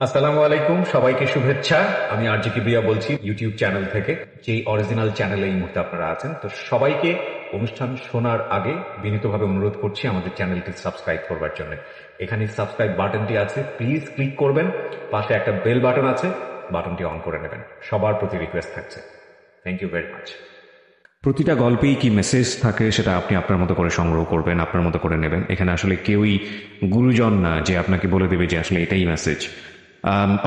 আসসালামু আলাইকুম, সবাইকে শুভেচ্ছা। আমি আরজি কিবরিয়া বলছি ইউটিউব চ্যানেল থেকে, যেই অরিজিনাল চ্যানেলে এই মুহূর্তে আপনারা আছেন। তো সবাইকে অনুষ্ঠান শোনার আগে বিনীতভাবে অনুরোধ করছি আমাদের চ্যানেলটি সাবস্ক্রাইব করবার জন্য। এখানে সাবস্ক্রাইব বাটনটি আছে, প্লিজ ক্লিক করবেন। পাশে একটা বেল বাটন আছে, বাটনটি অন করে নেবেন। সবার প্রতি রিকোয়েস্ট থাকছে। Thank you very much. প্রতিটা গল্পেই কি মেসেজ থাকে সেটা আপনি আপনার মতো করে সংগ্রহ করবেন, আপনার মতো করে নেবেন। এখানে আসলে কেউই গুরুজন না যে আপনাকে বলে দেবে যে আসলে এটাই message.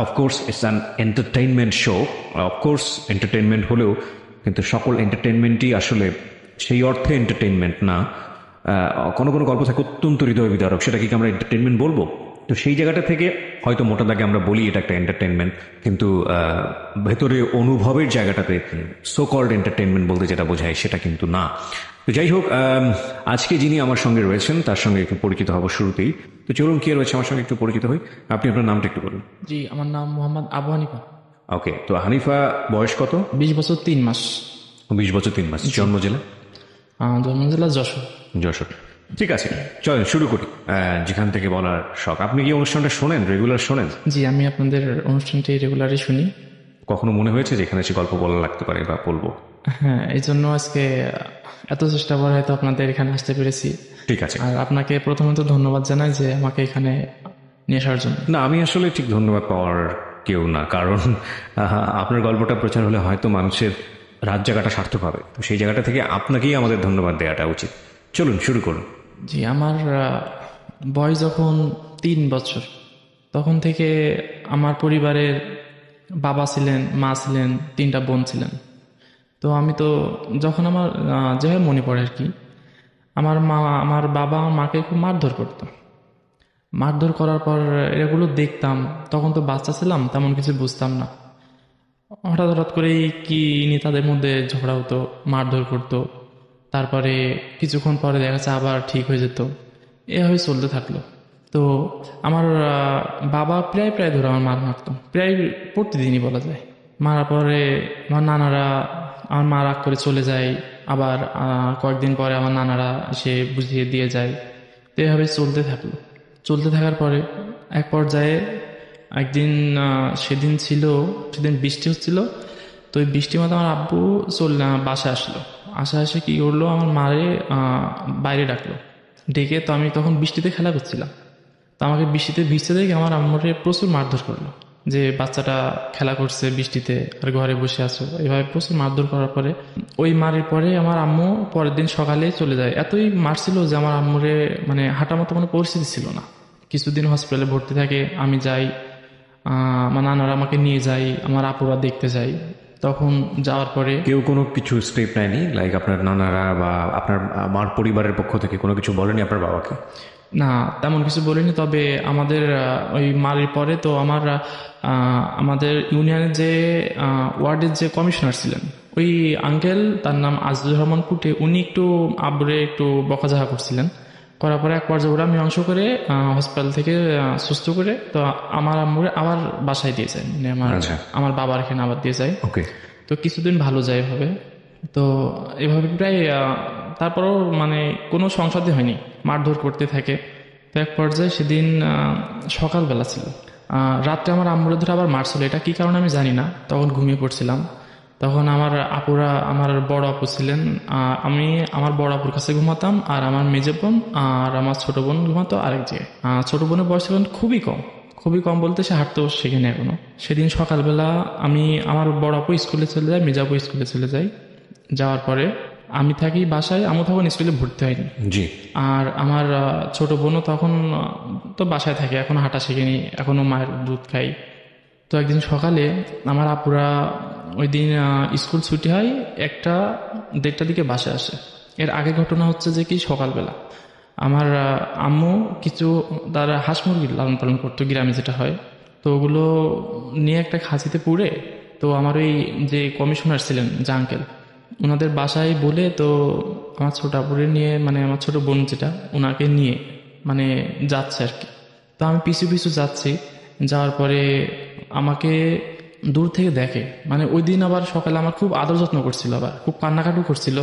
Of course it's an entertainment show. Of course entertainment হলেও কিন্তু সকল এন্টারটেইনমেন্টই আসলে সেই অর্থে এন্টারটেইনমেন্ট না। কোনো কোনো গল্প থাকে অত্যন্ত হৃদয় বিদারক, সেটাকে কি আমরা এন্টারটেইনমেন্ট বলবো? তো সেই জায়গাটা থেকে হয়তো মোটা দাগে আমরা বলি এটা একটা এন্টারটেইনমেন্ট, কিন্তু ভেতরে অনুভবের জায়গাটাতে সো কল্ড এন্টারটেইনমেন্ট বলতে যেটা বোঝায় সেটা কিন্তু না। তো যাই হোক, আজকে যিনি আমার সঙ্গে রয়েছেন তার সঙ্গে একটু পরিচিত হব শুরুতেই। তো চলুন, কে রয়েছে আমার সঙ্গে একটু পরিচিত হই। আপনি আপনার নামটা একটু বলুন। জি, আমার নাম মোহাম্মদ আবু হানিফা। ওকে, তো হানিফা বয়স কত? 20 বছর 3 মাস। 20 বছর 3 মাস। জি। জন্ম জেলা? জন্ম জেলা যশোর। যশোর। ঠিক আছে, চলেন শুরু করি। যেখান থেকে বলার শখ, আপনি কি অনুষ্ঠানটা শোনেন, রেগুলার শোনেন? জি, আমি আপনাদের অনুষ্ঠানটি রেগুলারই শুনি। কখনো মনে হয়েছে যে এখানে এসে গল্প বলা লাগতে পারে বা বলবো? হ্যাঁ, এই জন্য আজকে এত চেষ্টা করে হয়তো আপনাদের এখানে আসতে পেরেছি। ঠিক আছে। আর আপনাকে প্রথমত ধন্যবাদ জানাই যে আমাকে এখানে নিয়ে আসার জন্য। না, আমি আসলে ঠিক ধন্যবাদ পাওয়ার কেউ না, কারণ আপনার গল্পটা প্রচার হলে হয়তো মানুষের রাত জায়গাটা সার্থক হবে। তো সেই জায়গাটা থেকে আপনাকেই আমাদের ধন্যবাদ দেওয়াটা উচিত। চলুন শুরু করুন। জি, আমার বয়স যখন 3 বছর, তখন থেকে আমার পরিবারের বাবা ছিলেন, মা ছিলেন, 3টা বোন ছিলেন। তো আমি তো যখন আমার যেভাবে মনে পড়ে আর কি, আমার বাবা আমার মাকে খুব মারধর করতো। মারধর করার পর এগুলো দেখতাম। তখন তো বাচ্চা ছিলাম, তেমন কিছু বুঝতাম না। হঠাৎ হঠাৎ করেই কি নিয়ে তাদের মধ্যে ঝগড়া হতো, মারধর করতো। তারপরে কিছুক্ষণ পরে দেখা যাচ্ছে আবার ঠিক হয়ে যেত। এভাবে চলতে থাকলো। তো আমার বাবা প্রায় প্রায় ধরে আমার মার মারতো, প্রায় প্রতিদিনই বলা যায়। মারার পরে আমার নানারা, আমার মা রাগ করে চলে যায়। আবার কয়েকদিন পরে আমার নানারা এসে বুঝিয়ে দিয়ে যায়। তো এভাবে চলতে থাকলো। চলতে থাকার পরে এক পর্যায়ে একদিন, সেদিন বৃষ্টি হচ্ছিল। তো ওই বৃষ্টির মধ্যে আমার আব্বু বাসায় আসলো। এসে কি করলো, আমার মারে বাইরে ডাকলো। ডেকে, তো আমি তখন বৃষ্টিতে খেলা করছিলাম। তো আমাকে বৃষ্টিতে ভিজতে দেখে আমার আম্মুরে প্রচুর মারধর করলো, যে বাচ্চাটা খেলা করছে বৃষ্টিতে আর ঘরে বসে আছো, এভাবে প্রচুর মারধর করার পরে ওই মারের পরে আমার আম্মু পরের দিন সকালে চলে যায়। এতই মারছিল যে আমার আম্মুরে মানে হাঁটার মতো কোনো পরিস্থিতি ছিল না। কিছুদিন হসপিটালে ভর্তি থাকে। আমি যাই, আমার নানারা আমাকে নিয়ে যায়, আমার আপুরা দেখতে যাই। তখন যাওয়ার পরে কেউ কোনো কিছু স্টেপ নেয়নি, লাইক আপনার নানারা বা আপনার মার পরিবারের পক্ষ থেকে কোনো কিছু বলেনি আপনার বাবাকে? না, তেমন কিছু বলিনি। তবে আমাদের ওই মারির পরে তো আমাদের ইউনিয়নের যে ওয়ার্ডের যে কমিশনার ছিলেন, ওই আঙ্কেল, তার নাম আজিজুর রহমান কুটে, উনি একটু আব্বুরে একটু বকাঝকা করছিলেন। করার পরে এক পর্যায়ে ওরা মীমাংসা করে হসপিটাল থেকে সুস্থ করে তো আমার আম্মুরে আবার বাসায় দিয়ে যায়, মানে আমার বাবার এখানে আবার দিয়ে যায়। ওকে। তো কিছুদিন ভালো যায় এভাবে। তো এভাবে প্রায় তারপরও মানে কোনো সংসারই হয়নি, মারধর করতে থাকে। তো এক পর্যায়ে সেদিন সকালবেলা ছিল, রাত্রে আমার আম্মুরে ধরে আবার মারছিল। এটা কি কারণে আমি জানি না, তখন ঘুমিয়ে পড়ছিলাম। তখন আমার আপুরা, আমার বড় আপু ছিলেন, আমি আমার বড় আপুর কাছে ঘুমাতাম, আর আমার মেজো বোন আর আমার ছোট বোন ঘুমাতো আরেক জায়গায়। ছোট বোনের বয়স ছিল খুবই কম, খুবই কম বলতে সে হাঁটতেও শেখেনি এখনো। সেদিন সকালবেলা আমার বড় আপু স্কুলে চলে যায়, মেজো আপু স্কুলে চলে যায়। যাওয়ার পরে আমি থাকি বাসায়, আমি তখন স্কুলে ভর্তি হয়নি। জি। আর আমার ছোট বোনও তখন তো বাসায় থাকে, এখনো হাঁটা শেখেনি, এখনো মায়ের দুধ খাই। তো একদিন সকালে আমার আপুরা, ওই দিন স্কুল ছুটি হয় 1টা 1:30টার দিকে বাসায় আসে। এর আগে ঘটনা হচ্ছে যে কি, সকালবেলা আমার আম্মু কিছু তারা হাঁস মুরগির লালন পালন করতো, গ্রামে যেটা হয়। তো ওগুলো নিয়ে একটা খাঁচিতে পুড়ে, তো আমার ওই যে কমিশনার ছিলেন, যে আঙ্কেল, ওনাদের বাসায় বলে, তো আমার ছোট আপুরে নিয়ে, মানে আমার ছোট বোন যেটা, ওনাকে নিয়ে মানে যাচ্ছে আর কি। তো আমি পিছু পিছু যাচ্ছি। যাওয়ার পরে আমাকে দূর থেকে দেখে, মানে ওই দিন আবার সকালে আমার খুব আদর যত্ন করছিল, আবার খুব কান্নাকাটি করছিল,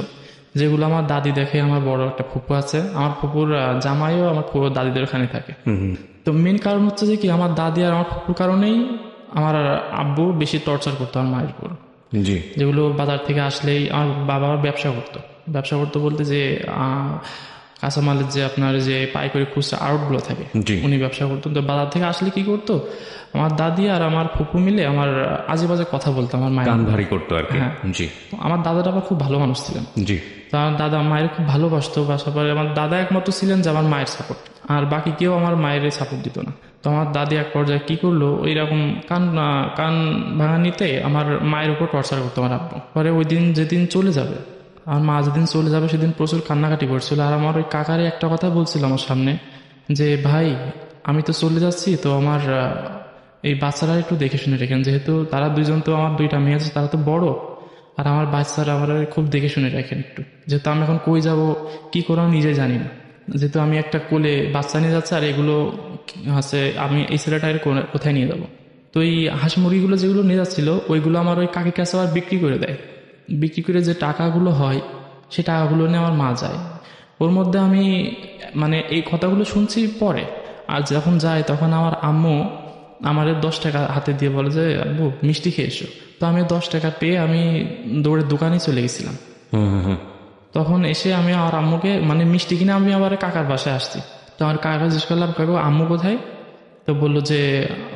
যেগুলো আমার দাদি দেখে। আমার বড় একটা ফুপু আছে, আমার ফুপুর জামাইও আমার দাদিদের ওখানে থাকে। তো মেন কারণ হচ্ছে যে কি, আমার দাদি আর আমার ফুপুর কারণেই আমার আব্বু বেশি টর্চার করতো আমার মায়ের উপর। জি। যেগুলো বাজার থেকে আসলেই আমার বাবা ব্যবসা করতো। ব্যবসা করতো বলতে যে কাঁচামালের যে আপনার যে পাইকারি খুচরা আড়তগুলো থাকে, জি। উনি ব্যবসা করতেন। তো বাজার থেকে আসলে কি করতো, আমার দাদি আর আমার ফুপু মিলে আমার আজে বাজে কথা বলতো আমার মায়ের। কান ভারী করতো আর কি। হ্যাঁ। জি আমার দাদাটা আবার খুব ভালো মানুষ ছিলেন। জি। তো আমার দাদা মায়ের খুব ভালোবাসতো, বাসার পরে আমার দাদা একমাত্র ছিলেন যে আমার মায়ের সাপোর্ট, আর বাকি কেউ আমার মায়ের সাপোর্ট দিত না। তো আমার দাদি এক পর্যায়ে কি করলো, ওই রকম কান ভাঙা নিতে আমার মায়ের উপর টর্চার করতো আমার আব্বু। পরে ওই দিন যেদিন চলে যাবে, আমার মা যেদিন চলে যাবে সেদিন প্রচুর কান্নাকাটি করছিল। আর আমার ওই কাকারে একটা কথা বলছিল আমার সামনে যে, ভাই আমি তো চলে যাচ্ছি, তো আমার এই বাচ্চারা একটু দেখে শুনে রেখেন, যেহেতু তারা দুইজন, তো আমার দুইটা মেয়ে আছে, তারা তো বড়, আর আমার বাচ্চারা আমার খুব দেখে শুনে রাখেন একটু, যেহেতু আমি এখন কই যাব কি করবো আমি নিজে জানি না, যেহেতু আমি একটা কোলে বাচ্চা নিয়ে যাচ্ছি, আর এগুলো হচ্ছে আমি এই ছেলেটাকে কোথায় নিয়ে যাবো। তো এই হাঁস মুরগিগুলো যেগুলো নিয়ে যাচ্ছিল ওইগুলো আমার ওই কাকির কাছে আবার বিক্রি করে দেয়। বিক্রি করে যে টাকাগুলো হয় সেই টাকাগুলো নিয়ে আমার মা যায়। ওর মধ্যে আমি মানে এই কথাগুলো শুনছি পরে, আর যখন যাই তখন আমার আম্মু আমার 10 টাকা হাতে দিয়ে বলে যে, আব্বু মিষ্টি খেয়ে এসো। তো আমি 10 টাকা পেয়ে আমি দৌড়ে দোকানে চলে গেছিলাম। তখন এসে আমি আমার আম্মুকে মানে মিষ্টি কিনে আমি আবার কাকার বাসায় আসছি। তো আমার কাকা জিজ্ঞেস করলাম, কাকু আম্মু কোথায়? তো বললো যে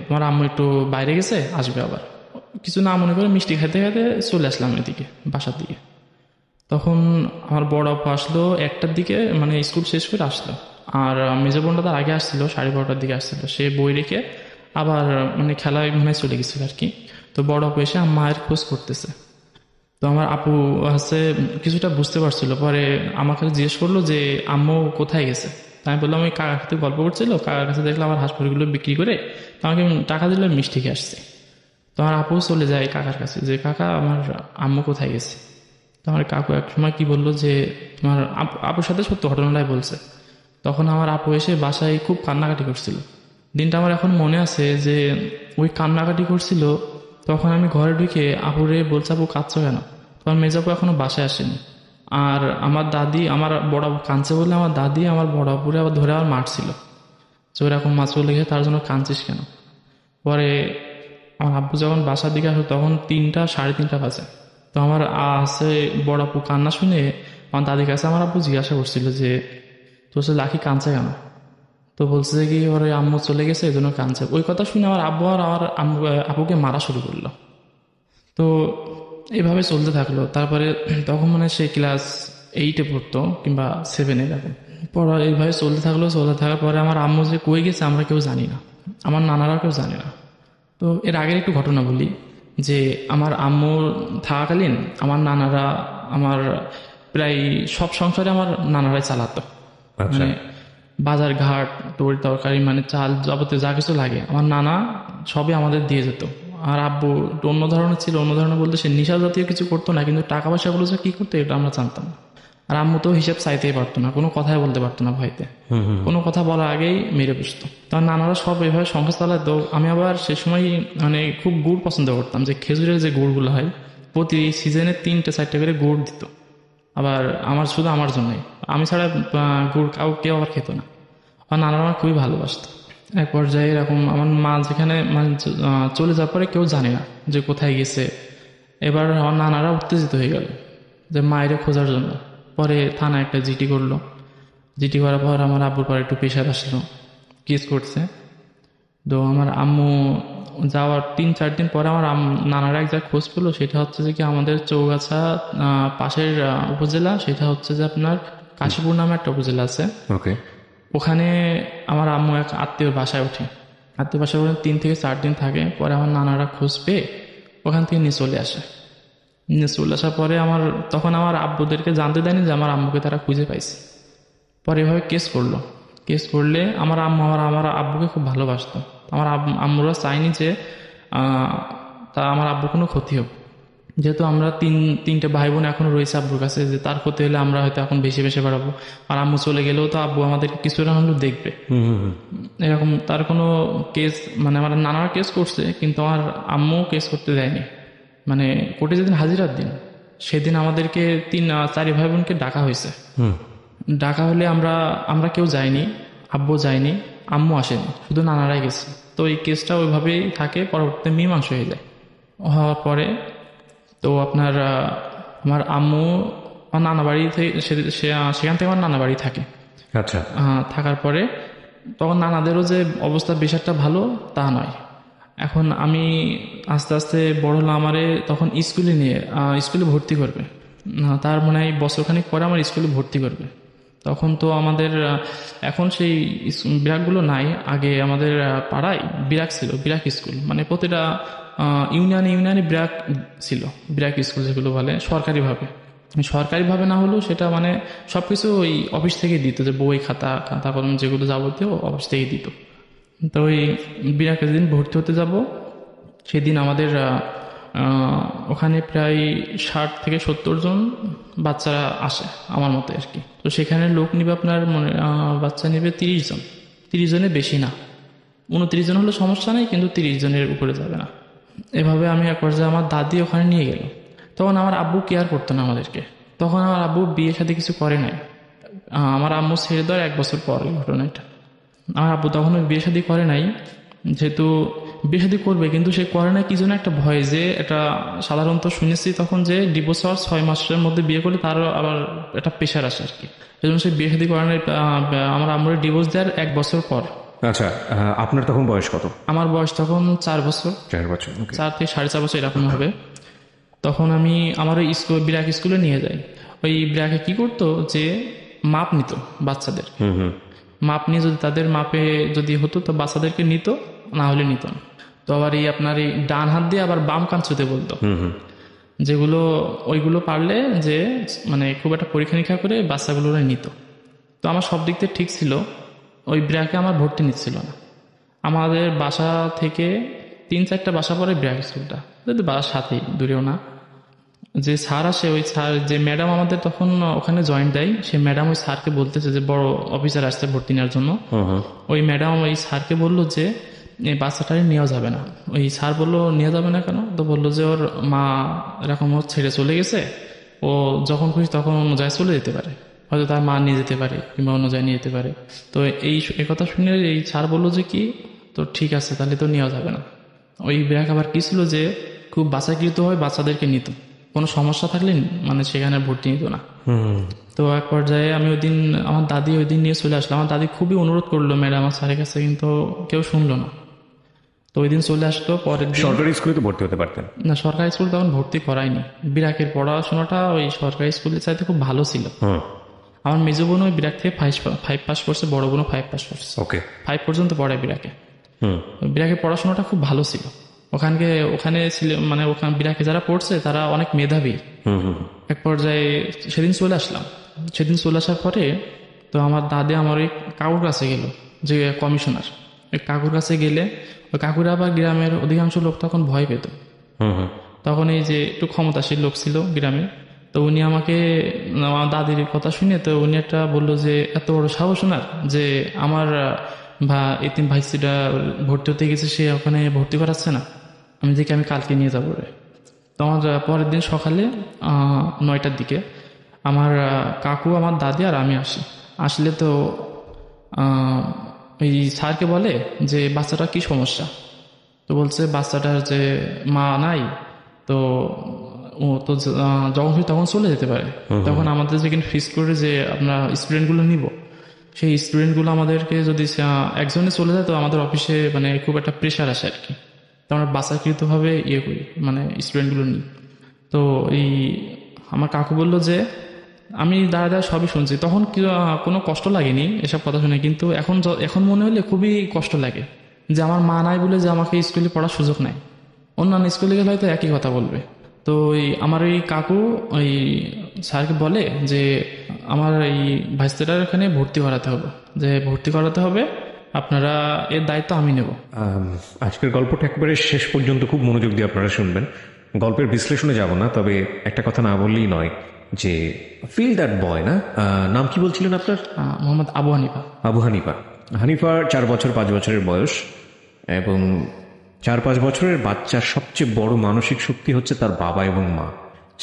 তোমার আম্মু একটু বাইরে গেছে, আসবে আবার। কিছু না মনে করে মিষ্টি খেতে খেতে চলে আসলাম এদিকে বাসার দিকে। তখন আমার বড় আপু আসলো 1টার দিকে, মানে স্কুল শেষ করে আসলো। আর মেজো বোনটা তার আগে আসছিল, 12:30টার দিকে আসছিল। সে বই রেখে আবার মানে খেলায় মনে চলে গেছিল আর কি। তো বড় আপু এসে আমার মায়ের খোঁজ করতেছে। তো আমার আপু হচ্ছে কিছুটা বুঝতে পারছিল, পরে আমাকে জিজ্ঞেস করলো যে আম্মু কোথায় গেছে। তো আমি বললাম ওই কাকার সাথে গল্প করছিল, কাকার কাছে দেখলাম আমার হাঁস মুরগিগুলো বিক্রি করে, তো আমাকে টাকা দিলে মিষ্টি খেয়ে আসছে। তো আমার আপু চলে যায় কাকার কাছে যে, কাকা আমার আম্মু কোথায় গেছে। তো আমার কাকু এক সময় কি বললো যে তোমার আপুর সাথে সত্য ঘটনাটাই বলছে। তখন আমার আপু এসে বাসায় খুব কান্নাকাটি করছিল। দিনটা আমার এখন মনে আছে যে ওই কান্নাকাটি করছিল, তখন আমি ঘরে ঢুকে আপুরে বলছে, আপু কাঁদছো কেন? তখন মেজাপু এখনো বাসায় আসেনি। আর আমার দাদি, আমার বড় আপু কাঁদছে বলে আমার দাদি আমার বড় আপুরে আবার ধরে আবার মারছিল, যে ওরকম মাছ চলে গেছে তার জন্য কাঁদছিস কেন। পরে আমার আব্বু যখন বাসার দিকে আসলো তখন 3টা 3:30 বাজে। তো আমার আছে বড় আপু কান্না শুনে আমার দাদির কাছে আমার আব্বু জিজ্ঞাসা করছিল যে তোর সে লাখি কাঁদছে কেন। তো বলছে যে কি ওর আম্মু চলে গেছে এই জন্য কাঁদছে। ওই কথা শুনে আমার আব্বু আর আমার আপুকে মারা শুরু করলো। তো এইভাবে চলতে থাকলো। তারপরে তখন মানে সে ক্লাস 8-এ পড়তো কিংবা 7-এ এরকম। পড়া এইভাবে চলতে থাকলো। চলতে থাকার পরে আমার আম্মু যে কই গেছে আমরা কেউ জানি না, আমার নানারাও কেউ জানে না। তো এর আগের একটু ঘটনা বলি যে আমার আম্মু থাকাকালীন আমার নানারা আমার প্রায় সব সংসারে আমার নানারাই চালাতো। আচ্ছা। মানে বাজার ঘাট, তরি তরকারি, মানে চাল যাবতীয় যা কিছু লাগে আমার নানা সবই আমাদের দিয়ে যেত। আর আব্বু একটু অন্য ধরনের ছিল। অন্য ধরনের বলতে সে নেশা জাতীয় কিছু করতো না, কিন্তু টাকা পয়সাগুলো যে কি করতো এটা আমরা জানতাম না। আর আম্মু তো হিসাব চাইতেই পারতো না, কোনো কথাই বলতে পারতো না ভয়তে। কোনো কথা বলার আগেই মেরে বসতো। তার নানারা সব এভাবে সংসার চালাতো। আমি আবার সে সময় মানে খুব গুড় পছন্দ করতাম, যে খেজুরের যে গুড়গুলো হয় প্রতি সিজনে 3-4টা করে গুড় দিত। আবার আমার শুধু আমার জন্যই, আমি ছাড়া গুড় কেউ আবার খেত না। আমার নানারা আমার খুবই ভালোবাসতো। এক পর্যায়ে এরকম আমার মা যেখানে মানে চলে যাওয়ার পরে কেউ জানে না যে কোথায় গেছে। এবার আমার নানারা উত্তেজিত হয়ে গেল যে মায়ের খোঁজার জন্য। পরে থানায় একটা জিডি করলো। জিডি করার পর আমার আব্বুর পরে একটু প্রেশার আসলো, কেস করছে। তো আমার আম্মু যাওয়ার 3-4 দিন পরে আমার নানারা এক জায়গায় খোঁজ পেলো। সেটা হচ্ছে যে কি আমাদের চৌগাছা পাশের উপজেলা, সেটা হচ্ছে যে আপনার কাশীপুর নামে একটা উপজেলা আছে। ওকে। ওখানে আমার আম্মু এক আত্মীয়র বাসায় ওঠে। আত্মীয় বাসায় ওখানে 3 থেকে 4 দিন থাকে। পরে আমার নানারা খোঁজ পেয়ে ওখান থেকে নিয়ে চলে আসে। নিয়ে চলে আসার পরে তখন আমার আব্বুদেরকে জানতে দেয়নি যে আমার আম্মুকে তারা খুঁজে পাইছে। পরে এভাবে কেস করলো। কেস করলে আমার আম্মু আমার আব্বুকে খুব ভালোবাসতো। আমার আম্মুরা চাইনি যে তা আমার আব্বু কোনো ক্ষতি হোক, যেহেতু আমরা তিনটে ভাই বোন এখনো রয়েছে আব্বুর কাছে, যে তার ক্ষতি হলে আমরা হয়তো এখন বেশি বেশি বাড়াবো। আর আম্মু চলে গেলেও তো আব্বু আমাদেরকে কিছুটা হলেও দেখবে। এরকম তার কোনো কেস, মানে আমার নানারা কেস করছে কিন্তু আমার আম্মু কেস করতে দেয়নি। মানে কোর্টে যেদিন হাজিরার দিন সেদিন আমাদেরকে চারি ভাই বোনকে ডাকা হয়েছে। ডাকা হলে আমরা আমরা কেউ যাইনি, আব্বু যায়নি, আম্মু আসেনি, শুধু নানারাই গেছে। তো এই কেসটা ওইভাবেই থাকে, পরবর্তীতে মীমাংস হয়ে যায়। হওয়ার পরে তো আপনার আমার আম্মু আমার নানা বাড়ি থেকে সেখান থেকে আমার নানা বাড়ি থাকে। আচ্ছা। থাকার পরে তখন নানাদেরও যে অবস্থা বেশ একটা ভালো তা নয়। এখন আমি আস্তে আস্তে বড় হলাম, আমারে তখন স্কুলে ভর্তি করবে। তার মানে এই বছরখানিক পরে আমার স্কুলে ভর্তি করবে। তখন তো আমাদের এখন সেই বিরাকগুলো নাই। আগে আমাদের পাড়ায় বিরাক ছিল, বিরাক স্কুল, মানে প্রতিটা ইউনিয়নে বিরাক ছিল। বিরাক স্কুল যেগুলো বলে সরকারিভাবে না হলেও সেটা মানে সবকিছু ওই অফিস থেকে দিত, যে বই খাতা কলম যেগুলো যাবতীয় অফিস থেকে দিত। তো ওই বিরাকে যেদিন ভর্তি হতে যাব সেদিন আমাদের ওখানে প্রায় 60 থেকে 70 জন বাচ্চারা আসে আমার মতে আর কি। তো সেখানে লোক নিবে আপনার বাচ্চা নেবে 30 জন, 30 জনের বেশি না। 29 জন হলে সমস্যা নেই, কিন্তু 30 জনের উপরে যাবে না। এভাবে আমি এক পর্যায়ে আমার দাদি ওখানে নিয়ে গেল। তখন আমার আব্বু কেয়ার করতো না আমাদেরকে। তখন আমার আব্বু বিয়ে সাথে কিছু করে নাই। আমার আম্মু ছেড়ে দেওয়ার 1 বছর পর এই ঘটনাটা। আমার আব্বু তখন বিয়ে শাদী করে নাই, যেহেতু বিয়ে শাদী করবে কিন্তু সে করে নাই কি জন্য একটা ভয়, যে এটা সাধারণত শুনেছি তখন যে ডিভোর্স হওয়ার 6 মাসের মধ্যে বিয়ে করলে তারও আবার একটা প্রেশার আসে আর কি। এই জন্য সে বিয়ে শাদী করে নাই। আমার আম্মুর ডিভোর্স দেওয়ার 1 বছর পর। আচ্ছা, আপনার তখন বয়স কত? আমার বয়স তখন 4 বছর, 4 বছর, 4 থেকে 4.5 বছর এরকম হবে। তখন আমি আমার ওই বিরাক স্কুলে নিয়ে যাই। ওই বিরাকে কি করতো, যে মাপ নিত বাচ্চাদের। মাপ নিয়ে যদি তাদের মাপে যদি হতো তো বাচ্চাদেরকে নিত, না হলে নিত না। তো আবার এই আপনার এই ডান হাত দিয়ে আবার বাম কান ছুঁতে বলতো, যেগুলো ওইগুলো পারলে যে মানে খুব একটা পরীক্ষা নিরীক্ষা করে বাচ্চাগুলো নিত। তো আমার সব দিক থেকে ঠিক ছিল। ওই ব্র্যাকে আমার ভর্তি নিচ্ছিল না। আমাদের বাসা থেকে 3-4টা বাসা পরে ব্র্যাক স্কুলটা, যদি বাসার সাথেই, দূরেও না। যে স্যার আসে, ওই স্যার যে ম্যাডাম আমাদের তখন ওখানে জয়েন্ট দেয়, সে ম্যাডাম ওই স্যারকে বলতেছে যে বড় অফিসার আসছে ভর্তি নেওয়ার জন্য। ওই ম্যাডাম ওই স্যারকে বললো যে এই বাচ্চাটারে নেওয়া যাবে না। ওই স্যার বললো নেওয়া যাবে না কেন? তো বললো যে ওর মা এরকম ছেড়ে চলে গেছে, ও যখন খুশি তখন অন্য জায়গায় চলে যেতে পারে, হয়তো তার মা নিয়ে যেতে পারে কিংবা অন্য জায়গায় নিয়ে যেতে পারে। তো এই কথা শুনে এই স্যার বললো যে কি, তো ঠিক আছে তাহলে তো নেওয়া যাবে না। ওই ব্র্যাক আবার কি ছিল যে খুব বাছাইকৃত হয় বাচ্চাদেরকে নিত, কোনো সমস্যা থাকলে মানে সেখানে ভর্তি নিত না। তো এক পর্যায়ে আমি আমার দাদি ওই দিন নিয়ে চলে আসলাম। আমার দাদি খুবই অনুরোধ করলো ম্যাডাম আর স্যারের কাছে, কিন্তু কেউ শুনলো না। তো ওই দিন চলে আসলো। পরের দিন সরকারি স্কুলে তো ভর্তি হতে পারতেন না, সরকারি স্কুল তখন ভর্তি করায়নি। বিরাকের পড়াশোনাটা ওই সরকারি স্কুলের চাইতে খুব ভালো ছিল। আমার মেজো বোন ওই বিরাক থেকে 5 পাস করছে, বড় বোনও 5 পাস করছে। 5 পর্যন্ত পড়ে বিরাকে। বিরাকের পড়াশোনাটা খুব ভালো ছিল। ওখানে ছিল মানে ওখানে বিরাকে যারা পড়ছে তারা অনেক মেধাবী। এক পর্যায়ে সেদিন চলে আসলাম। সেদিন চলে আসার পরে তো আমার দাদি আমার ওই কাকুর কাছে গেল, যে কমিশনার, ওই কাকুর কাছে গেলে ওই কাকুরা আবার গ্রামের অধিকাংশ লোক তখন ভয় পেত। তখন এই যে একটু ক্ষমতাশীল লোক ছিল গ্রামে, তো উনি আমাকে আমার দাদির কথা শুনে তো উনি একটা বললো যে এত বড় সাহস ওনার, যে আমার এতিম ভাইসিটা ভর্তি হতে গেছে, সে ওখানে ভর্তি করাচ্ছে না। আমি কালকে নিয়ে যাবো রে। তো আমার পরের দিন সকালে 9টার দিকে আমার কাকু, আমার দাদি আর আমি আসলে তো ওই স্যারকে বলে যে বাচ্চাটা কি সমস্যা। তো বলছে বাচ্চাটার যে মা নাই, তো ও তো যখন তখন চলে যেতে পারে। তখন আমাদের যেখানে ফিক্স করে যে আমরা স্টুডেন্টগুলো নিব, সেই স্টুডেন্টগুলো আমাদেরকে যদি একজনে চলে যায় তো আমাদের অফিসে মানে খুব একটা প্রেশার আসে আর কি। তো আমরা বাছাইকৃতভাবে করি, মানে স্টুডেন্টগুলো নিই। তো আমার কাকু বললো যে আমি দাঁড়া সবই শুনছি, তখন কোনো কষ্ট লাগেনি এসব কথা শুনে, কিন্তু এখন মনে হলে খুবই কষ্ট লাগে যে আমার মা নাই বলে যে আমাকে স্কুলে পড়ার সুযোগ নাই। অন্যান্য স্কুলে গেলে হয়তো একই কথা বলবে। তো আমার এই কাকু ওই স্যারকে বলে যে আমার এই ভাইস্তাটার এখানে ভর্তি করাতে হবে, আপনারা এর দায়িত্ব আমি নেব। আজকের গল্পটা একেবারে শেষ পর্যন্ত খুব মনোযোগ দিয়ে আপনারা শুনবেন। গল্পের বিশ্লেষণে যাব না, তবে একটা কথা না বললেই নয় যে ফিল দ্যাট বয়, না নাম কি বলছিলেন আপনার? মোহাম্মদ আবু হানিফা। হানিফার 4 বছর 5 বছরের বয়স, এবং 4-5 বছরের বাচ্চার সবচেয়ে বড় মানসিক শক্তি হচ্ছে তার বাবা এবং মা।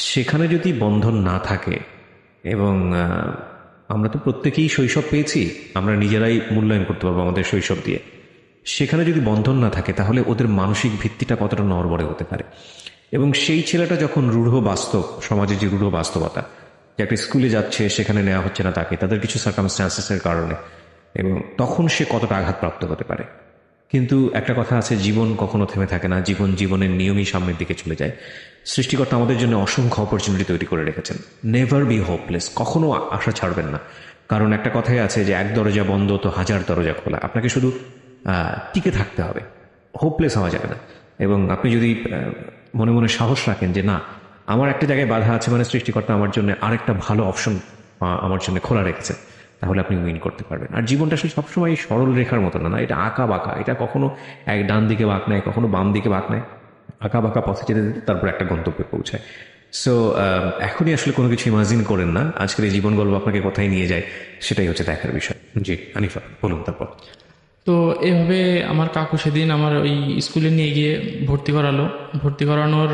সেখানে যদি বন্ধন না থাকে এবং আমরা তো প্রত্যেকেই শৈশব পেয়েছি, আমরা নিজেরাই মূল্যায়ন করতে পারবো আমাদের শৈশব দিয়ে। সেখানে যদি বন্ধন না থাকে তাহলে ওদের মানসিক ভিত্তিটা কতটা নড়বড়ে হতে পারে। এবং সেই ছেলেটা যখন রূঢ় বাস্তব, সমাজের যে রূঢ় বাস্তবতা, যে একটা স্কুলে যাচ্ছে সেখানে নেওয়া হচ্ছে না তাকে, তাদের কিছু সার্কামস্ট্যান্সেসের কারণে, এবং তখন সে কতটা আঘাতপ্রাপ্ত হতে পারে। কিন্তু একটা কথা আছে, জীবন কখনো থেমে থাকে না, জীবনের নিয়মই সামনের দিকে চলে যায়। সৃষ্টিকর্তা আমাদের জন্য অসংখ্য অপরচুনিটি তৈরি করে রেখেছেন। নেভার বি হোপলেস, কখনো আশা ছাড়বেন না। কারণ একটা কথাই আছে যে এক দরজা বন্ধ তো হাজার দরজা খোলা। আপনাকে শুধু টিকে থাকতে হবে, হোপলেস হওয়া যাবে না। এবং আপনি যদি মনে মনে সাহস রাখেন যে না, আমার একটা জায়গায় বাধা আছে, মানে সৃষ্টিকর্তা আমার জন্য আরেকটা ভালো অপশন আমার জন্য খোলা রেখেছে, তাহলে আপনি উইন করতে পারবেন। আর জীবনটা আসলে সবসময় সরল রেখার মতো না, এটা আঁকা বাঁকা। এটা কখনো এক ডান দিকে বাঁক নেয়, কখনো বাম দিকে বাঁক নেয়, আঁকা বাঁকা পথে যেতে যেতে তারপর একটা গন্তব্যে পৌঁছায়। সো এখনই আসলে কোনো কিছু ইমাজিন করেন না, আজকের এই জীবন গল্প আপনাকে কোথায় নিয়ে যায় সেটাই হচ্ছে দেখার বিষয়। জি হানিফা, বলুন তারপর। তো এভাবে আমার কাকু সেদিন আমার ওই স্কুলে নিয়ে গিয়ে ভর্তি করালো। ভর্তি করানোর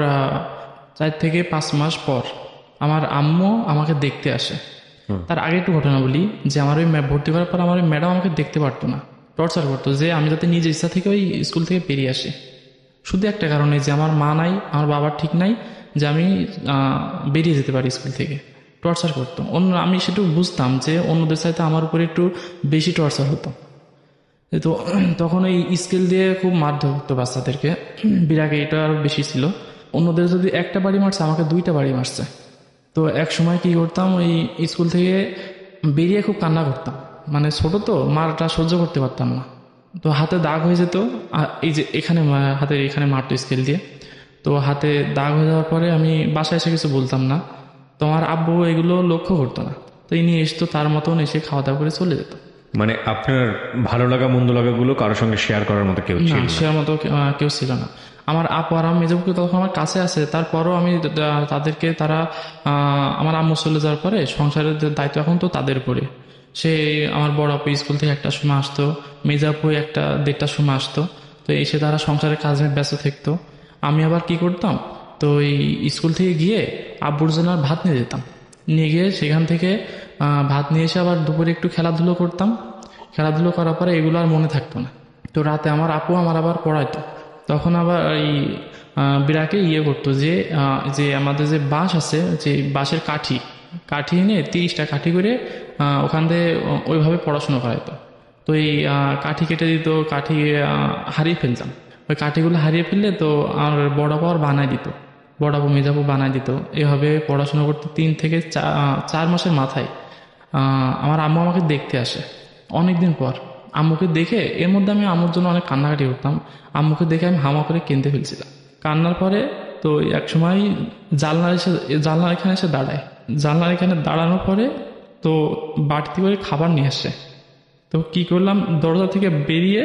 4 থেকে 5 মাস পর আমার আম্মু আমাকে দেখতে আসে। তার আগে একটু ঘটনা বলি, যে আমার ওই ভর্তি করার পর আমার ওই ম্যাডাম আমাকে দেখতে পারতো না, টর্চার করতো যে আমি যাতে নিজের ইচ্ছা থেকে ওই স্কুল থেকে বেরিয়ে আসি। শুধু একটা কারণে, যে আমার মা নাই, আমার বাবার ঠিক নাই, যে আমি বেরিয়ে যেতে পারি স্কুল থেকে। টর্চার করতো আমি সেটুকু বুঝতাম যে অন্যদের সাথে আমার উপরে একটু বেশি টর্চার হতো। তো তখন ওই স্কেল দিয়ে খুব মারধর করতো বাচ্চাদেরকে। বিরাগে এটা আরও বেশি ছিল, অন্যদের যদি একটা বাড়ি মারছে আমাকে 2টা বাড়ি মারছে। তো এক সময় কি করতাম, ওই স্কুল থেকে বেরিয়ে খুব কান্না করতাম, মানে ছোট তো, মারটা সহ্য করতে পারতাম না। তো হাতে দাগ হয়ে যেত, এই যে এখানে হাতের এখানে মারতো স্কেল দিয়ে। তো হাতে দাগ হয়ে যাওয়ার পরে আমি বাসায় এসে কিছু বলতাম না, তো আমার আব্বু এগুলো লক্ষ্য করতো না। তো ইনি এসতো তার মতন এসে খাওয়া দাওয়া করে চলে যেত। মানে আপনার ভালো লাগা মন্দ লাগাগুলো কারোর সঙ্গে শেয়ার করার মতো কেউ ছিল না, না? সে মতো কেউ ছিল না। আমার আপু আর আমি মেজবুকে তখন আমার কাছে আছে, তারপরও আমি তাদেরকে, তারা আমার আম্মু চলে যাওয়ার পরে সংসারের দায়িত্ব এখন তো তাদের উপরে। সে আমার বড় আপু স্কুল থেকে 1টার সময় আসতো, মেজা আপু 1টা 1:30টার সময় আসতো। তো এসে তারা সংসারের কাজে ব্যস্ত থাকতো। আমি আবার কি করতাম, তো এই স্কুল থেকে গিয়ে আব্বুর জন্য আর ভাত নিয়ে যেতাম। নিয়ে গিয়ে সেখান থেকে ভাত নিয়ে এসে আবার দুপুরে একটু খেলাধুলো করতাম। খেলাধুলো করার পরে এগুলো আর মনে থাকতো না। তো রাতে আমার আপু আমার আবার পড়াইতো। তখন আবার এই বিরাকে করতো যে যে আমাদের যে বাঁশ আছে, যে বাঁশের কাঠি কাঠি এনে 30টা কাঠি করে ওখান থেকে ওইভাবে পড়াশোনা করাইতো। তো এই কাঠি কেটে দিত, কাঠি হারিয়ে ফেলতাম। ওই কাঠিগুলো হারিয়ে ফেললে তো আর বড় আপু আর বানাই দিত, বড় আপু মেজাপু বানাই দিত। এভাবে পড়াশোনা করতে 3 থেকে 4 মাসের মাথায় আমার আম্মু আমাকে দেখতে আসে অনেকদিন পর। আম্মুকে দেখে, এর মধ্যে আমি আম্মুর জন্য অনেক কান্নাকাটি করতাম। আম্মুকে দেখে আমি হামা করে কেঁদে ফেলছিলাম। কান্নার পরে তো এক সময় জানলার এখানে এসে দাঁড়ায়। জানলার এখানে দাঁড়ানোর পরে তো বাড়তি করে খাবার নিয়ে আসে। তো কি করলাম, দরজা থেকে বেরিয়ে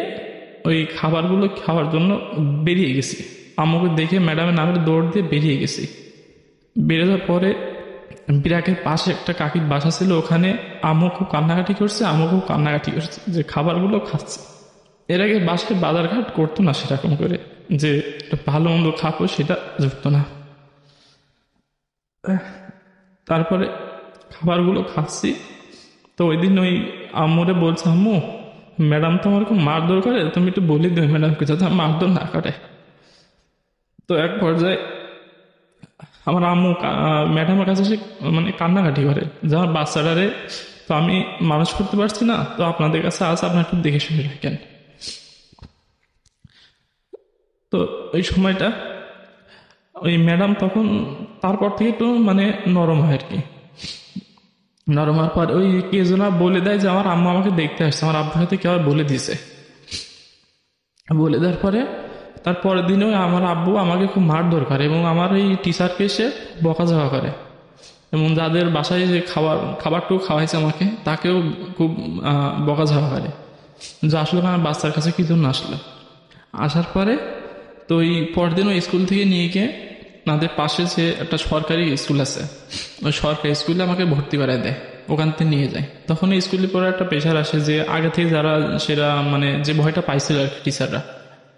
ওই খাবারগুলো খাওয়ার জন্য বেরিয়ে গেছি। আম্মুকে দেখে ম্যাডামের নামে দৌড় দিয়ে বেরিয়ে গেছি। বেরোনোর পরে বিরাটের পাশে একটা কাকির বাসা ছিল, ওখানে আম্মু খুব কান্নাকাটি করছে, আম্মু খুব কান্নাকাটি করছে যে খাবারগুলো খাচ্ছে। এর আগে বাসায় বাজারঘাট করতো না সেরকম করে, যে ভালো মন্দ খাবো সেটা জুটতো না। তারপরে খাবারগুলো খাচ্ছি, তো ওই দিন ওই আম্মুরে বলছে, আম্মু ম্যাডাম তো আমার খুব মারধর করে, তুমি একটু বলে দেবে ম্যাডামকে যাতে মারধর না করে। তো এক পর্যায়ে আমার আম্মু ম্যাডামের কাছে সে মানে কান্নাকাটি করে যে আমার বাচ্চাটারে তো আমি মানুষ করতে পারছি না, তো আপনাদের কাছে আজ আপনার একটু দেখে শুনে রাখেন। তো ওই সময়টা ওই ম্যাডাম তখন তারপর থেকে একটু মানে নরম হয় আর কি। নরম হওয়ার পর ওই কে যেন বলে দেয় যে আমার আম্মু আমাকে দেখতে আসছে, আমার আব্বুর সাথে কেউ বলে দিছে। বলে দেওয়ার পরে তার পরের দিনেও আমার আব্বু আমাকে খুব মারধর করে এবং আমার এই টিচারকে এসে বকাঝকা করে, এবং যাদের বাসায় যে খাবারটুকু খাওয়াইছে আমাকে তাকেও খুব বকাঝকা করে যে আসলে আমার বাচ্চার কাছে কি জন্য আসলো। আসার পরে তো ওই পরদিন ওই স্কুল থেকে নিয়ে গিয়ে আমাদের পাশে যে একটা সরকারি স্কুল আছে, ওই সরকারি স্কুলে আমাকে ভর্তি করায় দেয়, ওখান থেকে নিয়ে যায়। তখন এই স্কুলে পরে একটা প্রেশার আসে যে আগে থেকে যারা সেটা মানে যে ভয়টা পাইছিল আর কি টিচাররা।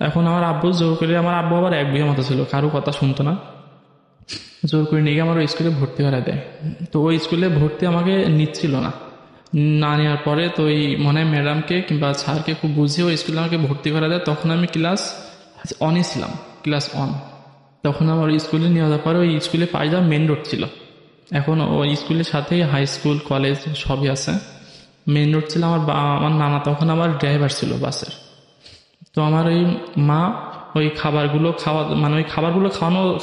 এখন আমার আব্বু জোর করে, আমার আব্বু আবার 1 বিঘা মতো ছিল, কারো কথা শুনতো না। জোর করে নিয়ে গিয়ে আমার ওই স্কুলে ভর্তি করা দেয়। তো ওই স্কুলে ভর্তি আমাকে নিচ্ছিল না, না নেওয়ার পরে তো ওই মনে হয় ম্যাডামকে কিংবা স্যারকে খুব বুঝিয়ে ওই স্কুলে আমাকে ভর্তি করা দেয়। তখন আমি ক্লাস অনে ছিলাম, ক্লাস 1। তখন আমার ওই স্কুলে নিয়ে যাওয়ার পরে ওই স্কুলে পাইজা মেন রোড ছিল, এখন ওই স্কুলের সাথেই হাই স্কুল কলেজ সবই আছে। মেন রোড ছিল। আমার নানা তখন আমার ড্রাইভার ছিল বাসের। তো আমার ওই মা ওই খাবারগুলো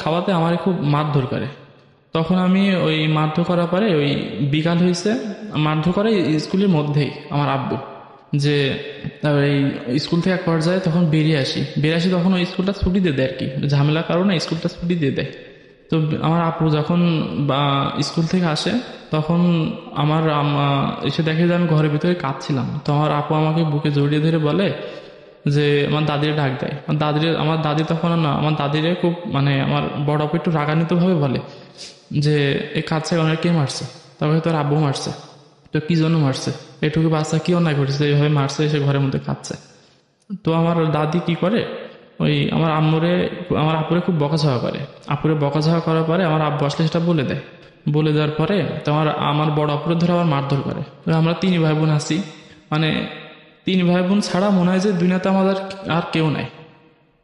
খাওয়াতে আমার খুব মারধর করে। তখন আমি ওই মারধর করার পরে ওই বিকাল হয়েছে, মারধর করে স্কুলের মধ্যেই আমার আব্বু, যে এই স্কুল থেকে এক পর্যায়ে তখন বেরিয়ে আসি তখন ওই স্কুলটা ছুটি দিয়ে দেয় আর কি, ঝামেলার কারণে স্কুলটা ছুটি দিয়ে দেয়। তো আমার আপু যখন স্কুল থেকে আসে তখন আমার এসে দেখে যে আমি ঘরের ভিতরে কাঁদছিলাম। তো আমার আপু আমাকে বুকে জড়িয়ে ধরে বলে যে আমার দাদিরে ডাক দেয়। আমার দাদি তখন না, আমার দাদিরে খুব আমার বড় আপু একটু রাগান্বিতভাবে বলে যে এই কাছে অনেক কে মারছে, তবে তোর আব্বু মারছে, তো কি জন্য মারছে, এটুকু বাচ্চা কি অন্যায় করছে এইভাবে মারছে, এসে ঘরের মধ্যে খাচ্ছে। তো আমার দাদি কি করে, ওই আমার আপুরে খুব বকাঝকা করে। আপুরে বকাঝকা করার পরে আমার আব্বু আসলে সেটা বলে দেয়। বলে দেওয়ার পরে তো আমার বড় আপুরে ধরে আমার মারধর করে। তো আমরা 3 ভাই বোন আছি, 3 ভাই বোন ছাড়া মনে হয় যে দুনিয়াতে আমাদের আর কেউ নাই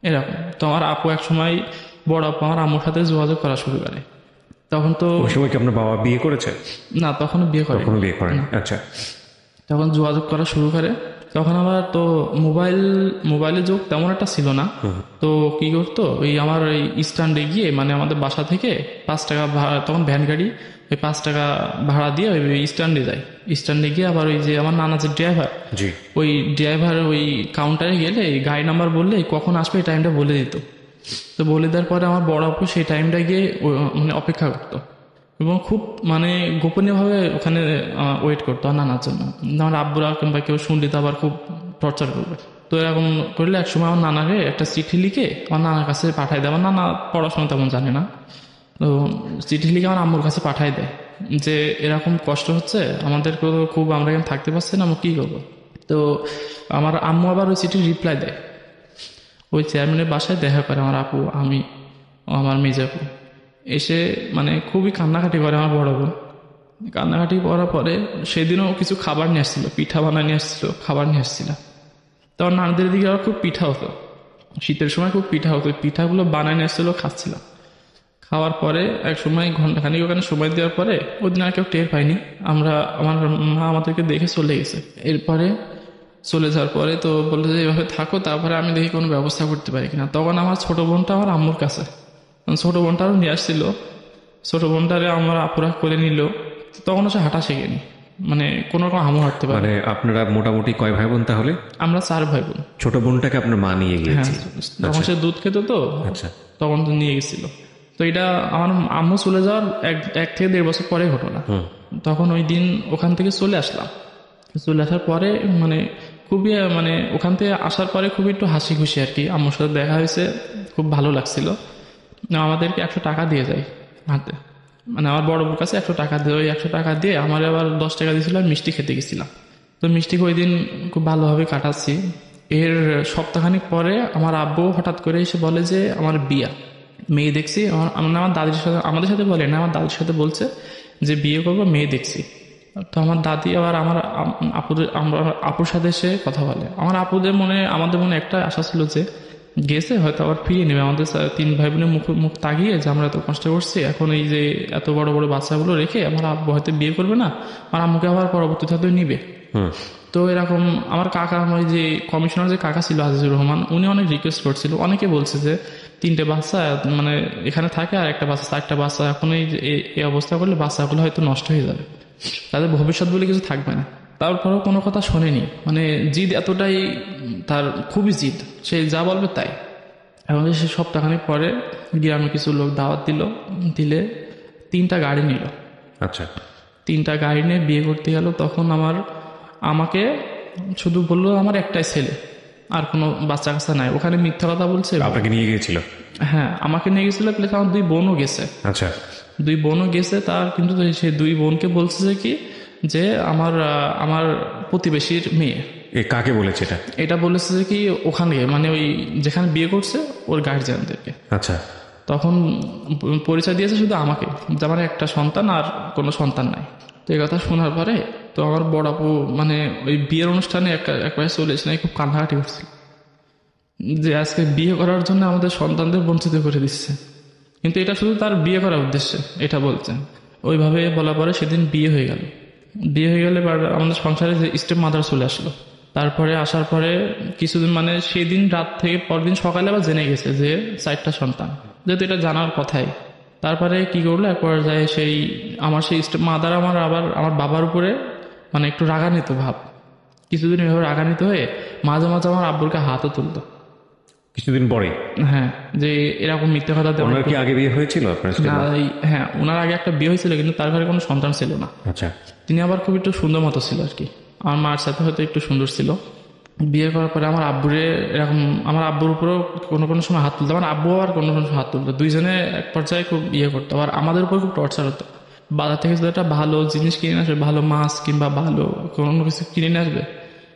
এরকম। তো আমার আপু এক সময় বড় আপু আমার আম্মুর সাথে যোগাযোগ করা শুরু করে। তখন তো ওই সময় কি আপনার বাবা বিয়ে করেছে? না, তখনও বিয়ে করে। কোনো বিয়ে করেন? আচ্ছা। তখন যোগাযোগ করা শুরু করে। তখন আবার তো মোবাইলের যুগ তেমন একটা ছিল না। তো কি করতো, ওই আমার ওই স্ট্যান্ডে গিয়ে আমাদের বাসা থেকে 5 টাকা ভাড়া, তখন ভ্যান গাড়ি, ওই 5 টাকা ভাড়া দিয়ে ওই স্ট্যান্ডে যায়। স্ট্যান্ডে গিয়ে আবার ওই যে আমার নানা যে ড্রাইভার, ওই ড্রাইভার ওই কাউন্টারে গেলে গাড়ি নাম্বার বললে কখন আসবে এই টাইমটা বলে দিত। তো বলে দেওয়ার পরে আমার বড় আপু সেই টাইমটা গিয়ে অপেক্ষা করতো এবং খুব গোপনীয়ভাবে ওখানে ওয়েট করতো আর নানার জন্য। আমার আব্বুরা কিংবা কেউ শুনলে তো আবার খুব টর্চার করবে। তো এরকম করলে একসময় আমার নানাকে একটা চিঠি লিখে আমার নানার কাছে পাঠাই দেয়। আমার নানা পড়াশোনা তেমন জানে না, তো চিঠি লিখে আমার আম্মুর কাছে পাঠাই দেয় যে এরকম কষ্ট হচ্ছে আমাদের, খুব আমরা এখানে থাকতে পারছি না, আমরা কী করবো। তো আমার আম্মু আবার ওই চিঠির রিপ্লাই দেয়। ওই চেয়ারম্যানের বাসায় দেখা করে আমার আপু, আমি, আমার মেজাপু এসে খুবই কান্নাকাটি করে। আমার বড় বোন কান্নাকাটি করার পরে সেদিনও কিছু খাবার নিয়ে আসছিল, পিঠা বানায় নিয়ে আসছিল, খাবার নিয়ে আসছিল। তখন নানাদের দিকে আবার খুব পিঠা হতো, শীতের সময় খুব পিঠা হতো, পিঠাগুলো বানায় নিয়ে আসছিল, খাচ্ছিলাম। খাওয়ার পরে এক সময় ঘন্টাখানিক ওখানে সময় দেওয়ার পরে ওই দিন আর কেউ টের পাইনি। আমার মা আমাদেরকে দেখে চলে গেছে। এরপরে চলে যাওয়ার পরে তো বললো যে এভাবে থাকো, তারপরে আমি দেখি কোনো ব্যবস্থা করতে পারি কিনা। তখন আমার ছোট বোনটা আমার আম্মুর কাছে, ছোট বোনটারও নিয়ে আসছিল, ছোট বোনটারে আমার আপুরা করে নিল। তখন সে হাঁটা শেখেনি, কোনো রকম আমও হাঁটতে পারে। আপনারা মোটামুটি কয় ভাই বোন তাহলে? আমরা 4 ভাই বোন। ছোট বোনটাকে আপনার মা নিয়ে গিয়েছে? তখন সে দুধ খেত, তো তখন তো নিয়ে গেছিল। তো এটা আমার আম্মু চলে যাওয়ার 1 থেকে 1.5 বছর পরে ঘটনা। তখন ওই দিন ওখান থেকে চলে আসলাম। চলে আসার পরে খুবই ওখান থেকে আসার পরে খুবই একটু হাসি খুশি আর কি, আম্মুর সাথে দেখা হয়েছে, খুব ভালো লাগছিল। আমাদেরকে 100 টাকা দিয়ে যায় হাতে, আমার বড় বোর কাছে 100 টাকা দিয়ে, ওই 100 টাকা দিয়ে আমার আবার 10 টাকা দিয়েছিল, আর মিষ্টি খেতে গেছিলাম। তো মিষ্টি ওই দিন খুব ভালোভাবে কাটাচ্ছি। এর সপ্তাহখানিক পরে আমার আব্বু হঠাৎ করে এসে বলে যে আমার বিয়া, মেয়ে দেখছি। আমার দাদির সাথে, আমাদের সাথে বলে না, আমার দাদির সাথে বলছে যে বিয়ে করবো, মেয়ে দেখছি। তো আমার দাদি আবার আমার আপুর সাথে সে কথা বলে। আমাদের মনে একটা আশা ছিল যে গেছে হয়তো আবার ফিরিয়ে নেবে, আমাদের 3 ভাই বোনের মুখ তাকিয়ে যে আমরা এত কষ্ট করছি, এখন এই যে এত বড় বড় বাচ্চাগুলো রেখে আমার আব্বু হয়তো বিয়ে করবে না, আমার আম্মুকে আবার পরবর্তীতে হয়তো নিবে। তো এরকম আমার কাকা, ওই যে কমিশনার যে কাকা ছিল আজিজুর রহমান, উনি অনেক রিকোয়েস্ট করছিল। অনেকে বলছে যে 3টে বাচ্চা এখানে থাকে আর একটা বাচ্চা, 4টা বাচ্চা, এখন এই অবস্থা করলে বাচ্চাগুলো হয়তো নষ্ট হয়ে যাবে, তাদের ভবিষ্যৎ বলে কিছু থাকবে না। তারপরেও কোনো কথা শোনেনি, জিদ এতটাই তার, খুবই জিদ, সে যা বলবে তাই। এবং সে সপ্তাহখানিক পরে গ্রামে কিছু লোক দাওয়াত দিলে 3টা গাড়ি নিল। আচ্ছা। 3টা গাড়ি নিয়ে বিয়ে করতে গেল। তখন আমাকে শুধু বললো আমার একটাই ছেলে, আর কোনো বাচ্চা কাচ্চা নাই। ওখানে মিথ্যা কথা বলছে। আপনাকে নিয়ে গিয়েছিল? হ্যাঁ, আমাকে নিয়ে গেছিল, প্লাস আমার 2 বোনও গেছে। আচ্ছা। 2 বোনও গেছে, তার কিন্তু সেই 2 বোনকে বলছে যে কি, যে আমার প্রতিবেশীর মেয়ে। কাকে বলেছে এটা? এটা বলেছে যে কি ওখানে ওই যেখানে বিয়ে করছে ওর গার্জিয়ানদেরকে। আচ্ছা। তখন পরিচয় দিয়েছে শুধু আমাকে, যে আমার একটা সন্তান আর কোনো সন্তান নাই। তো এই কথা শোনার পরে তো আমার বড় আপু মানে ওই বিয়ের অনুষ্ঠানে একবারে চলে এসে খুব কান্নাকাটি করছিল, যে আজকে বিয়ে করার জন্য আমাদের সন্তানদের বঞ্চিত করে দিচ্ছে, কিন্তু এটা শুধু তার বিয়ে করার উদ্দেশ্যে এটা বলছেন। ওইভাবে বলার পরে সেদিন বিয়ে হয়ে গেল। বিয়ে হয়ে গেলে আমাদের সংসারে যে স্টেপ মাদার চলে আসলো। তারপরে আসার পরে কিছুদিন মানে সেদিন রাত থেকে পরদিন সকালে আবার জেনে গেছে যে 4টা সন্তান, যেহেতু এটা জানার কথাই। তারপরে কি করলো, এক পর্যায়ে আমার সেই স্টেপ মাদার আমার বাবার উপরে মানে একটু রাগান্বিত ভাব, কিছুদিন এভাবে রাগান্বিত হয়ে মাঝে মাঝে আমার আব্বুরকে হাতও তুলতো। কিছুদিন পরে? হ্যাঁ, যে এরকম মিথ্যে কথা দেওয়া। ওনার কি আগে বিয়ে হয়েছিল আপনার? না, হ্যাঁ ওনার আগে একটা বিয়ে হয়েছিল, কিন্তু তার ঘরে কোনো সন্তান ছিল না। আচ্ছা। তিনি আবার খুব একটু সুন্দর মতো ছিল আর কি, আমার মার সাথে হয়তো একটু সুন্দর ছিল। বিয়ে করার পরে আমার আব্বুরে এরকম, আমার আব্বুর উপরেও কোনো কোনো সময় হাত তুলতো, আমার আব্বু আর কোনো কোনো সময় হাত তুলতো, দুইজনে এক পর্যায়ে খুব করতো। আর আমাদের উপর খুব টর্চার হতো। বাজার থেকে যদি একটা ভালো জিনিস কিনে আসবে, ভালো মাছ কিংবা ভালো কোনো কিছু কিনে নিয়ে আসবে,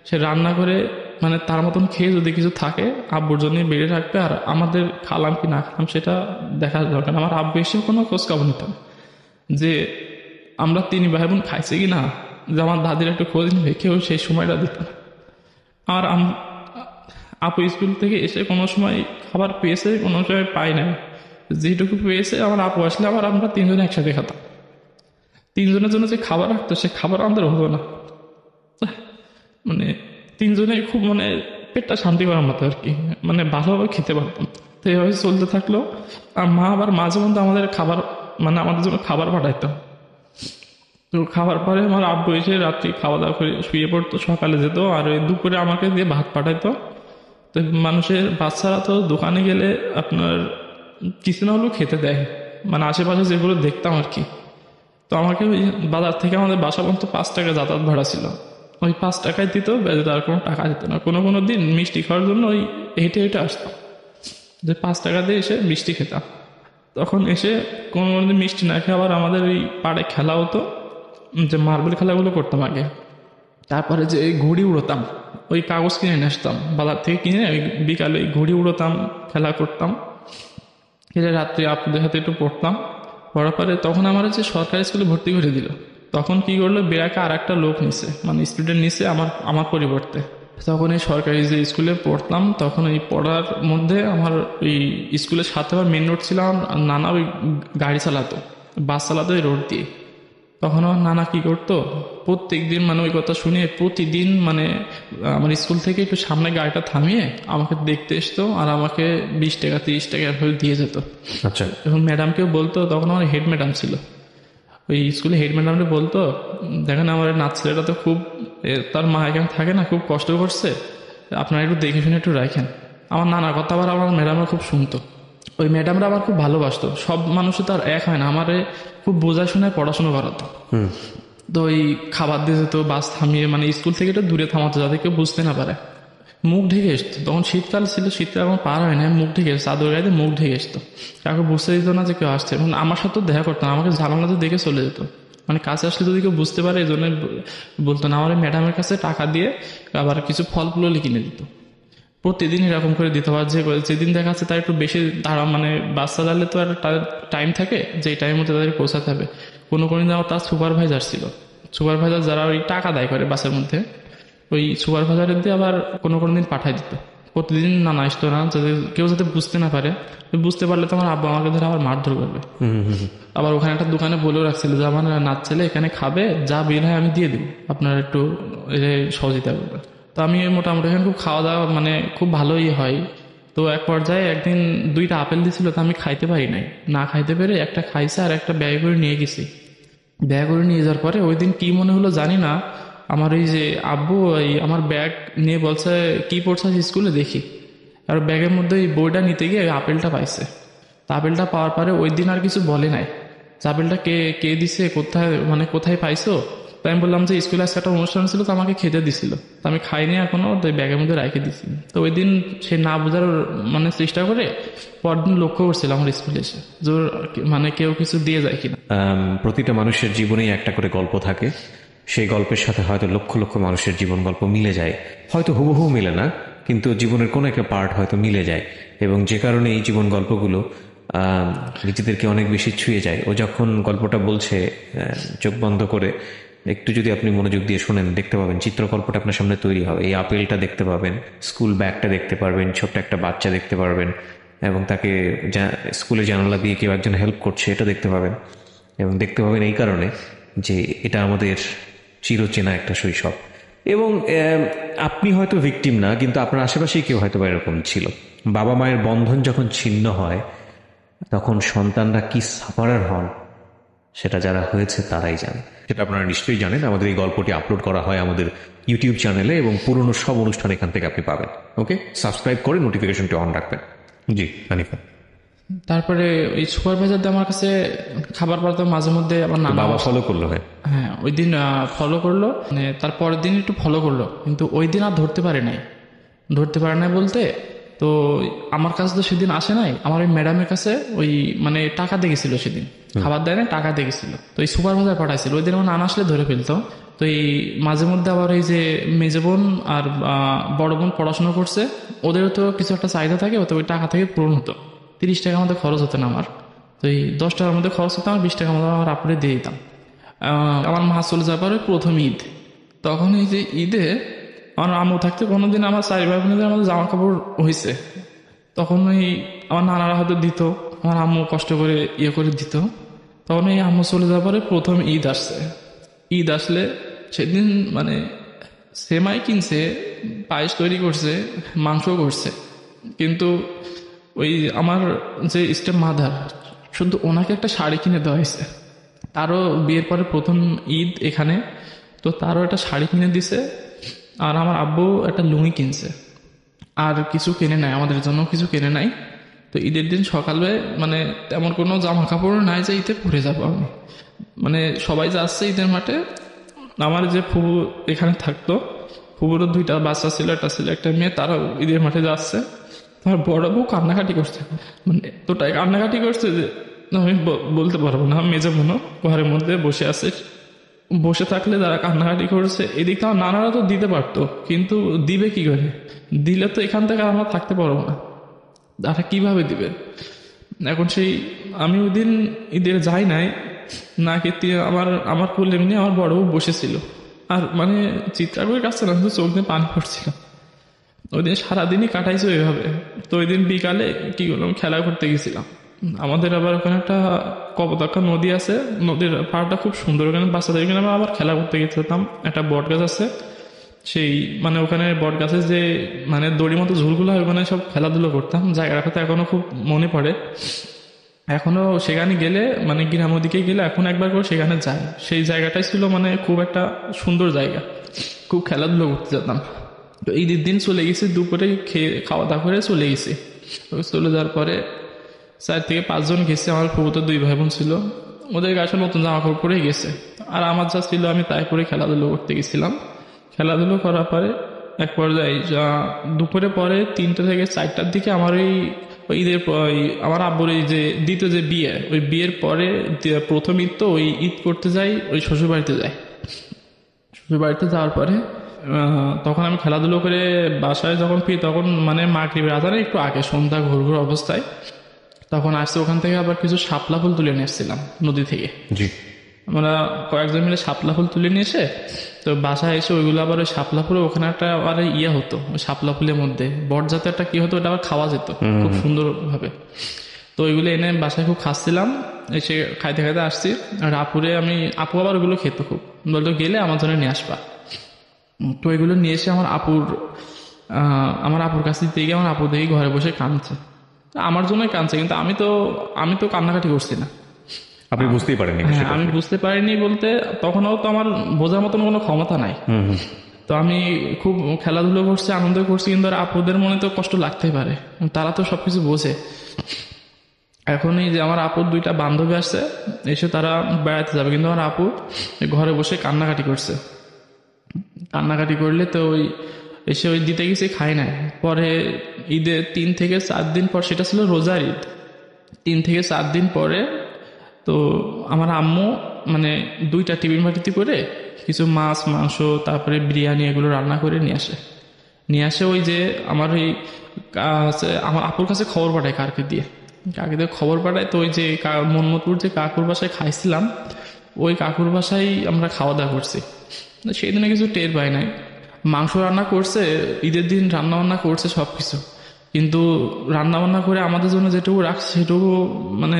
সে রান্না করে মানে তার মতন খেয়ে যদি কিছু থাকে আব্বুর জন্য বেড়ে রাখবে, আর আমাদের খালাম কি না খালাম সেটা দেখার দরকার। আমার আব্বু এসেও কোনো খোঁজ খবর নিতাম যে আমরা 3 ভাই বোন খাইছে কি না, যে আমার দাদির একটু খোঁজ নেবে, কেউ সেই সময়টা দিত না। আর আপু স্কুল থেকে এসে কোনো সময় খাবার পেয়েছে, কোনো সময় পাই নাই, যেটুকু পেয়েছে আমার আপু আসলে আমরা 3 জনে একসাথে খেতাম। 3 জনের জন্য যে খাবার রাখতো সে খাবার আমাদের হতো না, মানে 3 জনে খুব মানে পেটটা শান্তি করার মতো আর কি, মানে ভালোভাবে খেতে পারতাম। তো এইভাবে চলতে থাকলো। আর মা আবার মাঝে মধ্যে আমাদের খাবার মানে আমাদের জন্য খাবার পাঠাইতো। তো খাবার পরে আমার আব্বু এসে রাত্রি খাওয়া দাওয়া করে শুয়ে পড়তো, সকালে যেত, আর ওই দুপুরে আমাকে দিয়ে ভাত পাঠাইতো। তো মানুষের বাচ্চারা তো দোকানে গেলে আপনার কিছু না হলেও খেতে দেয়, মানে আশেপাশে যেগুলো দেখতাম আর কি। তো আমাকে ওই বাজার থেকে আমাদের বাসা পর্যন্ত 5 টাকা যাতায়াত ভাড়া ছিল, ওই 5 টাকায় দিত, বেজে আর কোনো টাকা দিত না। কোনো কোনো দিন মিষ্টি খাওয়ার জন্য ওই হেঁটে হেঁটে আসতাম, যে 5 টাকা দিয়ে এসে মিষ্টি খেতাম। তখন এসে কোনো কোনো দিন মিষ্টি না খেয়ে আবার আমাদের ওই পাড়ে খেলা হতো, যে মার্বেল খেলাগুলো করতাম আগে। তারপরে যে ঘুড়ি উড়োতাম, ওই কাগজ কিনে নিয়ে আসতাম বাজার থেকে, কিনে ওই বিকালে ঘুড়ি উড়োতাম, খেলা করতাম। খেলে রাত্রি আপুদের হাতে একটু পড়তাম। পড়ার পরে তখন আমার যে সরকারি স্কুলে ভর্তি করে দিল, তখন কি করলো, বেড়াকে আর একটা লোক নিছে, মানে স্টুডেন্ট নিছে আমার পরিবর্তে। তখন এই সরকারি যে স্কুলে পড়তাম, তখন এই পড়ার মধ্যে আমার ওই স্কুলের সাথে আমার মেন রোড ছিল, নানা ওই গাড়ি চালাতো, বাস চালাতো ওই রোড দিয়ে। তখন আমার নানা কি করতো, প্রত্যেক দিন মানে ওই কথা শুনে প্রতিদিন মানে আমার স্কুল থেকে একটু সামনে গাড়িটা থামিয়ে আমাকে দেখতে আসতো, আর আমাকে 20 টাকা 30 টাকা এভাবে দিয়ে যেত। আচ্ছা। এবং ম্যাডামকেও বলতো, তখন আমার হেড ম্যাডাম ছিল ওই স্কুলে, হেড ম্যাডামকে বলতো, দেখেন আমার নাচ ছেলেটা তো খুব, তার মা এখানে থাকে না, খুব কষ্ট করছে, আপনারা একটু দেখে শুনে একটু রাখেন। আমার নানার কথা আবার আমার ম্যাডামরা খুব শুনতো। ওই ম্যাডামরা আমার খুব ভালোবাসতো। সব মানুষও তো আর এক হয় না, আমারে খুব বোঝাশোনায় পড়াশোনা করাতো। তো ওই খাবার দিয়ে যেত, বাস থামিয়ে মানে স্কুল থেকে একটু দূরে থামাতো, যাতে কেউ বুঝতে না পারে। মুখ ঢেকে আসতো, তখন শীতকাল ছিল, শীতকাল আমার পার হয় না, মুখ ঢেকে চাদর গাইতে মুখ ঢেকে আসতো, কাউকে বুঝতে দিত না যে কেউ আসছে। মানে আমার সাথেও দেখা করতো না, আমাকে জানালাতে দেখে চলে যেত, মানে কাছে আসলে যদি কেউ বুঝতে পারে এই জন্য বলতো না। আমার ম্যাডামের কাছে টাকা দিয়ে আবার কিছু ফল ফুলও কিনে দিত, প্রতিদিন এরকম করে দিতে পারে। যেদিন দেখা যাচ্ছে তার একটু বেশি তারা মানে বাচ্চা চালালে তো আর টাইম থাকে, যে টাইমের মধ্যে তাদের পৌঁছাতে হবে। কোনো দিন আমার তার সুপারভাইজার ছিল, সুপারভাইজার যারা ওই টাকা দায় করে বাসের মধ্যে, ওই সুপারভাইজারের দিয়ে আবার কোনো দিন পাঠাই দিত। প্রতিদিন না আসতো না, যাতে কেউ যাতে বুঝতে না পারে, বুঝতে পারলে তো আমার আব্বা আমাকে ধরে আবার মারধর করবে। আবার ওখানে একটা দোকানে বলেও রাখছিল যে আমার নাচ ছেলে এখানে খাবে, যা বিল হয় আমি দিয়ে দিব, আপনারা একটু সহযোগিতা করবেন। তো আমি মোটামুটি এখানে খুব খাওয়া দাওয়া মানে খুব ভালোই হয়। তো এক পর্যায়ে একদিন 2টা আপেল দিছিল, তো আমি খাইতে পারি নাই, না খাইতে পেরে একটা খাইছে আর একটা ব্যাগ করে নিয়ে গেছি। ব্যাগ করে নিয়ে যাওয়ার পরে ওই দিন কি মনে হলো জানি না, আমার ওই যে আব্বু ওই আমার ব্যাগ নিয়ে বলছে কি পড়ছে স্কুলে দেখি, আর ব্যাগের মধ্যে ওই বইটা নিতে গিয়ে ওই আপেলটা পাইছে। তা আপেলটা পাওয়ার পরে ওই দিন আর কিছু বলে নাই, আপেলটা কে দিছে, কোথায় পাইছো। তো আমি বললাম যে স্কুলে আজকে একটা অনুষ্ঠান ছিল, তো আমাকে খেতে দিছিল, তো আমি খাইনি এখনো, তো ব্যাগের মধ্যে রেখে দিছি। তো ওই দিন সে না বোঝার মানে চেষ্টা করে পরদিন লক্ষ্য করছিল আমার স্কুলে এসে, জোর মানে কেউ কিছু দিয়ে যায় কিনা। প্রতিটা মানুষের জীবনেই একটা করে গল্প থাকে, সেই গল্পের সাথে হয়তো লক্ষ লক্ষ মানুষের জীবন গল্প মিলে যায়, হয়তো হুবহু মিলে না, কিন্তু জীবনের কোনো একটা পার্ট হয়তো মিলে যায়, এবং যে কারণে এই জীবন গল্পগুলো নিজেদেরকে অনেক বেশি ছুঁয়ে যায়। ও যখন গল্পটা বলছে চোখ বন্ধ করে একটু যদি আপনি মনোযোগ দিয়ে শোনেন, দেখতে পাবেন চিত্রকল্পটা আপনার সামনে তৈরি হবে। এই আপেলটা দেখতে পাবেন, স্কুল ব্যাগটা দেখতে পারবেন, ছোট্ট একটা বাচ্চা দেখতে পারবেন, এবং তাকে স্কুলের জানালা দিয়ে কেউ একজন হেল্প করছে এটা দেখতে পাবেন। এবং দেখতে পাবেন এই কারণে যে এটা আমাদের চিরচেনা একটা শৈশব। এবং আপনি হয়তো ভিকটিম না, কিন্তু আপনার আশেপাশেই কেউ হয়তো বা এরকম ছিল। বাবা মায়ের বন্ধন যখন ছিন্ন হয় তখন সন্তানরা কি সাফারার হন সেটা যারা হয়েছে তারাই জানে। সেটা আপনারা নিশ্চয়ই জানেন। আমাদের এই গল্পটি আপলোড করা হয় আমাদের ইউটিউব চ্যানেলে, এবং পুরনো সব অনুষ্ঠান এখান থেকে আপনি পাবেন। ওকে, সাবস্ক্রাইব করে নোটিফিকেশনটি অন রাখবেন। জি হানিফা। তারপরে ওই সুপারভাইজার আমার কাছে খাবার পাঠাতো মাঝে মধ্যে। আমার নানা বাবা ফলো করলো? হ্যাঁ, ওই দিন ফলো করলো, মানে তার পরের দিন একটু ফলো করলো, কিন্তু ওই দিন আর ধরতে পারে নাই বলতে, তো আমার কাছে তো সেদিন আসে নাই। আমার ওই ম্যাডামের কাছে ওই মানে টাকা দেখেছিল, সেদিন খাবার দেয় না, টাকা দেখেছিল। তো এই সুপারভাইজার পাঠাইছিল, ওই দিন আমার নানা আসলে ধরে ফেলতো। তো এই মাঝে মধ্যে আবার এই যে মেজো বোন আর বড় বোন পড়াশোনা করছে, ওদেরও তো কিছু একটা চাহিদা থাকে, তো ওই টাকা থেকে পূরণ হতো। 30 টাকা মধ্যে খরচ হতো না আমার, তো এই 10 টাকার মধ্যে খরচ হতো, আমার 20 টাকার মধ্যে আমার আপুরে দিয়ে দিতাম। আমার মা চলে যাওয়ার পরে প্রথম ঈদ, তখন এই যে ঈদে আমার আম্মু থাকতে কোনোদিন আমার 4 ভাই বোনেদের আমাদের জামা কাপড় হয়েছে, তখন ওই আমার নানারা হয়তো দিত, আমার আম্মু কষ্ট করে ইয়ে করে দিত। তখন এই আম্মু চলে যাওয়ার পরে প্রথম ঈদ আসছে। ঈদ আসলে সেদিন মানে সেমাই কিনছে, পায়েস তৈরি করছে, মাংস করছে, কিন্তু ওই আমার যে স্টেপ মাদার, শুধু ওনাকে একটা শাড়ি কিনে দেওয়া হয়েছে। তারও বিয়ের পরে প্রথম ঈদ এখানে, তো তারও একটা শাড়ি কিনে দিছে, আর আমার আব্বু একটা লুঙ্গি কিনছে, আর কিছু কিনে নাই, আমাদের জন্য কিছু কিনে নাই। তো ঈদের দিন সকালে মানে তেমন কোনো জামা কাপড় নাই যে ঈদে পরে যাবো আমি, মানে সবাই যাচ্ছে ঈদের মাঠে। আমার যে ফুবু এখানে থাকতো, ফুবুরও 2টা বাচ্চা ছিল, একটা ছিল একটা মেয়ে, তারা ঈদের মাঠে যাচ্ছে। তোমার বড় বউ কান্নাকাটি করছে, মানে এতটাই কান্নাকাটি করছে যে আমি বলতে পারবো না। মেজো বোনও ঘরের মধ্যে বসে আছে, বসে থাকলে যারা কান্নাকাটি করছে, এদিকে আমার নানারা তো দিতে পারতো, কিন্তু দিবে কি করে? দিলে তো এখান থেকে আমরা থাকতে পারবো না, তারা কিভাবে দিবে? এখন সেই আমি ওই দিন ঈদের যাই নাই না, কি আমার কোলে এমনি আমার বড় বউ বসেছিল, আর মানে চিৎকার করে কাছে না, শুধু চোখ দিয়ে পানি পড়ছিল। ওই দিন সারাদিনই কাটাইছে ওইভাবে। তো ওই দিন বিকালে কি করলাম, খেলা করতে গেছিলাম। আমাদের আবার ওখানে একটা কপোতাক্ষ নদী আছে, নদীর পাড়টা খুব সুন্দর, ওখানে বাচ্চাদের এখানে আমরা আবার খেলা করতে গেছিলাম। একটা বট গাছ আছে, সেই মানে ওখানে বট গাছের যে মানে দড়ির মতো ঝুলগুলো হয়, ওখানে সব খেলাধুলো করতাম। জায়গাটা তো এখনো খুব মনে পড়ে, এখনো সেখানে গেলে মানে গ্রামের দিকে গেলে এখন একবার করে সেখানে যাই। সেই জায়গাটাই ছিল মানে খুব একটা সুন্দর জায়গা, খুব খেলাধুলো করতে যেতাম। তো ঈদের দিন চলে গেছি, দুপুরে খাওয়া দাওয়া করে চলে গেছি। চলে যাওয়ার পরে 4 থেকে 5 জন গেছে, আমার ফুফুতো 2 ভাই বোন ছিল, ওদের গাছে নতুন জামা কাপড় পরে গেছে, আর আমার যা ছিল আমি তাই পরে খেলাধুলো করতে গেছিলাম। খেলাধুলো করার পরে এক পর্যায়ে দুপুরে পরে 3টা থেকে 4টার দিকে আমার ওই ঈদের আমার আব্বুর এই যে দ্বিতীয় যে বিয়ে, ওই বিয়ের পরে প্রথম ঈদ, তো ওই ঈদ করতে যাই, ওই শ্বশুরবাড়িতে যাই। শ্বশুরবাড়িতে যাওয়ার পরে তখন আমি খেলাধুলো করে বাসায় যখন ফিরি, তখন মানে মাগরিবের আজানের একটু আগে, সন্ধ্যা ঘুরঘুর অবস্থায় তখন আসছে। ওখান থেকে আবার কিছু শাপলা ফুল তুলে নিয়ে এসেছিলাম নদী থেকে। জি। আমরা কয়েকজন মিলে শাপলা ফুল তুলে নিয়ে এসে তো বাসায় এসে ওইগুলো আবার ওই শাপলা ফুলে ওখানে একটা আবার ইয়ে হতো, ওই শাপলা ফুলের মধ্যে বট জাতের একটা কি হতো, ওটা আবার খাওয়া যেত খুব সুন্দরভাবে। তো ওইগুলো এনে বাসায় খুব খাচ্ছিলাম, এসে খাইতে খাইতে আসছি। আর আপু আবার ওগুলো খেত খুব, বলতো গেলে আমার জন্য নিয়ে আসবা। তো এগুলো নিয়ে এসে আমার আপুর কাছে দিতে গিয়ে আমার আপু দেখি ঘরে বসে কাঁদছে। আমার জন্যই কাঁদছে, কিন্তু আমি তো কান্নাকাটি করছি না। আপনি বুঝতেই পারেননি? হ্যাঁ, আমি বুঝতে পারিনি বলতে তখনও তো আমার বোঝার মতন কোনো ক্ষমতা নাই। তো আমি খুব খেলাধুলো করছি, আনন্দ করছি, কিন্তু আপুদের মনে তো কষ্ট লাগতেই পারে, তারা তো সবকিছু বোঝে। এখন এই যে আমার আপুর 2টা বান্ধবী আসছে, এসে তারা বেড়াতে যাবে, কিন্তু আমার আপু ঘরে বসে কান্নাকাটি করছে। কান্নাকাটি করলে তো এসে দিতে গেছি, খাই নাই। পরে ঈদের 3 থেকে 4 দিন পর, সেটা ছিল রোজার ঈদ, 3 থেকে 4 দিন পরে তো আমার আম্মু মানে 2টা টিফিন বাটিতে করে কিছু মাছ মাংস তারপরে বিরিয়ানি এগুলো রান্না করে নিয়ে আসে। ওই যে আমার আমার আপুর কাছে খবর পাঠায় কারকে দিয়ে, কাকিদের খবর পাঠায়। তো ওই যে মন্মথপুর যে কাকুর বাসায় খাইছিলাম, ওই কাকুর বাসায় আমরা খাওয়া দাওয়া করছি। সেই দিনে কিছু টের পাই নাই। মাংস রান্না করছে, ঈদের দিন রান্না বান্না করছে সব কিছু, কিন্তু রান্না বান্না করে আমাদের জন্য যেটুকু রাখছে সেটুকু মানে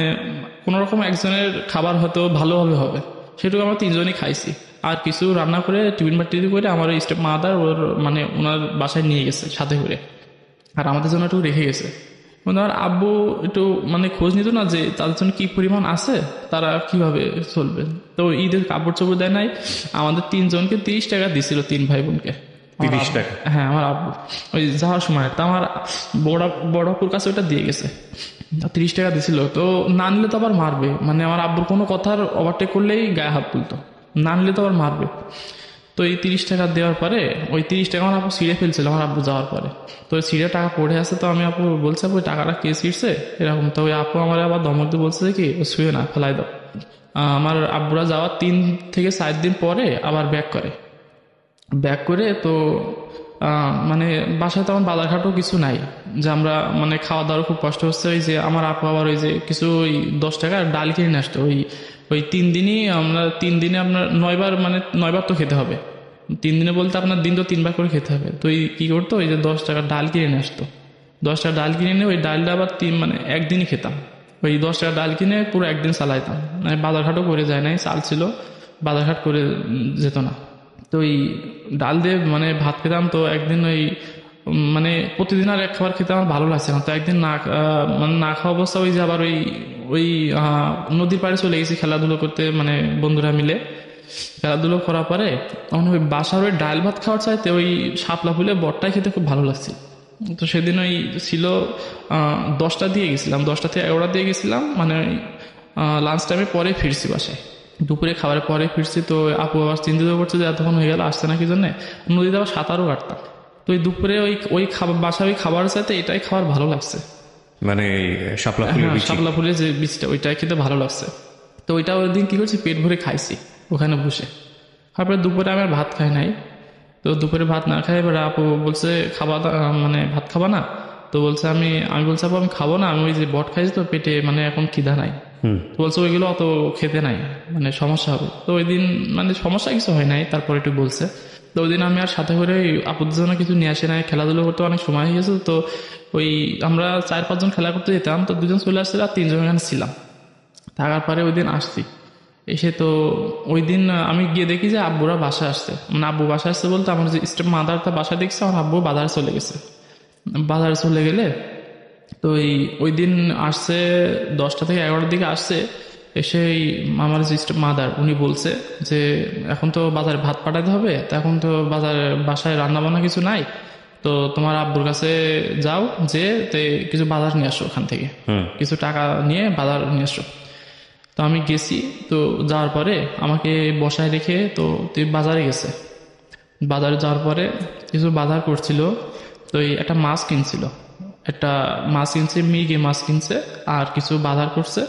কোনো রকম একজনের খাবার হয়তো ভালোভাবে হবে, সেটুকু আমরা তিনজনই খাইছি। আর কিছু রান্না করে টিফিন বাটি করে আমার ওই স্টেপ মাদার ওর মানে ওনার বাসায় নিয়ে গেছে সাথে করে, আর আমাদের জন্য একটু রেখে গেছে। কিন্তু আমার আব্বু একটু মানে খোঁজ নিত না যে তাদের জন্য কি পরিমাণ আছে, তারা কিভাবে চলবে। তো ঈদের কাপড় চোপড় দেয় নাই, আমাদের তিনজনকে 30 টাকা দিছিল, 3 ভাই বোনকে। 30 টাকা? হ্যাঁ, আমার আব্বু ওই যাওয়ার সময় তা আমার বড় আপুর কাছে ওটা দিয়ে গেছে, 30 টাকা দিছিল। তো না নিলে তো আবার মারবে, মানে আমার আব্বুর কোনো কথার ওভারটেক করলেই গায়ে হাত তুলতো, না নিলে তো আবার মারবে। তো এই 30 টাকা দেওয়ার পরে ওই 30 টাকা আমার আপু ছিঁড়ে ফেলছিল আমার আব্বু যাওয়ার পরে। তো ওই ছিঁড়ে টাকা পড়ে আছে, তো আমি আপু বলছে ওই টাকাটা কে ছিঁড়ছে এরকম। তো ওই আপু আমার আবার ধমক দিয়ে বলছে কি ও শুয়ে না, ফেলাই দাও। আমার আব্বুরা যাওয়ার 3 থেকে 4 দিন পরে আবার ব্যাক করে তো মানে বাসায় তখন বাজারঘাটও কিছু নাই, যে আমরা মানে খাওয়া দাওয়ার খুব কষ্ট হচ্ছে। ওই যে আমার আপু আবার ওই যে কিছু ওই 10 টাকার ডাল কিনে নিয়ে আসতো। ওই 3 দিনই আমরা 3 দিনে আপনার 9 বার, মানে 9 বার তো খেতে হবে। 3 দিনে বলতে আপনার দিন তো 3 বার করে খেতে হবে। তো এই কি করতো, ওই যে 10 টাকার ডাল কিনে নিয়ে আসতো। 10 টাকা ডাল কিনে নিয়ে ওই ডালটা আবার মানে একদিনই খেতাম। ওই 10 টাকা ডাল কিনে পুরো একদিন চালাইতাম, মানে বাজারঘাটও করে যায় নাই, চাল ছিল, বাজারঘাট করে যেত না। তো ওই ডাল দিয়ে মানে ভাত খেতাম। তো একদিন ওই মানে প্রতিদিন আর এক খাবার খেতে আমার ভালো লাগছে না। তো একদিন মানে না খাওয়া অবস্থা, ওই যে আবার ওই নদীর পাড়ে চলে গেছি খেলাধুলো করতে, মানে বন্ধুরা মিলে খেলাধুলো করার পরে তখন ওই বাসার ওই ডাল ভাত খাওয়ার চাইতে ওই শাপলা ফুলে বটটাই খেতে খুব ভালো লাগছে। তো সেদিন ওই ছিল 10টা দিয়ে গেছিলাম, 10টা থেকে 11টা দিয়ে গেছিলাম, মানে লাঞ্চ টাইমে পরে ফিরছি বাসায়, দুপুরে খাবারের পরে ফিরছি। তো আপু আবার চিন্তিত করছে যে এতক্ষণ হয়ে গেল আসছে না কি জন্যে, নদীতে আবার সাঁতারও কাটতাম। তো ওই দুপুরে ওই খাবার বাসায় ওই খাবারের সাথে এটাই খাবার ভালো লাগছে, মানে শাপলা ফুলের বিচি? শাপলা ফুলের যে বীজটা ওইটাই খেতে ভালো লাগছে। তো ওইটা ওই দিন কি করছি, পেট ভরে খাইছি ওখানে বসে। তারপরে দুপুরে আমি আর ভাত খাই নাই। তো দুপুরে ভাত না খাই, এবার আপু বলছে মানে ভাত খাবা না? তো বলছে আমি বলছি আপু আমি খাবো না, আমি ওই যে বট খাইছি তো পেটে মানে এখন খিদা নাই। তো বলছে ওইগুলো অত খেতে নাই, মানে সমস্যা হবে। তো ওই দিন মানে সমস্যা কিছু হয় নাই, তারপরে একটু বলছে। তো ওই দিন আমি আর সাথে করে আপুদের জন্য কিছু নিয়ে আসি নাই, খেলাধুলো করতে অনেক সময় হয়ে গেছে। তো ওই আমরা 4-5 জন খেলা করতে যেতাম, তো 2 জন চলে আসছিল আর 3 জন এখানে ছিলাম। থাকার পরে ওই দিন আসছি, এসে তো ওই দিন আমি গিয়ে দেখি যে আব্বুরা বাসা আসছে, মানে আব্বু বাসা আসছে বলতে আমার যে স্টেপ মাদারটা বাসা দেখছে, আমার আব্বু বাজারে চলে গেছে। বাজারে চলে গেলে তো ওই দিন আসছে 10টা থেকে 11টার দিকে আসছে। এসে আমার যে স্টেপ মাদার উনি বলছে যে এখন তো বাজারে ভাত পাঠাতে হবে, তো এখন তো বাসায় রান্না বান্না কিছু নাই, তো তোমার আব্বুর কাছে যাও, যে কিছু বাজার নিয়ে আসো, ওখান থেকে কিছু টাকা নিয়ে বাজার নিয়ে আসো। তো আমি গেছি, তো যাওয়ার পরে আমাকে বসায় রেখে তো বাজারে গেছে। বাজারে যাওয়ার পরে কিছু বাজার করছিল, তো একটা মাছ কিনছিল, মৃগে মাছ কিনছে, আর কিছু বাজার করছে।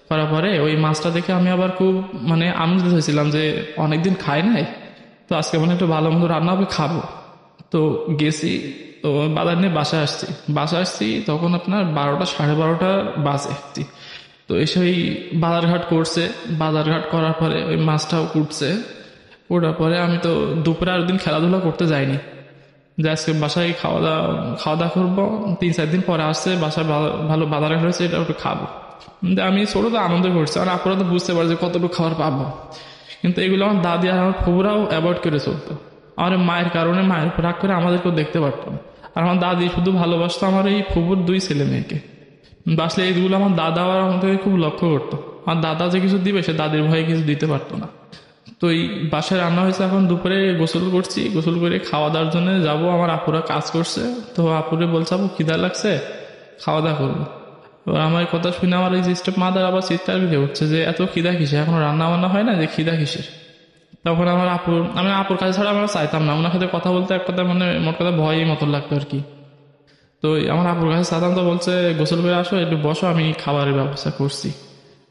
করার পরে ওই মাছটা দেখে আমি আবার খুব মানে আনন্দিত হয়েছিলাম যে অনেকদিন খাই নাই, তো আজকে মানে একটু ভালো মন্দ রান্না হবে, খাবো। তো গেছি, তো বাজার নিয়ে বাসায় আসছি তখন আপনার 12টা 12:30 বাজে। তো এসে ওই বাজারঘাট করার পরে ওই মাছটাও ওঠার পরে আমি তো দুপুরে আর দিন খেলাধুলা করতে যাইনি, যে আজকে বাসায় খাওয়া দাওয়া করবো। 3-4 দিন পরে আসছে বাসায় ভালো বাজারঘাট হয়েছে, এটা একটু খাবো। কিন্তু আমি ছোট তো আনন্দ করছি, আর আপনারা তো বুঝতে পারছে কতটুকু খাবার পাবো। কিন্তু এগুলো আমার দাদি আর আমার ফুবুরাও অ্যাভয়েড করে চলতো। আমার মায়ের কারণে, মায়ের উপর রাগ করে আমাদেরকেও দেখতে পারতাম। আর আমার দাদি শুধু ভালোবাসতো আমার এই ফুবুর 2 ছেলে মেয়েকে। আসলে এইগুলো আমার দাদা আর আমাদেরকে খুব লক্ষ্য করতো। আমার দাদা যে কিছু দিবে সে দাদির ভয়ে কিছু দিতে পারতো না। তো এই বাসায় রান্না হয়েছে, এখন দুপুরে গোসল করছি, গোসল করে খাওয়া দাওয়ার জন্য যাবো। আমার আপুরা কাজ করছে, তো আপুরে বলছে আপু খিদা লাগছে, খাওয়া দাওয়া করবো। এবার আমার কথা শুনে আমার এই স্টেপ মাদার আবার চিৎকার দিয়ে উঠছে যে এত খিদা কিসে, এখনো রান্না বান্না হয় না, যে খিদা কিসের। তখন আমি আপুর কাছে ছাড়া আমরা চাইতাম না, ওনার সাথে কথা বলতে এক কথা মানে মোট কথা ভয়ই মতো লাগতো আর কি। তো আমার আপুর কাছে চাইতাম, তো বলছে গোসল করে আসো, একটু বসো, আমি খাবারের ব্যবস্থা করছি।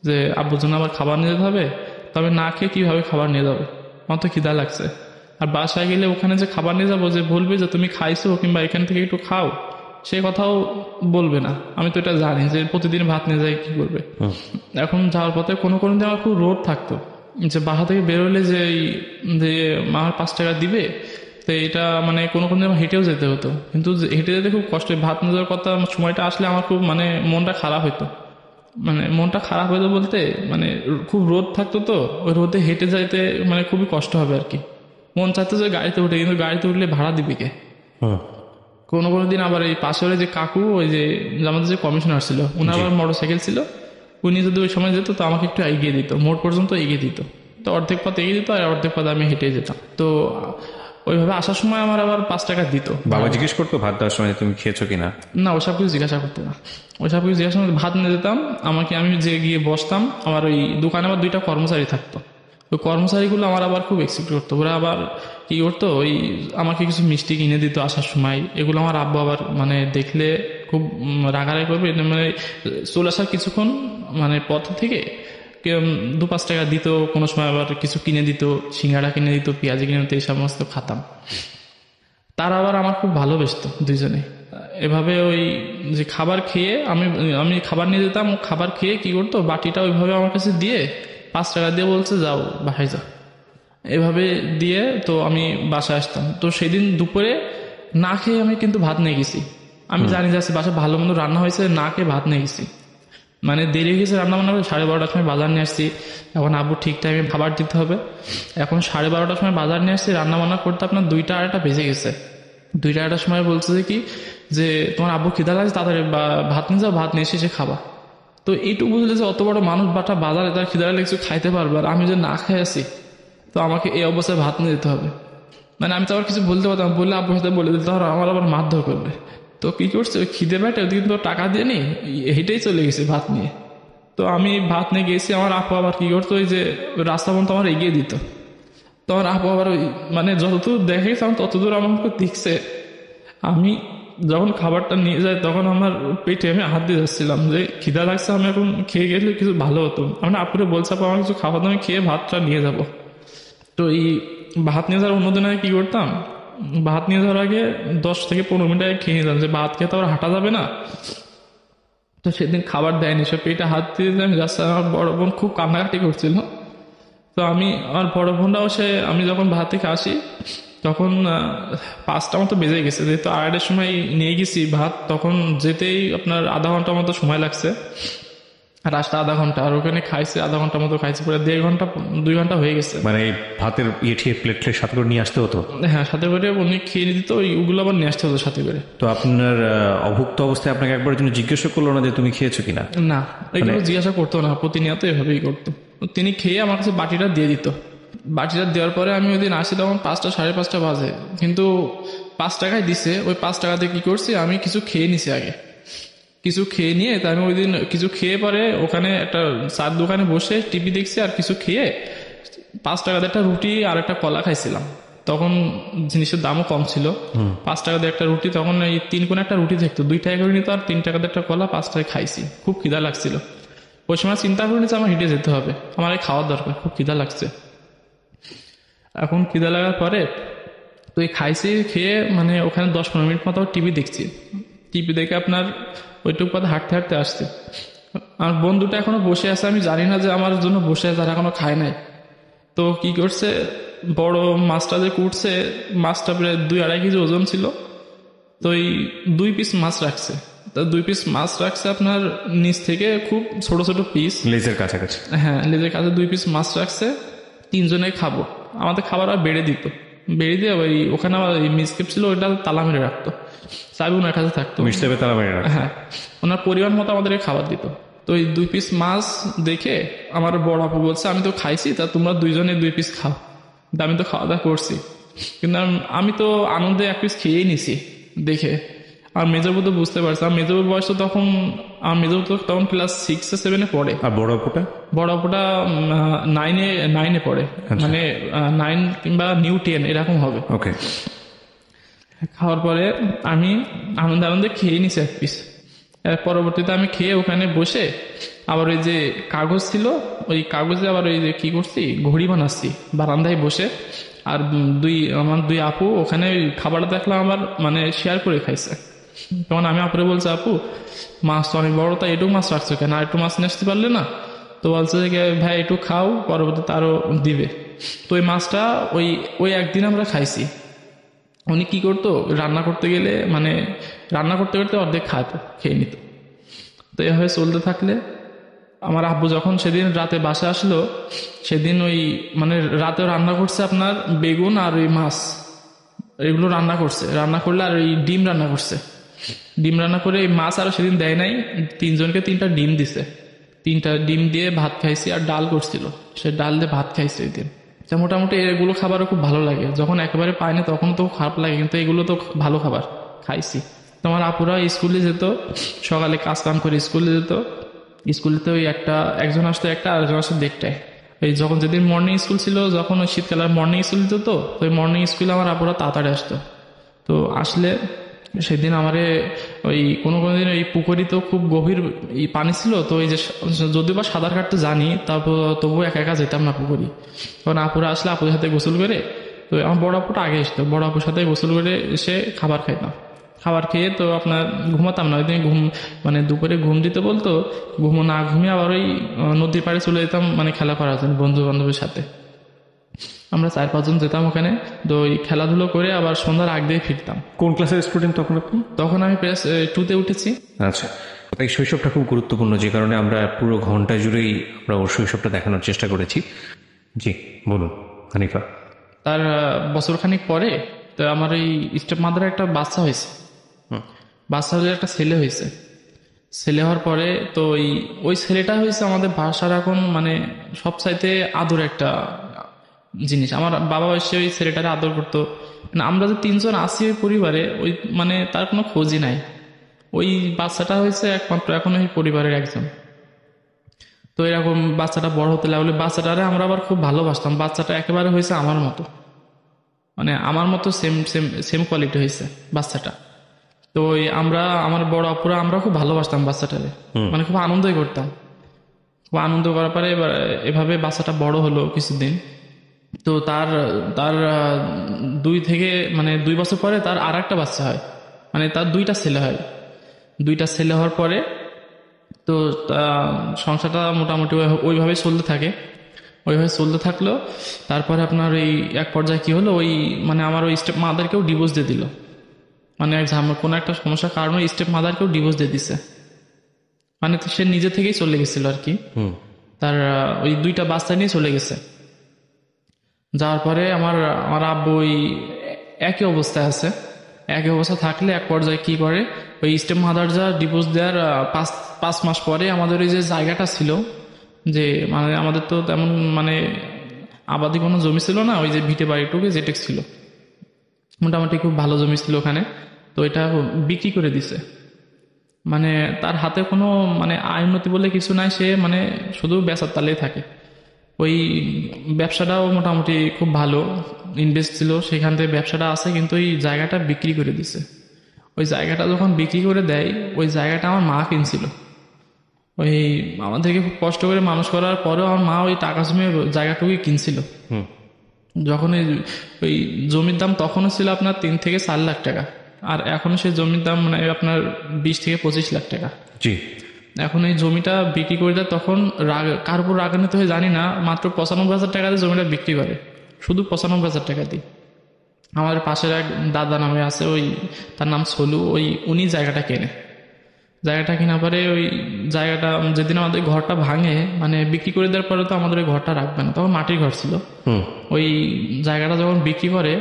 যে আব্বুর জন্য আবার খাবার নিয়ে যেতে হবে, তবে না খেয়ে কীভাবে খাবার নিয়ে যাবে, আমার তো খিদা লাগছে। আর বাসায় গেলে ওখানে যে খাবার নিয়ে যাবো, যে বলবে যে তুমি খাইছো কিংবা এখান থেকে একটু খাও, সে কথাও বলবে না। আমি তো এটা জানি যে প্রতিদিন ভাত নিয়ে যায় কি করবে। এখন যাওয়ার পথে কোনো কোনো দিন আমার খুব রোদ থাকতো, যে বাসা থেকে বেরোলে যে আমার 5 টাকা দিবে, তো এটা মানে কোনো কোনো দিন আমার হেঁটেও যেতে হতো। কিন্তু হেঁটে যেতে খুব কষ্ট, ভাত নিয়ে যাওয়ার কথা সময়টা আসলে আমার খুব মানে মনটা খারাপ হতো। মানে মনটা খারাপ হতো বলতে মানে খুব রোদ থাকতো, তো ওই রোদে হেঁটে যাইতে মানে খুবই কষ্ট হবে আর কি। মন চাইতো যে গাড়িতে উঠে, কিন্তু গাড়িতে উঠলে ভাড়া দিবে কে। কোনো কোনো দিন আবার এই পাশের যে কাকু, ওই যে আমাদের যে কমিশনার ছিল, উনার আবার মোটরসাইকেল ছিল, উনি যদি ওই সময় যেত তো আমাকে একটু এগিয়ে দিত, মোড় পর্যন্ত এগিয়ে দিত। তো অর্ধেক পথ এগিয়ে দিত আর অর্ধেক পথ আমি হেঁটে যেতাম। তো ওইভাবে আসার সময় আমার আবার 5 টাকা দিত। বাবা জিজ্ঞেস করতো ভাত দেওয়ার সময় তুমি খেয়েছো কিনা? না, ওসব কিছু জিজ্ঞাসা করতো না। ওইসব কিছু জিজ্ঞাসা করতে ভাত নিয়ে যেতাম, আমি যে গিয়ে বসতাম, আমার ওই দোকানে আবার 2টা কর্মচারী থাকতো। ওই কর্মচারীগুলো আমার আবার খুব এক্সপেক্ট করতো। ওরা আবার কি করতো, ওই আমাকে কিছু মিষ্টি কিনে দিত আসার সময়। এগুলো আমার আব্বু আবার মানে দেখলে খুব রাগারাগি করবে, মানে চলে আসার কিছুক্ষণ মানে পথ থেকে 2-5 টাকা দিত, কোনো সময় আবার কিছু কিনে দিত, সিঙ্গাড়া কিনে দিত, পেঁয়াজি কিনে দিত, এই সমস্ত খাতাম। তারা আবার আমার খুব ভালোবাসতো দুইজনে। এভাবে ওই যে খাবার খেয়ে আমি খাবার নিয়ে যেতাম, খাবার খেয়ে কি করতো, বাটিটা ওইভাবে আমার কাছে দিয়ে 5 টাকা দিয়ে বলছে যাও বাসায় যাও, এভাবে দিয়ে তো আমি বাসায় আসতাম। তো সেদিন দুপুরে না খেয়ে আমি কিন্তু ভাত নিয়ে গেছি। আমি জানি যাচ্ছি বাসায় ভালো মন্দ রান্না হয়েছে, না খেয়ে ভাত নিয়ে গেছি। মানে দেরি হয়ে গেছে রান্না বান্না করে, 12:30টার সময় বাজার নিয়ে আসছি। এখন আব্বু ঠিক টাইমে খাবার দিতে হবে। এখন 12:30টার সময় বাজার নিয়ে আসছি, রান্না বান্না করতে আপনার 2টা 2:30 বেজে গেছে। 2টা 2:30টার সময় বলছে যে কি যে তোমার আব্বু খিদা লাগছে, তাড়াতাড়ি ভাত নিয়ে যাও, ভাত নিয়ে এসে খাবা। তো এইটুকু বুঝলে যে অত বড় মানুষ বাটা বাজারে, তার খিদা লাগলে কিছু খাইতে পারবে, আর আমি যে না খেয়ে আসি, তো আমাকে এই অবস্থায় ভাত নিয়ে যেতে হবে। মানে আমি তো আবার কিছু বলতে পারতাম, বললে আব্বুর সাথে বলে দিতে হবে, আমার আবার মারধর করবে। তো কি করছে, ওই খিদে পেটে ওদিকে তো টাকা দিয়ে নি, হেঁটেই চলে গেছে ভাত নিয়ে। তো আমি ভাত নিয়ে গেছি, আমার আপু আবার কি করতো, ওই যে রাস্তা পর্যন্ত আমার এগিয়ে দিত। তো আমার আপু আবার ওই মানে যতদূর দেখেছিলাম ততদূর আমাকে দেখছে। আমি যখন খাবারটা নিয়ে যাই তখন আমার পেটে আমি হাত দিয়ে যাচ্ছিলাম যে খিদা লাগছে, আমি এখন খেয়ে গেলে কিছু ভালো হতো। আমি আপুরে বলছি আপু আমার কিছু খাওয়া দাওয়া, আমি খেয়ে ভাতটা নিয়ে যাব। তো এই ভাত নিয়ে যাওয়ার অন্যদিন আগে কি করতাম, ভাত নিয়ে যাওয়ার আগে 10 থেকে 15 মিনিট আগে খেয়ে নিতাম, যে ভাত খেয়ে তো আবার হাঁটা যাবে না। তো সেদিন খাবার দেয়নি, সে পেটে হাত দিয়ে আমি যাচ্ছি। আমার বড় বোন খুব কান্নাকাটি করছিল। তো আমার বড় বোনরাও আমি যখন ভাত থেকে আসি তখন 5টা মতো বেজে গেছে, যেহেতু 2:30টার সময় নিয়ে গেছি ভাত, তখন যেতেই আপনার আধা ঘন্টার মতো সময় লাগছে, আর আসতে আধা ঘন্টা, আর ওখানে খাইছে আধা ঘন্টার মতো খাইছে, পুরো 1.5 ঘন্টা 2 ঘন্টা হয়ে গেছে। মানে ভাতের ঠিয়ে প্লেট সাথে করে নিয়ে আসতে হতো? হ্যাঁ, সাথে করে উনি খেয়ে দিত, ওগুলো আবার নিয়ে আসতে হতো সাথে করে। তো আপনার অভুক্ত অবস্থায় আপনাকে একবার জন্য জিজ্ঞেসা করলো না যে তুমি খেয়েছো কিনা? না, এগুলো জিজ্ঞাসা করতো না, প্রতিনিয়ত এভাবেই করতো। তিনি খেয়ে আমার কাছে বাটিটা দিয়ে দিত। বাটিটা দেওয়ার পরে আমি ওই দিন আসি তখন 5টা 5:30 বাজে, কিন্তু 5 টাকায় দিছে। ওই 5 টাকাতে কি করছি, আমি কিছু খেয়ে নিছি আগে। কিছু খেয়ে নিয়ে তাই আমি ওই দিন কিছু খেয়ে পরে ওখানে একটা চার দোকানে বসে টিভি দেখছি, আর কিছু খেয়ে 5 টাকাতে একটা রুটি আর একটা কলা খাইছিলাম। তখন জিনিসের দামও কম ছিল। 5 টাকাতে একটা রুটি, তখন এই 3 কোণে একটা রুটি থাকতো, 2 টাকা করে নিত, আর 3 টাকাতে একটা কলা, 5 টাকায় খাইছি। খুব খিদা লাগছিল ওই সময়, চিন্তা করে নিচ্ছে আমার হেঁটে যেতে হবে, আমার এই খাওয়ার দরকার, খুব খিদা লাগছে। এখন খিদা লাগার পরে তো এই খাইছি, খেয়ে মানে ওখানে 10-15 মিনিট মতো টিভি দেখছি। টিভি দেখে আপনার ওইটুকু পথে হাঁটতে হাঁটতে আসছে। আমার বন্ধুটা এখনো বসে আছে, আমি জানি না যে আমার জন্য বসে আছে, তারা এখনো খায় নাই। তো কি করছে, বড় মাছটা যে কুটছে, মাছটা প্রায় 2-2.5 কেজি ওজন ছিল। তো এই 2 পিস মাছ রাখছে। তো 2 পিস মাছ রাখছে আপনার নিচ থেকে খুব ছোট ছোট পিস, লেজের কাছাকাছি। হ্যাঁ, লেজের কাছে 2 পিস মাছ রাখছে। 3 জনে খাবো, আমাদের খাবার আর বেড়ে দিত। বেড়ে দিয়ে ওই ওখানে আমার মিসকেপ ছিল, ওইটা তালা মেরে রাখতো, চাবি ওনার কাছে থাকতো। মিশতে তালা মেরে রাখতো। হ্যাঁ, ওনার পরিমাণ মতো আমাদেরকে খাবার দিত। তো এই 2 পিস মাছ দেখে আমার বড় আপু বলছে আমি তো খাইছি, তা তোমরা 2 জনে 2 পিস খাও। আমি তো খাওয়া দাওয়া করছি, কিন্তু আমি তো আনন্দে 1 পিস খেয়েই নিছি দেখে। আর মেজবাবু তো বুঝতে পারছে, আর মেজবাবুর বয়স তো তখন, আমার মেজবাবু তো তখন ক্লাস 6-7 পড়ে। আর বড় আপুটা? বড় আপুটা 9-এ পড়ে, মানে 9 কিংবা নিউ 10 এরকম হবে। ওকে। খাওয়ার পরে আমি আনন্দে আনন্দে খেয়ে নিছি 1 পিস। পরবর্তীতে আমি খেয়ে ওখানে বসে আবার ওই যে কাগজ ছিল, ওই কাগজে আবার ওই যে কি করছি, ঘড়ি বানাচ্ছি বারান্দায় বসে। আর আমার 2 আপু ওখানে খাবারটা দেখলাম আমার মানে শেয়ার করে খাইছে। তখন আমি আপুরে বলছি, আপু মাছ তো অনেক বড়, তাই এটুকু মাছ রাখছো কেন, আর একটু মাছ নিয়ে আসতে পারলে না? তো বলছে যে ভাই একটু খাও, পরবর্তীতে আরো দিবে। তো ওই মাছটা ওই ওই একদিন আমরা খাইছি। উনি কি করতো, রান্না করতে গেলে মানে রান্না করতে করতে অর্ধেক খেয়ে নিত। তো এভাবে চলতে থাকলে আমার আব্বু যখন সেদিন রাতে বাসা আসলো, সেদিন ওই মানে রাতেও রান্না করছে আপনার বেগুন আর ওই মাছ, এগুলো রান্না করছে। রান্না করলে আর ওই ডিম রান্না করছে। ডিম রান্না করে এই মাছ আরো সেদিন দেয় নাই, 3 জনকে 3টা ডিম দিছে। 3টা ডিম দিয়ে ভাত খাইছি, আর ডাল করছিল, সে ডাল দিয়ে ভাত খাইছে ওই দিন। তো মোটামুটি এগুলো খাবারও খুব ভালো লাগে। যখন একেবারে পাই না তখন তো খারাপ লাগে, কিন্তু এগুলো তো ভালো খাবার খাইছি। তোমার আপুরা স্কুলে যেত, সকালে কাজ কাম করে স্কুলে যেত। স্কুলে তো ওই একজন আসতো একটা, আরেকজন আসতো 1:30টায়। এই যখন যেদিন মর্নিং স্কুল ছিল, যখন ওই শীতকালের মর্নিং স্কুল যেত, তো ওই মর্নিং স্কুলে আমার আপুরা তাড়াতাড়ি আসতো। তো আসলে সেদিন আমারে ওই কোনো দিন ওই পুকুরি তো খুব গভীর পানি ছিল, তো ওই যে যদিও বা সাঁতার কাটতে জানি, তারপর তবুও একা একা যেতাম না পুকুরি। তখন আপুরা আসলে আপুদের সাথে গোসল করে, তো আমার বড় আপুটা আগে আসতো, বড় আপুর সাথে গোসল করে এসে খাবার খাইতাম। খাবার খেয়ে তো আপনার ঘুমাতাম না, ওই দিন মানে দুপুরে ঘুম দিতে বলতো, না ঘুমিয়ে আবার ওই নদীর পাড়ে চলে যেতাম মানে খেলা করার জন্য বন্ধু বান্ধবের সাথে। আমরা 4-5 জন যেতাম ওখানে, তো ওই খেলাধুলো করে আবার সন্ধ্যার আগ দিয়ে ফিরতাম। কোন ক্লাসের স্টুডেন্ট তখন আপনি? তখন আমি ক্লাস 2-তে উঠেছি। আচ্ছা, তাই শৈশবটা খুব গুরুত্বপূর্ণ, যে কারণে আমরা পুরো ঘন্টা জুড়েই আমরা ওর শৈশবটা দেখানোর চেষ্টা করেছি। জি বলুন হানিফা। তার বছরখানিক পরে তো আমার এই স্টেপ মাদার একটা বাচ্চা হয়েছে। বাচ্চা হলে একটা ছেলে হয়েছে। ছেলে হওয়ার পরে তো ওই ছেলেটা হয়েছে আমাদের বাসার এখন মানে সবচাইতে আদর একটা জিনিস। আমার বাবা এসে ওই ছেলেটারে আদর করতো। মানে আমরা যে 3 জন আছি ওই পরিবারে, ওই মানে তার কোনো খোঁজই নাই। ওই বাচ্চাটা হয়েছে একমাত্র এখন ওই পরিবারের একজন। তো এরকম বাচ্চাটা বড় হতে লাগলে, বাচ্চাটারে আমরা আবার খুব ভালোবাসতাম। বাচ্চাটা একেবারে হয়েছে আমার মতো, মানে আমার মতো সেম সেম সেম কোয়ালিটি হয়েছে বাচ্চাটা। তো আমার বড় অপুরা আমরা খুব ভালোবাসতাম বাচ্চাটারে, মানে খুব আনন্দই করতাম। খুব আনন্দ করার পরে এবার এভাবে বাচ্চাটা বড় হলো কিছুদিন। তো তার 2 বছর পরে তার আর একটা বাচ্চা হয়, মানে তার 2টা ছেলে হয়। 2টা ছেলে হওয়ার পরে তো সংসারটা মোটামুটি ওইভাবে চলতে থাকে। ওইভাবে চলতে থাকলো। তারপরে আপনার এই এক পর্যায়ে কি হলো, মানে আমার ওই স্টেপ মাদারকেও ডিভোর্স দিয়ে দিল। মানে কোনো একটা সমস্যার কারণে স্টেপ মাদারকেও ডিভোর্স দিয়ে দিছে। মানে তো সে নিজে থেকেই চলে গেছিল আর কি। তার ওই 2টা বাচ্চা নিয়ে চলে গেছে। যাওয়ার পরে আমার আব্বু ওই একই অবস্থায় আছে। একই অবস্থা থাকলে এক পর্যায়ে কি করে, ওই স্টেপ মাদার যা ডিভোর্স দেওয়ার 5 মাস পরে আমাদের ওই যে জায়গাটা ছিল, যে মানে আমাদের তো তেমন মানে আবাদি কোনো জমি ছিল না, ওই যে ভিটে বাড়িটুকু যেটা ছিল মোটামুটি খুব ভালো জমি ছিল ওখানে। তো এটা বিক্রি করে দিছে। মানে তার হাতে কোনো মানে আয় উন্নতি বলে কিছু নাই, সে মানে শুধু বেচার তালেই থাকে। ওই ব্যবসাটাও মোটামুটি খুব ভালো ইনভেস্ট ছিল, সেখান থেকে ব্যবসাটা আছে, কিন্তু ওই জায়গাটা বিক্রি করে দিছে। ওই জায়গাটা যখন বিক্রি করে দেয়, ওই জায়গাটা আমার মা কিনছিল। ওই আমাদেরকে খুব কষ্ট করে মানুষ করার পরেও আমার মা ওই টাকা জমিয়ে জায়গাটুকুই কিনছিল। যখন ওই জমির দাম তখনও ছিল আপনার 3 থেকে 4 লাখ টাকা, আর এখনো সেই জমির দাম মানে আপনার 20 থেকে 25 লাখ টাকা। জি। এখন এই জমিটা বিক্রি করে দেয়, তখন কার উপর রাগান্বিত হয়ে জানি না, মাত্র 95,000 টাকা দিয়ে জমিটা বিক্রি করে, শুধু 95,000 টাকা দিয়ে। আমাদের পাশের এক দাদা নামে আছে, তার নাম সলু, উনি জায়গাটা কেনে। জায়গাটা কেনার পরে ওই জায়গাটা যেদিন আমাদের ঘরটা ভাঙে, মানে বিক্রি করে দেওয়ার পরে তো আমাদের ওই ঘরটা রাখবে না, তখন মাটির ঘর ছিল। ওই জায়গাটা যখন বিক্রি করে,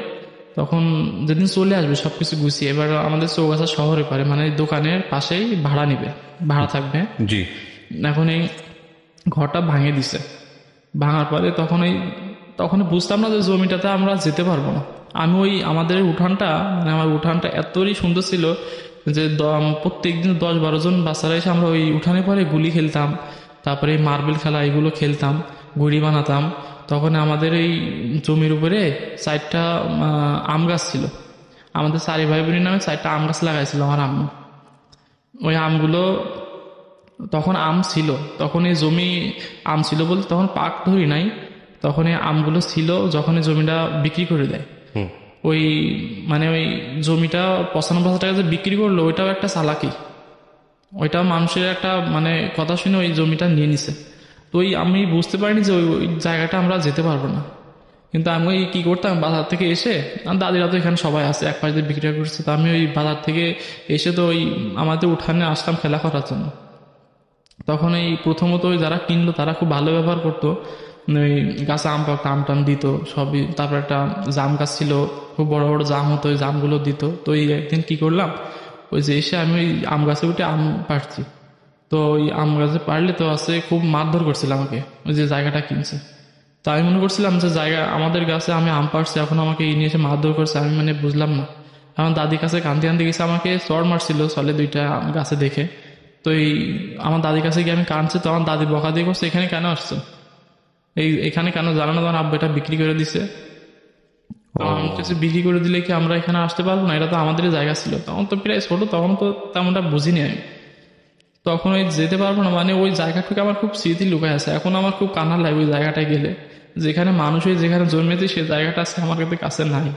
তখন যেদিন চলে আসবে সবকিছু গুছিয়ে, এবার আমাদের চৌগাছা শহরে পারে, মানে দোকানের পাশেই ভাড়া থাকবে। জি। এখন এই ঘরটা ভাঙে দিছে। ভাঙার পরে তখন বুঝতাম না যে জমিটাতে আমরা যেতে পারবো না। আমি আমাদের উঠানটা, মানে আমার উঠানটা এতই সুন্দর ছিল যে প্রত্যেকদিন 10-12 জন বাচ্চারা এসে আমরা ওই উঠানে পরে গুলি খেলতাম, তারপরে মার্বেল খেলা এগুলো খেলতাম, গুড়ি বানাতাম। তখন আমাদের এই জমির উপরে 4টা আম গাছ ছিল। আমাদের 4 ভাই বোনের নামে 4টা আম গাছ লাগাইছিল আমার আম্মু। ওই আমগুলো তখন আম ছিল, তখন এই জমি আম ছিল বলতে তখন পাক ধরি নাই, তখন এই আমগুলো ছিল যখন এই জমিটা বিক্রি করে দেয়। ওই মানে ওই জমিটা 95,000 টাকা যে বিক্রি করলো ওইটাও একটা চালাকি, ওইটা মানুষের একটা মানে কথা শুনে ওই জমিটা নিয়ে নিছে। তো ওই আমি বুঝতে পারিনি যে ওই ওই জায়গাটা আমরা যেতে পারবো না। কিন্তু আমি ওই কি করতাম, বাজার থেকে এসে আর দাদিরা তো এখানে সবাই আছে, এক পাশ দিয়ে বিক্রি করছে, তো আমি ওই বাজার থেকে এসে তো ওই আমাদের উঠানে আসতাম খেলা করার জন্য। তখন এই প্রথমত ওই যারা কিনলো তারা খুব ভালো ব্যবহার করতো, ওই গাছে আম পাকতো, আম টাম দিত সবই। তারপর একটা জাম গাছ ছিল, খুব বড় বড় জাম হতো, ওই জামগুলো দিত। তো এই একদিন কি করলাম, ওই যে এসে আমি ওই আম গাছে উঠে আম পাড়ছি। তো ওই আম গাছে পারলে তো আছে খুব মারধর করছিল আমাকে ওই যে জায়গাটা কিনছে। তো আমি মনে করছিলাম যে জায়গা আমাদের গাছে আমি আম পাড়ছি, এখন আমাকে এই নিয়ে এসে মারধর করছে, আমি মানে বুঝলাম না। এখন দাদির কাছে কান্দি কান্দি গেছে, আমাকে চড় মারছিল চলে দুইটা আম গাছে দেখে। তো এই আমার দাদির কাছে গিয়ে আমি কাঁদছি, তো আমার দাদি বকা দিয়ে করছে, এখানে কেন আসছো, এখানে কেন জানো না, তোমার আব্বু এটা বিক্রি করে দিছে। আমার কাছে বিক্রি করে দিলে কি আমরা এখানে আসতে পারবো না, এটা তো আমাদের জায়গা ছিল। তখন তো প্রায় ছোট, তখন তো তেমনটা বুঝিনি আমি, তখন ওই যেতে পারবো না। মানে ওই জায়গাটুকু আমার খুব স্মৃতি লুকায় আছে, এখন আমার খুব কান্না লাগে ওই জায়গাটায় গেলে, যেখানে মানুষ হয়ে যেখানে জন্মেছে সেই জায়গাটা আছে আমার কাছে নাই,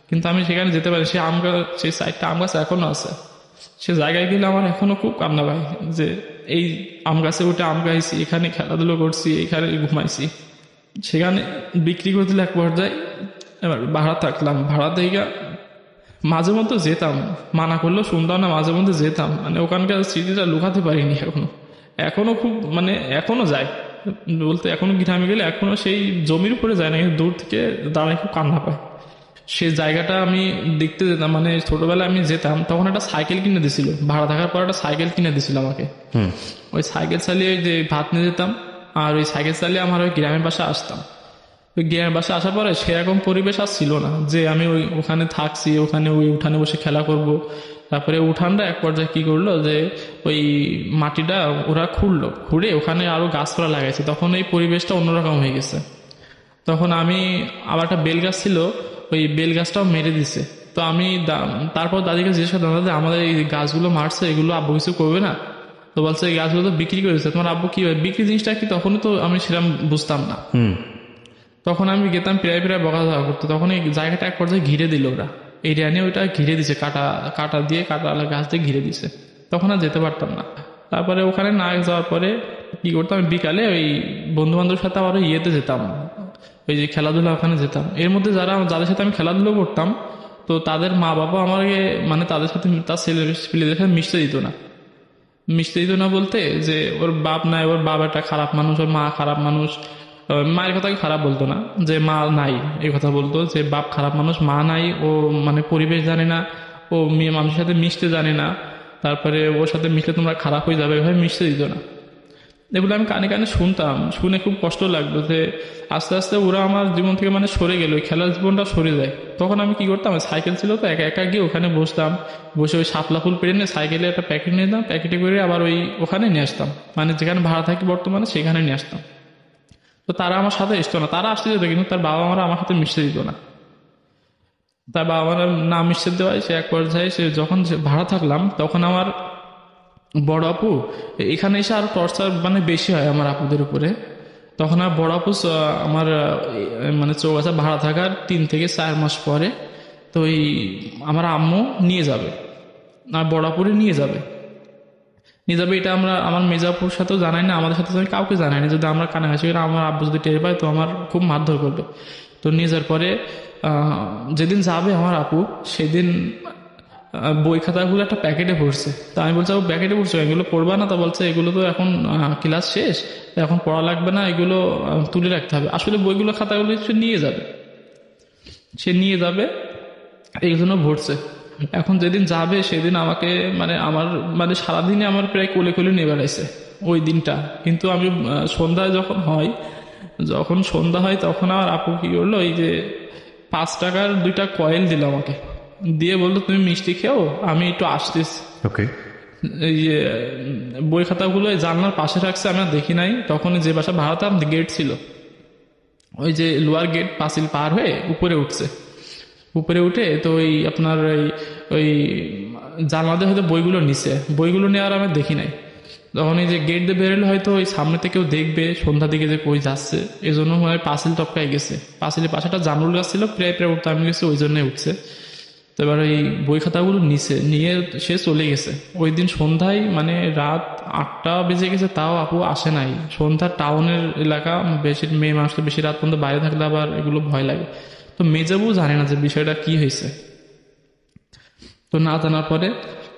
কিন্তু আমি সেখানে যেতে পারি। সেই আম গাছ, সেই সাইডটা আম গাছ এখনো আছে, সে জায়গায় গেলে আমার এখনো খুব কান্না পায় যে এই আম গাছে উঠে আম গাইছি, এখানে খেলাধুলো করছি, এখানে ঘুমাইছি। সেখানে বিক্রি করে দিলে এক পর্যায়ে এবার ভাড়া থাকলাম, ভাড়া থেকে মাঝে মধ্যে যেতাম, মানা করলেও শুনতাম না, মাঝে মধ্যে যেতাম। মানে ওখানকার স্মৃতিটা লুকাতে পারিনি এখনো খুব মানে এখনো যায় বলতে, এখনো গ্রামে গেলে এখনো সেই জমির উপরে যায় না, কিন্তু দূর থেকে দাঁড়ায় খুব কান্না পায়। সে জায়গাটা আমি দেখতে যেতাম, মানে ছোটবেলায় আমি যেতাম, তখন একটা সাইকেল কিনে দিছিল, ভাড়া থাকার পর একটা সাইকেল কিনে দিছিল আমাকে। ওই সাইকেল চালিয়ে ওই যে ভাত নিয়ে যেতাম, আর ওই সাইকেল চালিয়ে আমার ওই গ্রামের বাসায় আসতাম। ওই গ্রামের বাসায় আসার পরে সেরকম পরিবেশ আর ছিল না যে আমি ওই ওখানে থাকছি, ওখানে ওই উঠানে বসে খেলা করব। তারপরে উঠানটা এক পর্যায়ে কি করলো যে ওই মাটিটা ওরা খুঁড়লো, খুঁড়ে ওখানে আরো গাছপালা লাগাইছে, তখন এই পরিবেশটা অন্যরকম হয়ে গেছে। তখন আমি আবার একটা বেল গাছ ছিল, ওই বেল গাছটাও মেরে দিছে। তো আমি তারপর দাদিকে জিজ্ঞেস করতাম, দাদা আমাদের এই গাছগুলো মারছে, এগুলো আব্বু কিছু করবে না? তো বলছে এই গাছগুলো তো বিক্রি করেছে, তোমার আব্বু কি বিক্রি জিনিসটা কি, তখনও তো আমি সেরকম বুঝতাম না। তখন আমি গেতাম প্রায় প্রায় বকা দেওয়া করতো, তখন এই জায়গাটা এক পর্যায়ে ঘিরে দিল ওরা, এই রেনে ওইটা ঘিরে দিছে, কাটা কাটা দিয়ে কাটাওয়ালা গাছ দিয়ে ঘিরে দিছে। তখন আর যেতে পারতাম না। তারপরে ওখানে না যাওয়ার পরে কি করতাম, আমি বিকালে ওই বন্ধু বান্ধবের সাথে আবার ইয়েতে যেতাম, ওই যে খেলাধুলা ওখানে যেতাম। এর মধ্যে যাদের সাথে আমি খেলাধুলো করতাম, তো তাদের মা বাবা আমাকে মানে তাদের সাথে তার ছেলেদের সাথে মিশতে দিত না বলতে যে ওর বাপ নাই, ওর বাবা একটা খারাপ মানুষ, ওর মা খারাপ মানুষ। মায়ের কথাকে খারাপ বলতো না, যে মা নাই এই কথা বলতো, যে বাপ খারাপ মানুষ, মা নাই, ও মানে পরিবেশ জানে না, ও মেয়ে মানুষের সাথে মিশতে জানে না, তারপরে ওর সাথে মিশলে তোমরা খারাপ হয়ে যাবে, এভাবে মিশতে দিত না। এগুলো আমি কানে কানে শুনতাম, শুনে খুব কষ্ট লাগতো যে আস্তে আস্তে ওরা আমার জীবন থেকে মানে সরে গেল, ওই খেলার জীবনটা সরে যায়। তখন আমি কি করতাম, সাইকেল ছিল তো একা একা গিয়ে ওখানে বসতাম, বসে ওই শাপলা ফুল পেরে নিয়ে সাইকেলে একটা প্যাকেট নিয়ে যেতাম, প্যাকেটে করে আবার ওই ওখানে নিয়ে আসতাম, মানে যেখানে ভাড়া থাকি বর্তমানে সেখানে নিয়ে আসতাম। তো তারা আমার সাথে আসতো না, তারা আসতে যেত কিন্তু তার বাবা মারা আমার সাথে মিশতে দিত না। তার বাবা মারা না মিশতে দেওয়ায় সে এক পর্যায়ে সে যখন ভাড়া থাকলাম, তখন আমার বড় আপু এখানে এসে আরো টর্চার মানে বেশি হয় আমার আপুদের উপরে। তখন আর বড় আপু আমার মানে চৌগাছা ভাড়া থাকার 3 থেকে 4 মাস পরে তো এই আমার আম্মু নিয়ে যাবে, আর বড় আপুরে নিয়ে যাবে এটা আমরা আমার মেজাপুর সাথেও জানাই না, আমাদের সাথে আমি কাউকে জানাই না। যদি আমরা কানাঘাছি করে আমার আব্বু যদি টের পায় তো আমার খুব মারধর করবে। তো নিয়ে যাওয়ার পরে যেদিন যাবে আমার আপু সেদিন বই খাতাগুলো একটা প্যাকেটে ভরছে। তা আমি বলছি প্যাকেটে ভরছো, এগুলো পড়বা না? তা বলছে এগুলো তো এখন ক্লাস শেষ, এখন পড়া লাগবে না, এগুলো তুলে রাখতে হবে। আসলে বইগুলো খাতাগুলো সে নিয়ে যাবে এই জন্য ভরছে। এখন যেদিন যাবে সেদিন আমাকে মানে আমার মানে সারাদিনে আমার প্রায় কোলে কোলে নিয়ে বেড়াইছে ওই দিনটা। কিন্তু আমি সন্ধ্যায় যখন সন্ধ্যা হয় তখন আমার আপু কি করলো, এই যে 5 টাকার 2টা কয়েল দিল আমাকে, দিয়ে বললো তুমি মিষ্টি খেও, আমি একটু আসতেছি। ওকে। এই যে বই খাতাগুলো জানলার পাশে রাখছে, আমি আর দেখি নাই। তখন যে বাসা ভাড়াতাম গেট ছিল, ওই যে লোয়ার গেট পাঁচিল পার হয়ে উপরে উঠে তো ওই আপনার ওই জানলাতে হয়তো বইগুলো নিছে, বইগুলো নেওয়ার আমি দেখি নাই। তখন এই যে গেট দিয়ে বেরোলে হয়তো ওই সামনে থেকে কেউ দেখবে সন্ধ্যার দিকে যে কই যাচ্ছে, এই জন্য মনে হয় পাঁচিল টপকায় গেছে। পাঁচিলের পাশে একটা জামরুল গাছ ছিল, প্রায় প্রায় উঠতে আমি গেছি, ওই জন্যই উঠছে। তো এবার ওই বই খাতাগুলো নিয়ে সে চলে গেছে। ওই দিন সন্ধ্যায় মানে রাত 8টা বেজে গেছে, তাও আপু আসে নাই। সন্ধ্যা টাউনের এলাকা, বেশি মেয়ে মানুষ তো বেশি রাত পর্যন্ত বাইরে থাকলে আবার এগুলো ভয় লাগে। তো মেজাবু জানে না যে বিষয়টা কি হয়েছে। তো না জানার পরে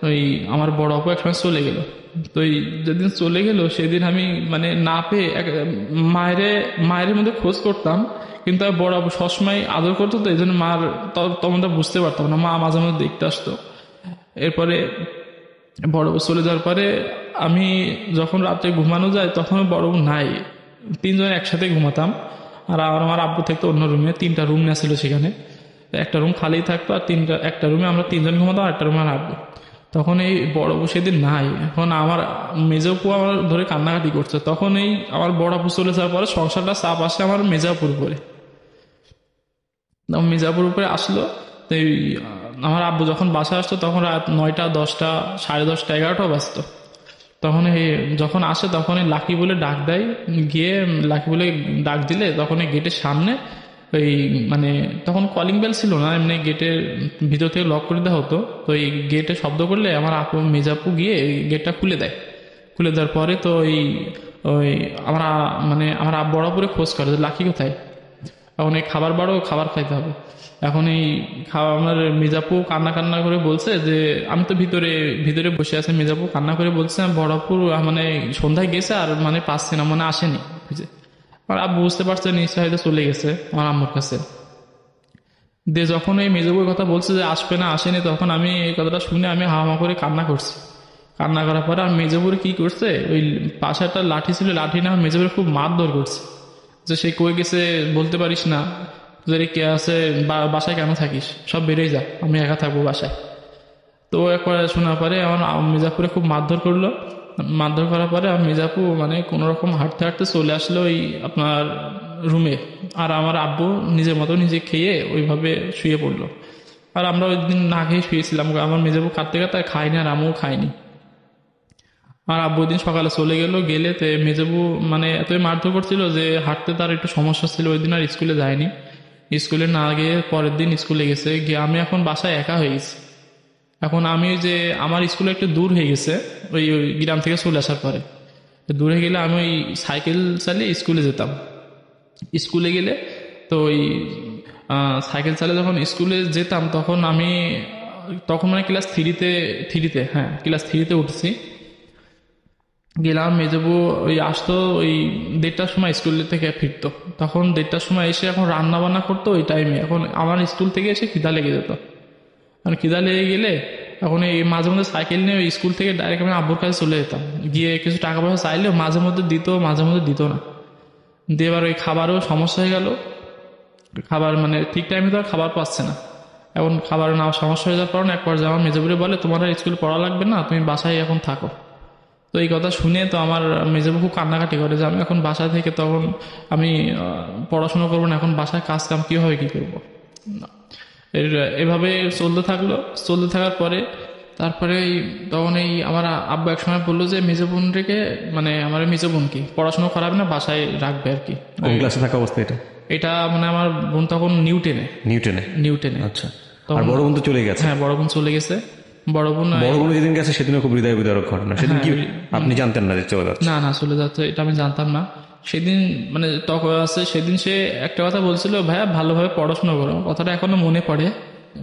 ওই আমার বড় আপু একসময় চলে গেল। তো এই যেদিন চলে গেল সেদিন আমি মানে না পেয়ে মায়ের মধ্যে খোঁজ করতাম, কিন্তু আর বড় আপু সবসময় আদর করতো, তো এই জন্য মার তখন তো বুঝতে পারতাম না, মা মাঝে মাঝে দেখতে আসতো। এরপরে বড় আপু চলে যাওয়ার পরে আমি যখন রাত্রে ঘুমানো যায় তখন বড় আপু নাই, 3জন একসাথে ঘুমাতাম। আর আমার আব্বু থাকতো অন্য রুমে, 3টা রুম নেওয়া ছিল সেখানে, একটা রুম খালি থাকতো, আর একটা রুমে আমরা 3জন ঘুমাতাম, আর একটা রুমে আমার আব্বু। তখন এই বড় আপু সেদিন নাই। এখন আমার মেজো আপু আমার ধরে কান্নাকাটি করছে। তখন এই আমার বড় আপু চলে যাওয়ার পরে সংসারটা চাপ আসে আমার মেজাপুর উপরে। মির্জাপুর উপরে আসলো। তো এই আমার আব্বু যখন বাসায় আসতো তখন রাত 9টা, 10টা, 10:30, 11টাও বাজতো। তখন যখন আসে তখন লাকি বলে ডাক দেয়, গিয়ে লাকি বলে ডাক দিলে তখন এই গেটের সামনে ওই মানে তখন কলিং বেল ছিল না, এমনি গেটের ভিতর থেকে লক করে দেওয়া হতো। তো এই গেটে শব্দ করলে আমার আপু মেজাপু গিয়ে গেটটা খুলে দেয়। খুলে দেওয়ার পরে তো ওই আমার বড়পুরে খোঁজ করে যে লাকি কোথায়। এখন এই খাবার খাইতে হবে। এখন এই আমার মির্জাপু কান্না করে বলছে যে আমি তো ভিতরে বসে আছি। মির্জাপু কান্না করে বলছে বড়পুর মানে সন্ধ্যায় গেছে আর মানে পাচ্ছে না, মানে আসেনি বুঝে। আর আব্বু বুঝতে পারছে নিশ্চয় হয়তো চলে গেছে আমার আম্মুর কাছে। দিয়ে যখন এই মেজবুর কথা বলছে যে আসবে না, আসেনি, তখন আমি এই কথাটা শুনে আমি হাওয়া করে কান্না করছি। কান্না করার পরে আর মেজবুর কি করছে, ওই পাশে একটা লাঠি ছিল, লাঠি না মেজবুর খুব মারধর করছে যে সে কই গেছে বলতে পারিস না, তোদের কে আছে, বাসায় কেন থাকিস, সব বেরিয়ে যা, আমি একা থাকবো বাসায়। তো একবার শোনার পরে আমার মির্জাপুরে খুব মারধর করলো। মারধর করার পরে আমার মির্জাপু মানে কোনো রকম হাঁটতে হাঁটতে চলে আসলো ওই আপনার রুমে। আর আমার আব্বু নিজের মতো নিজে খেয়ে ওইভাবে শুয়ে পড়লো। আর আমরা ওই দিন না খেয়ে শুয়েছিলাম, আমার মির্জাপু কাঁদতে কাঁদতে খাইনি, আর আমিও খাইনি। আর আব্বু দিন সকালে চলে গেলে তে মেজবু মানে এতই মারধর করছিল যে হাঁটতে তার একটু সমস্যা ছিল। ওই দিন আর স্কুলে যায়নি। স্কুলে না গিয়ে পরের দিন স্কুলে গেছে গিয়ে আমি এখন বাসায় একা হয়ে গেছি। এখন আমি যে আমার স্কুলে একটু দূর হয়ে গেছে ওই গ্রাম থেকে চলে আসার পরে। দূরে গেলে আমি ওই সাইকেল চালিয়ে স্কুলে যেতাম। স্কুলে গেলে তো ওই সাইকেল চালিয়ে যখন স্কুলে যেতাম তখন মানে ক্লাস থ্রিতে উঠছি। গেলাম, মেজবু ওই আসতো ওই 1:30টার সময় স্কুল থেকে ফিরতো। তখন 1:30টার সময় এসে এখন রান্না বান্না করতো ওই টাইমে। এখন আমার স্কুল থেকে এসে খিদা লেগে যেত। আর খিদা লেগে গেলে এখন এই মাঝে মধ্যে সাইকেল নিয়ে ওই স্কুল থেকে ডাইরেক্ট আমি আব্বুর কাছে চলে যেতাম। গিয়ে কিছু টাকা পয়সা চাইলেও মাঝে মধ্যে দিত, মাঝে মধ্যে দিত না। দিয়ে এবার ওই খাবারও সমস্যা হয়ে গেল। খাবার মানে ঠিক টাইমে তো আর খাবার পাচ্ছে না। এখন খাবার না সমস্যা হয়ে যাওয়ার কারণে একবার আমার মেজবুরে বলে তোমার আর স্কুলে পড়া লাগবে না, তুমি বাসায় এখন থাকো। তো এই কথা শুনে তো আমার মেজবু খুব কান্নাকাটি করে যে আমি এখন বাসা থেকে তখন আমি পড়াশোনা করবো না, এখন বাসায় কাজ কাম কীভাবে কী করবো। এভাবে চলতে থাকার পরে তারপরে তখন এই আমার আব্বু এক সময় বললো যে মেজবোন রেখে মানে আমার মেজবোন কি পড়াশোনা করাবে না, বাসায় রাখবে আর কি। কোন ক্লাসে থাকা অবস্থা এটা মানে আমার বোন তখন নিউটেনে। আচ্ছা। আর বড় বোন তো চলে গেছে? হ্যাঁ, বড় বোন চলে গেছে। বড় বোন যেদিন গেছে সেদিনও খুব হৃদয় বিদারক ঘটনা। সেদিন কি আপনি জানতেন না যে চলে যাচ্ছে? না চলে যাচ্ছে এটা আমি জানতাম না। সেদিন মানে তখন আছে, সেদিন সে একটা কথা বলছিল, ভাইয়া ভালোভাবে পড়াশোনা করো। কথাটা এখনো মনে পড়ে।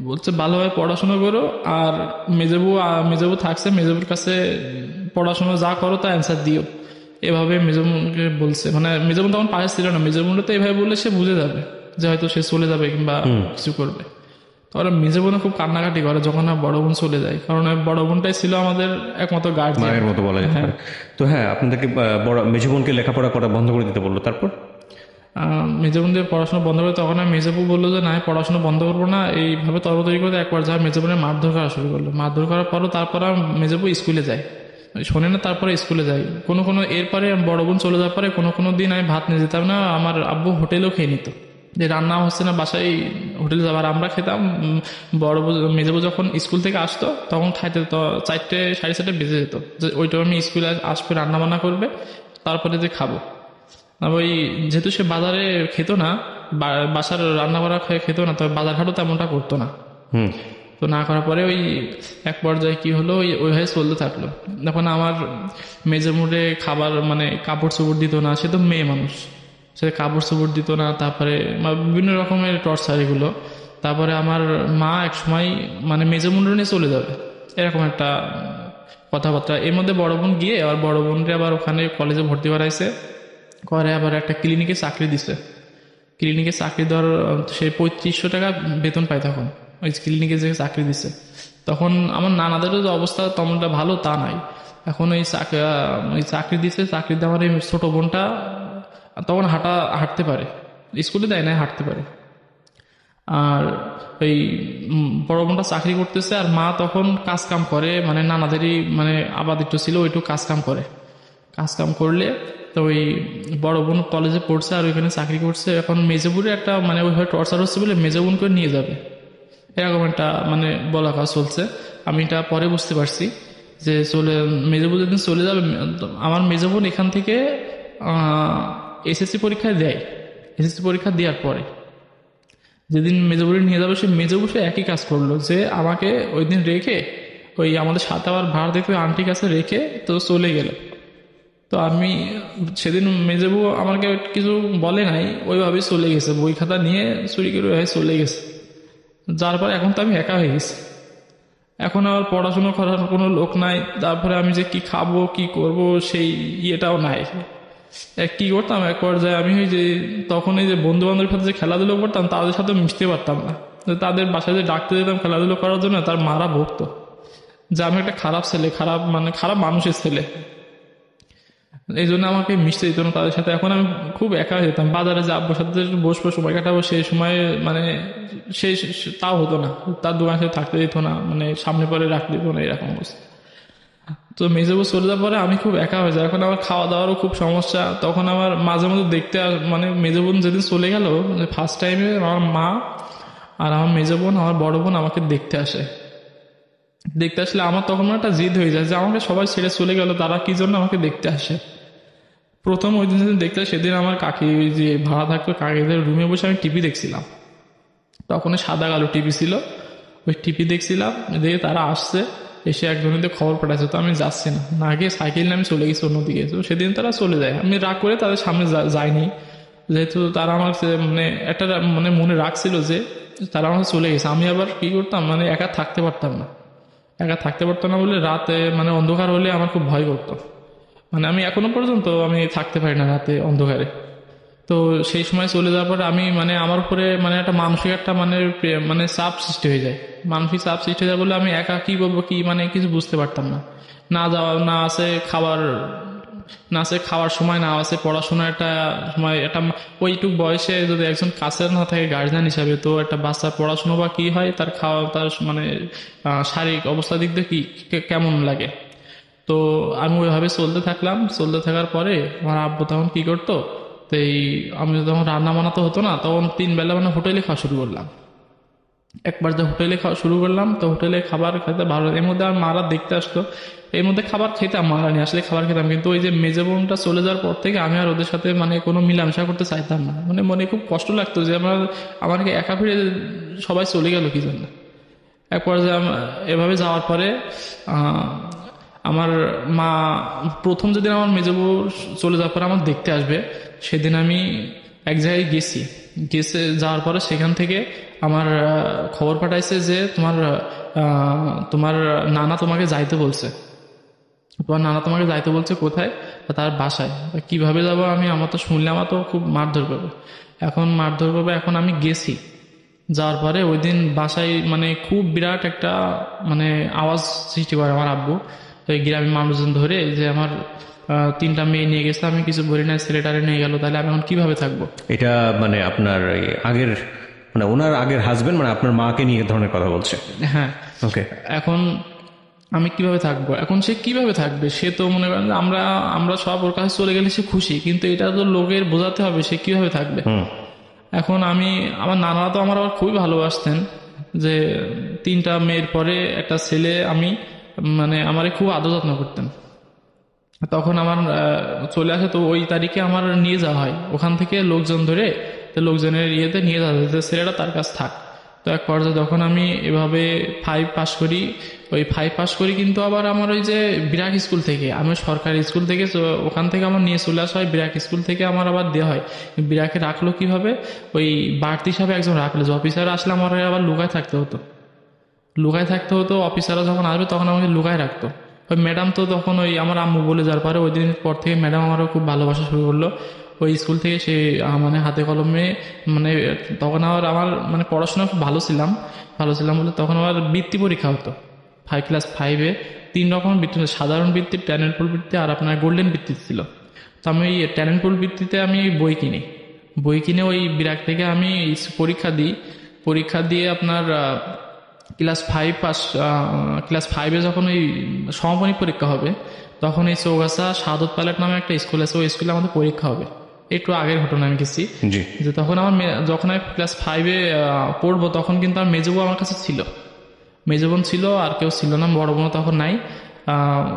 বলছে ভালোভাবে পড়াশোনা করো, আর মেজবু থাকছে, মেজবুর কাছে পড়াশোনা যা করো তা অ্যান্সার দিও। এভাবে মেজবুনকে বলছে। মানে মেজবুন তখন পাশে ছিল না। মেজবুন তো এভাবে বললে সে বুঝে যাবে যে হয়তো সে চলে যাবে কিংবা কিছু করবে। তখন মেজবোনও খুব কান্নাকাটি করে যখন বড় বোন চলে যায়, কারণ বড় বোনটাই ছিল আমাদের একমাত্র গার্জিয়ান মতো বলা যেতে পারে। তো হ্যাঁ, আপনাদেরকে মেজবোনকে লেখাপড়া করা বন্ধ করে দিতে বললো। তারপর মেজবোনদের পড়াশোনা বন্ধ করে তখন মেজবু বললো যে না, পড়াশোনা বন্ধ করবো না। এইভাবে তরবতরি করে একবার যা মেজবোনের মারধর করা শুরু করলো। মারধর করার পরও তারপর মেজবু স্কুলে যায়, শোনে না, তারপরে স্কুলে যাই। কোনো এরপরে বড় বোন চলে যাওয়ার পরে কোনো দিন আমি ভাত নিয়ে যেতাম না। আমার আব্বু হোটেলেও খেয়ে নিত, যে রান্না হচ্ছে না বাসায়, হোটেলে যাবো। আর আমরা খেতাম বড় মেজবু যখন স্কুল থেকে আসতো তখন খাইতে তো 4টে 4:30 বেজে যেত, যে ওই টাইমে স্কুলে আসবে, রান্না বান্না করবে, তারপরে যে খাবো। আর ওই যেহেতু সে বাজারে খেতো না, বাসার রান্না করা খেতো না, তবে বাজার ঘাটও তেমনটা করতো না। তো না করার পরে ওই এক পর্যায়ে কি হলো, ওইভাবে চলতে থাকলো। এখন আমার মেজের মুড়ে খাবার মানে কাপড় চোপড় দিত না, সে তো মেয়ে মানুষ, সে কাপড় চোপড় দিত না, তারপরে বিভিন্ন রকমের টর্চার এগুলো। তারপরে আমার মা এক সময় মানে মেজে মুন্ডু নিয়ে চলে যাবে, এরকম একটা কথাবার্তা। এর মধ্যে বড় বোন গিয়ে আবার বড় বোনরে আবার ওখানে কলেজে ভর্তি করাইছে, করে আবার একটা ক্লিনিকে চাকরি দিছে। ক্লিনিকে চাকরি দেওয়ার সে 3500 টাকা বেতন পায় তখন, ওই ক্লিনিকে যে চাকরি দিছে। তখন আমার নানাদেরও যে অবস্থা তেমনটা ভালো তা নাই। এখন ওই চাকরি দিছে, চাকরিতে আমার এই ছোট বোনটা তখন হাঁটতে পারে, স্কুলে দেয় না, হাঁটতে পারে। আর ওই বড় বোনটা চাকরি করতেছে, আর মা তখন কাজ কাম করে, মানে নানাদেরই মানে আবাদ একটু ছিল, ওইটু কাজ কাম করে। কাজ কাম করলে তো ওই বড় বোন কলেজে পড়ছে আর ওইখানে চাকরি করছে। এখন মেজেপুরে একটা মানে ওইভাবে টর্চার হচ্ছে বলে মেজে বোন করে নিয়ে যাবে, এরকম একটা মানে বলা কথা চলছে। আমি এটা পরে বুঝতে পারছি যে মেজে বোন যেদিন চলে যাবে, আমার মেজে বোন এখান থেকে এসএসসি পরীক্ষায় দেয়। এসএসসি পরীক্ষা দেওয়ার পরে যেদিন মেজবুরি নিয়ে যাবে, সে মেজবুসে একই কাজ করলো, যে আমাকে ওই দিন রেখে ওই আমাদের সাথে আবার ভাড়া দেখতে আন্টির কাছে রেখে তো চলে গেল। তো আমি সেদিন মেজবু আমাকে কিছু বলে নাই, ওইভাবেই চলে গেছে, বই খাতা নিয়ে চুরি করে ওইভাবে চলে গেছে। যার পর এখন তো আমি একা হয়ে গেছি, এখন আবার পড়াশুনো করার কোনো লোক নাই। তারপরে আমি যে কি খাবো কি করব সেই ইয়েটাও নাই। কি করতাম, এক পর্যায়ে আমি ওই যে তখন এই যে বন্ধু বান্ধবের সাথে যে খেলাধুলো করতাম তাদের সাথে মিশতে পারতাম না। তাদের বাসায় যে ডাকতে যেতাম খেলাধুলো করার জন্য, তার মারা বকতো যে আমি একটা খারাপ ছেলে, খারাপ মানুষের ছেলে, এই জন্য আমাকে মিশতে দিত না তাদের সাথে। এখন আমি খুব একা হয়ে যেতাম, বাজারে যে আব্বুর সাথে বসবো সময় কাটাবো, সেই সময় মানে সেই তাও হতো না, তার দোকানের সাথে থাকতে দিত না, মানে সামনে পরে রাখতে দিত না, এরকম অবস্থা। তো মেজেবু চলে যাওয়ার পরে আমি খুব একা হয়ে যাই। এখন আমার খাওয়া দাওয়ারও খুব সমস্যা। তখন আমার মাঝে মধ্যে দেখতে মানে মেজে বোন যেদিন চলে গেল, ফার্স্ট টাইমে আমার মা আর আমার মেজে বোন, আমার বড় বোন আমাকে দেখতে আসে। দেখতে আসলে আমার তখন একটা জিদ হয়ে যায় যে আমাকে সবাই ছেড়ে চলে গেল, তারা কি জন্য আমাকে দেখতে আসে। প্রথম ওই দিন যেদিন দেখতে, সেদিন আমার কাকি যে ভাড়া থাকতো, কাকিদের রুমে বসে আমি টিভি দেখছিলাম। তখন সাদা কালো টিভি ছিল, ওই টিভি দেখছিলাম, দেখে তারা আসছে, এসে একজনের খবর পাঠাচ্ছে। তো আমি যাচ্ছি না গিয়ে সাইকেল নিয়ে আমি চলে গেছি অন্যদিকে। তো সেদিন তারা চলে যায়, আমি রাগ করে তাদের সামনে যাইনি, যেহেতু তারা আমার মানে একটা মানে মনে রাখছিল যে তারা আমার চলে গেছে। আমি আবার কি করতাম, মানে একা থাকতে পারতাম না বলে রাতে মানে অন্ধকার হলে আমার খুব ভয় করতো। মানে আমি এখনো পর্যন্ত আমি থাকতে পারি না রাতে অন্ধকারে। তো সেই সময় চলে যাওয়ার পরে আমি মানে আমার উপরে মানে একটা মানসিক একটা মানে চাপ সৃষ্টি হয়ে যায়। মানসিক চাপ সৃষ্টি হয়ে যায় বলে আমি একা কি করবো কি মানে কিছু বুঝতে পারতাম না। না আছে খাওয়ার সময়, না আছে পড়াশোনার একটা সময়। একটা ওইটুক বয়সে যদি একজন কাছে না থাকে গার্জিয়ান হিসাবে, তো একটা বাচ্চার পড়াশোনা বা কি হয়, তার খাওয়া, তার মানে শারীরিক অবস্থার দিক দিয়ে কেমন লাগে। তো আমি ওইভাবে চলতে থাকার পরে আমার আব্বু তখন কি করতো, তো আমি যখন রান্না বানাতে হতো না, তখন 3 বেলা মানে হোটেলে খাওয়া শুরু করলাম। একবার যে হোটেলে খাওয়া শুরু করলাম, তো হোটেলে খাবার খেতে ভালো। এর মধ্যে আর মারা দেখতে আসতো, এর মধ্যে খাবার খেতাম, মারা নিয়ে আসলে খাবার খেতাম। কিন্তু ওই যে মেজে বোনটা চলে যাওয়ার পর থেকে আমি আর ওদের সাথে মানে কোনো মিলামেশা করতে চাইতাম না। মানে মনে খুব কষ্ট লাগতো যে আমাকে একা ফিরে সবাই চলে গেল কি জন্য। এক পর্যায়ে এভাবে যাওয়ার পরে আমার মা প্রথম যেদিন আমার মেজবু চলে যাওয়ার পরে আমার দেখতে আসবে, সেদিন আমি এক জায়গায় যাওয়ার পরে সেখান থেকে আমার খবর পাঠাইছে যে তোমার নানা তোমাকে যাইতে বলছে। কোথায়? তার বাসায়। কিভাবে যাবো আমি, আমার তো শুনলে আমার তো খুব মারধর করবে। এখন আমি গেছি, যাওয়ার পরে ওই দিন বাসায় মানে খুব বিরাট একটা মানে আওয়াজ সৃষ্টি করে আমার আব্বু। তো এই গ্রামের মানুষজন ধরে যে আমার 3টা মেয়ে নিয়ে গেছে, আমি কিছু বলি না, ছেলেটারে নিয়ে গেল, তাহলে আমি এখন কিভাবে থাকবো। এটা মানে আপনার আগের মানে ওনার আগের হাজবেন্ড মানে আপনার মাকে নিয়ে ধরনের কথা বলছে? হ্যাঁ। ওকে। এখন আমি কিভাবে থাকবো, এখন সে কিভাবে থাকবে? সে তো মনে করেন আমরা সব ওর কাছে চলে গেলে সে খুশি, কিন্তু এটা তো লোকের বোঝাতে হবে সে কিভাবে থাকবে। এখন আমার নানারা তো আমার আবার খুবই ভালোবাসতেন, যে 3টা মেয়ের পরে একটা ছেলে, মানে আমারে খুব আদর যত্ন করতেন। তখন আমার চলে আসে, তো ওই তারিখে আমার নিয়ে যাওয়া হয় ওখান থেকে লোকজন ধরে, তো লোকজনের ইয়েতে নিয়ে যাওয়া হয় যে ছেলেটা তার কাছে থাক। তো এক পর্যায়ে যখন আমি এভাবে 5 পাস করি, ওই 5 পাস করি, কিন্তু আবার আমার ওই যে বিরাক স্কুল থেকে, আমি সরকারি স্কুল থেকে, ওখান থেকে আমার নিয়ে চলে আসা হয়, বিরাক স্কুল থেকে আমার আবার দেওয়া হয়। বিরাকে রাখলো কিভাবে, ওই বাড়তি হিসাবে একজন রাখলো, যে অফিসার আসলে আমার আবার লুকায় থাকতে হতো, অফিসাররা যখন আসবে তখন আমাকে লুকায় রাখতো। ওই ম্যাডাম তো তখন ওই আমার আম্মু বলে যাওয়ার পরে ওই দিন পর থেকে ম্যাডাম আমারও খুব ভালোবাসা শুরু করলো। ওই স্কুল থেকে সে মানে হাতে কলমে, মানে তখন আমার মানে পড়াশোনা খুব ভালো ছিলাম বলে তখন আমার বৃত্তি পরীক্ষা হতো। ক্লাস 5-এ 3 রকমের বৃত্তি, সাধারণ বৃত্তি, ট্যালেন্ট পুল বৃত্তি আর আপনার গোল্ডেন বৃত্তি ছিল। তো আমি ওই ট্যালেন্ট পুল বৃত্তিতে আমি বই কিনে ওই বিরাট থেকে আমি পরীক্ষা দিয়ে আপনার ক্লাস 5-এ যখন ওই সমাপনী পরীক্ষা হবে, তখন এই চৌগাছা শাহাদত পাইলট নামে একটা স্কুল আছে, ওই স্কুলে আমাদের পরীক্ষা হবে। একটু আগের ঘটনা আমি গেছি, জি। যে তখন যখন আমি ক্লাস 5-এ পড়বো, তখন কিন্তু আমার মেজো বোন আমার কাছে ছিল, আর কেউ ছিল না, বড় বোন তখন নাই।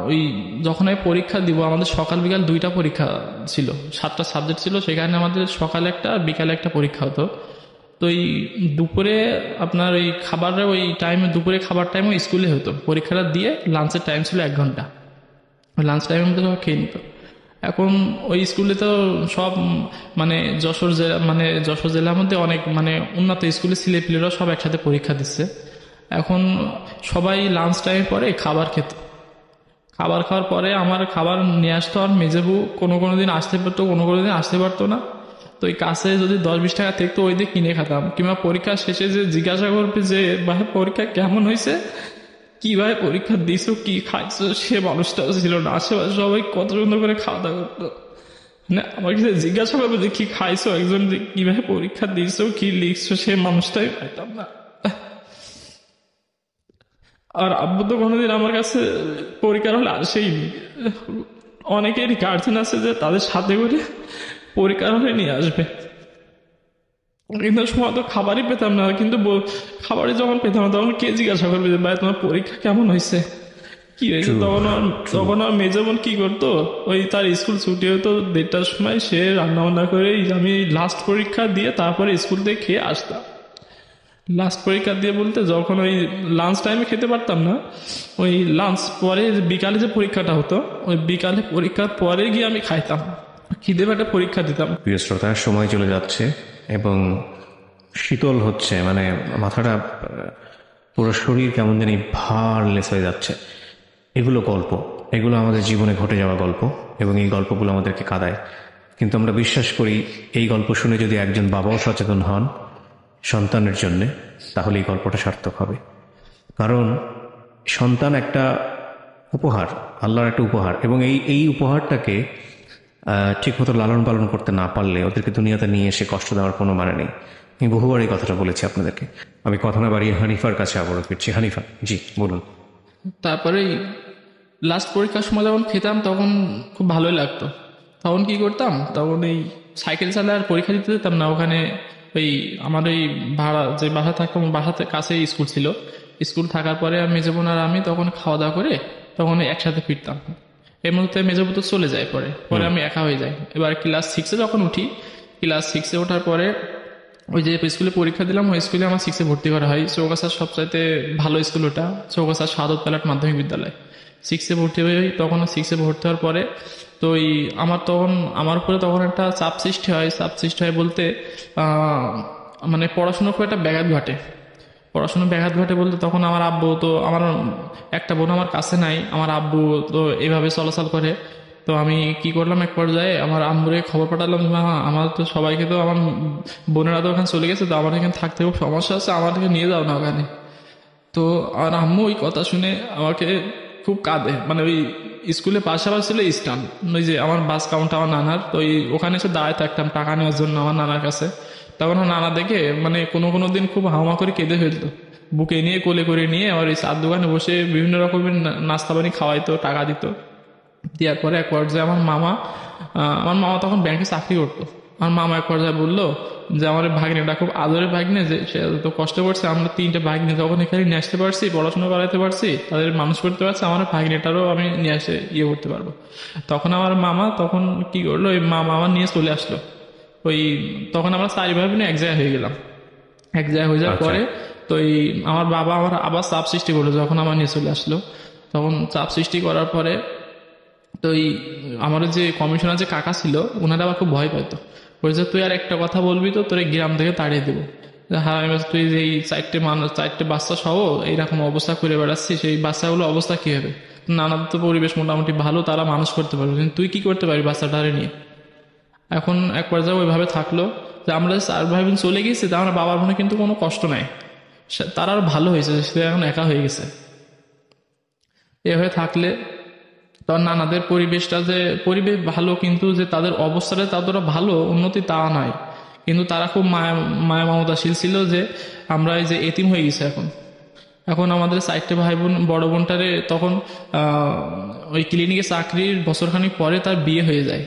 ওই যখন আমি পরীক্ষা দিব, আমাদের সকাল বিকাল 2টা পরীক্ষা ছিল, 7টা সাবজেক্ট ছিল, সেখানে আমাদের সকালে একটা বিকালে একটা পরীক্ষা হতো। তো এই দুপুরে আপনার ওই খাবারের ওই টাইমে, দুপুরে খাবার টাইমও স্কুলে হতো, পরীক্ষাটা দিয়ে লাঞ্চের টাইম ছিল 1 ঘন্টা, ওই লাঞ্চ টাইমের মধ্যে সব খেয়ে নিত। এখন ওই স্কুলে তো সব মানে যশোর জেলার মধ্যে অনেক মানে উন্নত স্কুলে ছেলেপিলেরাও সব একসাথে পরীক্ষা দিচ্ছে। এখন সবাই লাঞ্চ টাইমের পরে খাবার খাওয়ার পরে আমার খাবার নিয়ে আসতো, আর মেজেবু কোনো দিন আসতে পারতো, কোনো দিন আসতে পারতো না। তো ওই কাছে যদি 10-20 টাকা থাকতো, ওই দিয়ে কিনে খেতাম। কিংবা পরীক্ষা শেষে যে জিজ্ঞাসা করবে যে ভাই পরীক্ষা কেমন হয়েছে, কিভাবে পরীক্ষা দিছো, কি খাইছো, সে মানুষটাও ছিল না। আশেপাশে সবাই কত সুন্দর করে খাওয়া দাওয়া করতো, মানে আমার কাছে জিজ্ঞাসা করবে যে কি খাইছো, একজন যে কিভাবে পরীক্ষা দিছো, কি লিখছো, সে মানুষটাই পাইতাম না। আর আব্বু তো কোনোদিন আমার কাছে পরীক্ষার হলে আসেইনি। অনেকেরই গার্জেন আছে যে তাদের সাথে করে পরীক্ষার হলে নিয়ে আসবে, কিন্তু সময় তো খাবারই পেতাম না। কিন্তু খাবারই যখন পেতাম না, তখন কে জিজ্ঞাসা করবে যে ভাই তোমার পরীক্ষা কেমন হয়েছে, কি হয়েছে? তখন আর মেজো বোন কি করতো, ওই তার স্কুল ছুটি হতো 1:30টার সময়, সে রান্না বান্না করে আমি লাস্ট পরীক্ষা দিয়ে তারপরে স্কুল থেকে খেয়ে আসতাম। লাস্ট পরীক্ষা দিয়ে বলতে যখন ওই লাঞ্চ টাইমে খেতে পারতাম না, ওই লাঞ্চ পরে বিকালে যে পরীক্ষাটা হতো, ওই বিকালে পরীক্ষার পরে গিয়ে আমি খাইতাম, খিদে পেটে পরীক্ষা দিতাম। প্রিয় শ্রোতা, সময় চলে যাচ্ছে এবং শীতল হচ্ছে, মানে মাথাটা পুরো শরীর কেমন জানি ভারলেস হয়ে যাচ্ছে। এগুলো আমাদের জীবনে ঘটে যাওয়া গল্প, এবং এই গল্পগুলো আমাদেরকে কাঁদায়। কিন্তু আমরা বিশ্বাস করি এই গল্প শুনে যদি একজন বাবাও সচেতন হন সন্তানের জন্যে, তাহলে এই গল্পটা সার্থক হবে। কারণ সন্তান একটা উপহার, আল্লাহর একটা উপহার, এবং এই উপহারটাকে ঠিকমতো লালন পালন করতে না পারলে ওদেরকে দুনিয়াতে নিয়ে এসে কষ্ট দেওয়ার কোনো মানে নেই। আমি বহুবার এই কথাটা বলেছি আপনাদেরকে। আমি কথা না বাড়িয়ে হানিফার কাছে আবারও ফিরছি। হানিফা, জি বলুন। তারপরে লাস্ট পরীক্ষার সময় যখন খেতাম, তখন খুব ভালোই লাগতো। তখন কি করতাম, তখন এই সাইকেল চালায় আর পরীক্ষা দিতে যেতাম না। ওখানে ওই আমার ওই ভাড়া যে বাসা থাকতাম, বাসাতে কাছে স্কুল ছিল। স্কুল থাকার পরে মেজো বোন আর আমি তখন খাওয়া দাওয়া করে তখন একসাথে ফিরতাম। এই মুহূর্তে মেজো বোন তো চলে যায়, পরে আমি একা হয়ে যাই। এবার ক্লাস 6-এ যখন উঠি, ক্লাস 6-এ ওঠার পরে ওই যে স্কুলে পরীক্ষা দিলাম, ওই স্কুলে আমার 6-এ ভর্তি করা হয়। চৌগাছার সবচাইতে ভালো স্কুল ওটা, চৌগাছা শাহাদত পাইলট মাধ্যমিক বিদ্যালয়। 6-এ ভর্তি হয়ে, তখন 6-এ ভর্তি হওয়ার পরে তো আমার উপরে তখন একটা চাপ সৃষ্টি হয় বলতে মানে পড়াশোনার খুব একটা ব্যাঘাত ঘটে বলতে, তখন আমার আব্বু তো, আমার একটা বোন আমার কাছে নাই, আমার আব্বু তো এভাবে চলাচল করে। তো আমি কি করলাম, এক পর্যায়ে আমার আম্মুরে খবর পাঠালাম, আমার তো সবাইকে তো, আমার বোনেরা তো ওখানে চলে গেছে, তো আমার এখানে থাকতে খুব সমস্যা আছে, আমাদেরকে নিয়ে যাও না ওখানে। তো আমার আম্মু ওই কথা শুনে আমাকে খুব কাঁদে। মানে ওই স্কুলের পাশাপাশি ছিল স্ট্যান্ড, ওই যে আমার বাস কাউন্টার আমার নানার, তো ওখানে এসে দাঁড়ায় থাকতাম টাকা নেওয়ার জন্য আমার নানার কাছে। তখন নানা দেখে মানে কোনো দিন খুব হাওমা করে কেঁদে ফেলতো, বুকে নিয়ে কোলে করে নিয়ে আমার এই চার দোকানে বসে বিভিন্ন রকমের নাস্তা পানি খাওয়াইতো, টাকা দিত। দেওয়ার পরে এক পর্যায়ে আমার মামা তখন ব্যাংকে চাকরি করতো। আমার মামা এক পর্যায়ে বললো যে আমার ভাগ্নেটা খুব আদরের ভাগ্নে, যে সে তো কষ্ট করছে, আমরা 3টা ভাগ্নে যখন এখানে নিয়ে আসতে পারছি, পড়াশোনা করাতে পারছি, তাদের মানুষ করতে পারছি, আমার ভাগ্নেটারও আমি নিয়ে এসে করতে পারবো। তখন আমার মামা তখন কি করলো, ওই মামা আমার নিয়ে চলে আসলো। ওই তখন আমরা 4 ভাই বোন এক জায়গায় হয়ে গেলাম। এক জায়গায় হয়ে যাওয়ার আচ্ছা। পরে তো এই আমার বাবা আমার আবার চাপ সৃষ্টি করলো যখন আমার নিয়ে চলে আসলো। তখন চাপ সৃষ্টি করার পরে তো এই আমার যে কমিশনার যে কাকা ছিল, ওনারা আবার খুব ভয় পাইতো, বলছে তুই আর একটা কথা বলবি তো তোর এই গ্রাম থেকে তাড়িয়ে দেবো। হ্যাঁ, তুই যে এই 4টে বাচ্চা সহ এইরকম অবস্থা করে বেড়াচ্ছিস, সেই বাচ্চাগুলো অবস্থা কি হবে? নানার তো পরিবেশ মোটামুটি ভালো, তারা মানুষ করতে পারবে, কিন্তু তুই কি করতে পারবি বাচ্চাটারে নিয়ে? এখন এক পর্যায়ে ওইভাবে থাকলো যে আমরা যে 4 ভাই বোন চলে গেছি, তা আমার বাবার মনে কিন্তু কোনো কষ্ট নাই, তারা আর ভালো হয়েছে, সে এখন একা হয়ে গেছে। এভাবে থাকলে তখন নানাদের পরিবেশটা যে পরিবেশ ভালো, কিন্তু যে তাদের অবস্থাটা ততটা ভালো উন্নতি তা নয়, কিন্তু তারা খুব মায়া মায়া মমতাশীল ছিল, যে আমরা এই যে এতিম হয়ে গেছি এখন। এখন আমাদের 4টে ভাই বোন, বড় বোনটারে তখন ওই ক্লিনিকে চাকরির বছরখানিক পরে তার বিয়ে হয়ে যায়।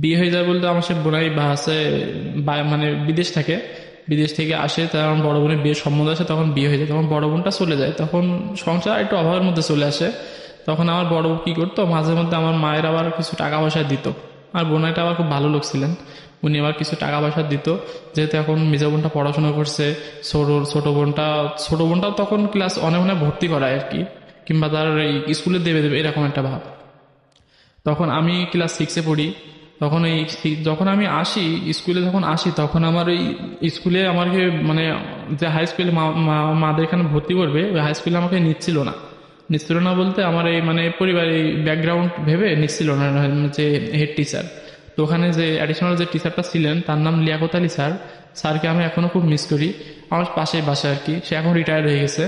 বিয়ে হয়ে যায় বলতে আমার সে বোনাই বা আছে মানে বিদেশ থেকে আসে, তার আমার বড় বোনের বিয়ের সম্বন্ধ আসে, তখন বিয়ে হয়ে যায়, তখন বড় বোনটা চলে যায়, তখন সংসার একটু অভাবের মধ্যে চলে আসে। তখন আমার বড় বোন কি করতো, মাঝে মধ্যে আমার মায়ের আবার কিছু টাকা পয়সা দিত। আর বোনাইটা আবার খুব ভালো লোক ছিলেন, উনি আবার কিছু টাকা পয়সা দিত, যেহেতু এখন মেজো বোনটা পড়াশোনা করছে, ছোট বোনটাও তখন ক্লাস অনেক ভর্তি করায় আর কি, কিংবা তার এই স্কুলে দেবে এরকম একটা ভাব। তখন আমি ক্লাস 6-এ পড়ি, তখন যখন আমি আসি স্কুলে, যখন আসি তখন আমার এই স্কুলে আমাকে মানে যে হাই স্কুলে মাদের এখানে ভর্তি করবে, ওই হাই স্কুলে আমাকে নিচ্ছিল না বলতে আমার এই মানে পরিবারের ব্যাকগ্রাউন্ড ভেবে নিচ্ছিল না, যে হেড টিচার। তো ওখানে যে অ্যাডিশনাল যে টিচারটা ছিলেন তার নাম লিয়াকত আলী স্যারকে আমি এখনো খুব মিস করি। আমার পাশেই বাসা আর কি, সে এখন রিটায়ার্ড হয়ে গেছে।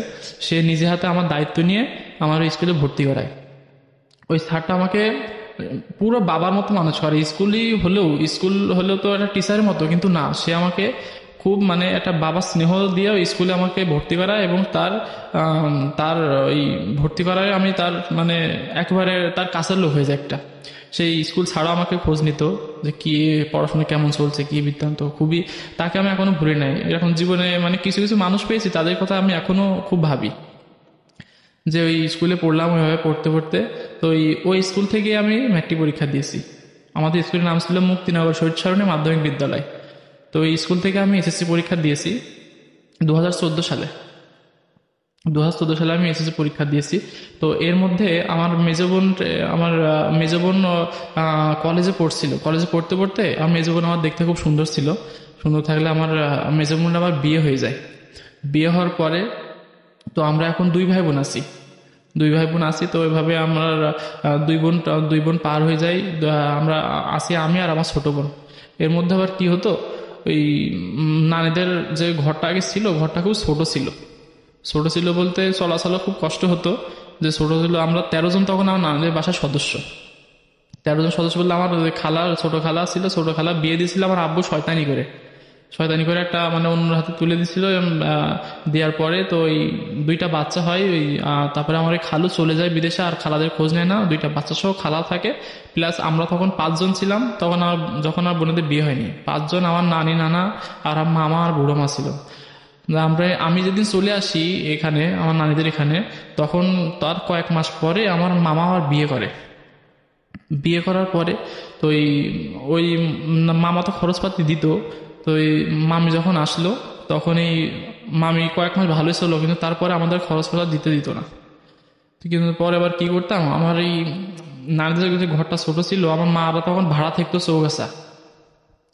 সে নিজে হাতে আমার দায়িত্ব নিয়ে আমার স্কুলে ভর্তি করায়। ওই স্যারটা আমাকে পুরো বাবার মতো মানুষ করে। স্কুল হলেও তো একটা টিচারের মতো, কিন্তু না, সে আমাকে খুব মানে একটা বাবার স্নেহ দিয়ে স্কুলে আমাকে ভর্তি করায়, এবং তার ওই ভর্তি করায় আমি তার মানে একেবারে তার কাছের লোক হয়ে যায় একটা। সেই স্কুল ছাড়াও আমাকে খোঁজ নিত যে কি পড়াশোনা কেমন চলছে, কি বৃত্তান্ত, খুবই তাকে আমি এখনো ভুলি নাই। এরকম জীবনে মানে কিছু কিছু মানুষ পেয়েছি, তাদের কথা আমি এখনো খুব ভাবি। যে ওই স্কুলে পড়লাম, ওইভাবে পড়তে তো ওই স্কুল থেকে আমি ম্যাট্রিক পরীক্ষা দিয়েছি। আমাদের স্কুলের নাম ছিল মুক্তিনগর শহীদ সরণি মাধ্যমিক বিদ্যালয়। তো এই স্কুল থেকে আমি এসএসসি পরীক্ষা দিয়েছি 2014 সালে। 2014 সালে আমি এসএসসি পরীক্ষা দিয়েছি। তো এর মধ্যে আমার মেজো বোন কলেজে পড়ছিল। কলেজে পড়তে আমার মেজো বোন আমার দেখতে খুব সুন্দর ছিল। সুন্দর থাকলে আমার মেজো বোন আবার বিয়ে হয়ে যায়। বিয়ে হওয়ার পরে তো আমরা এখন 2 ভাই বোন আছি। তো ওইভাবে আমরা 2 বোন পার হয়ে যাই। আমরা আছি আমি আর আমার ছোট বোন। এর মধ্যে আবার কি হতো, ওই নানীদের যে ঘরটা আগে ছিল, ঘরটা খুব ছোট ছিল বলতে চলাচলা খুব কষ্ট হতো। যে ছোট ছিল, আমরা 13 জন তখন আমার নানীদের বাসার সদস্য। 13 জন সদস্য বলতে আমার ছোট খালা ছিল। ছোট খালা বিয়ে দিয়েছিল আমার আব্বু শয়তানি করে একটা মানে অন্য হাতে তুলে দিছিল। দেওয়ার পরে তো ওই 2টা বাচ্চা হয়। তারপরে আমার খালু চলে যায় বিদেশে, আর খালাদের খোঁজ নেয় না। 2টা বাচ্চা সহ খালা থাকে, প্লাস আমরা তখন 5 জন ছিলাম। তখন যখন আমার বোনেদের বিয়ে হয়নি, 5 জন, আমার নানি, নানা আর মামা আর বুড়ো মা ছিল। আমি যেদিন চলে আসি এখানে আমার নানিদের এখানে, তখন তার কয়েক মাস পরে আমার মামা আমার বিয়ে করার পরে তো ওই মামা তো খরচপাতি দিত। তো এই মামি যখন আসলো, তখন এই মামি কয়েক মাস ভালোই ছিল, কিন্তু তারপরে আমাদের খরচপাতি দিত না। কিন্তু পরে আবার কি করতাম, আমার এই নানিদের যে ঘরটা ছোট ছিল, আমার মারা তখন ভাড়া থাকতো চৌগাছা।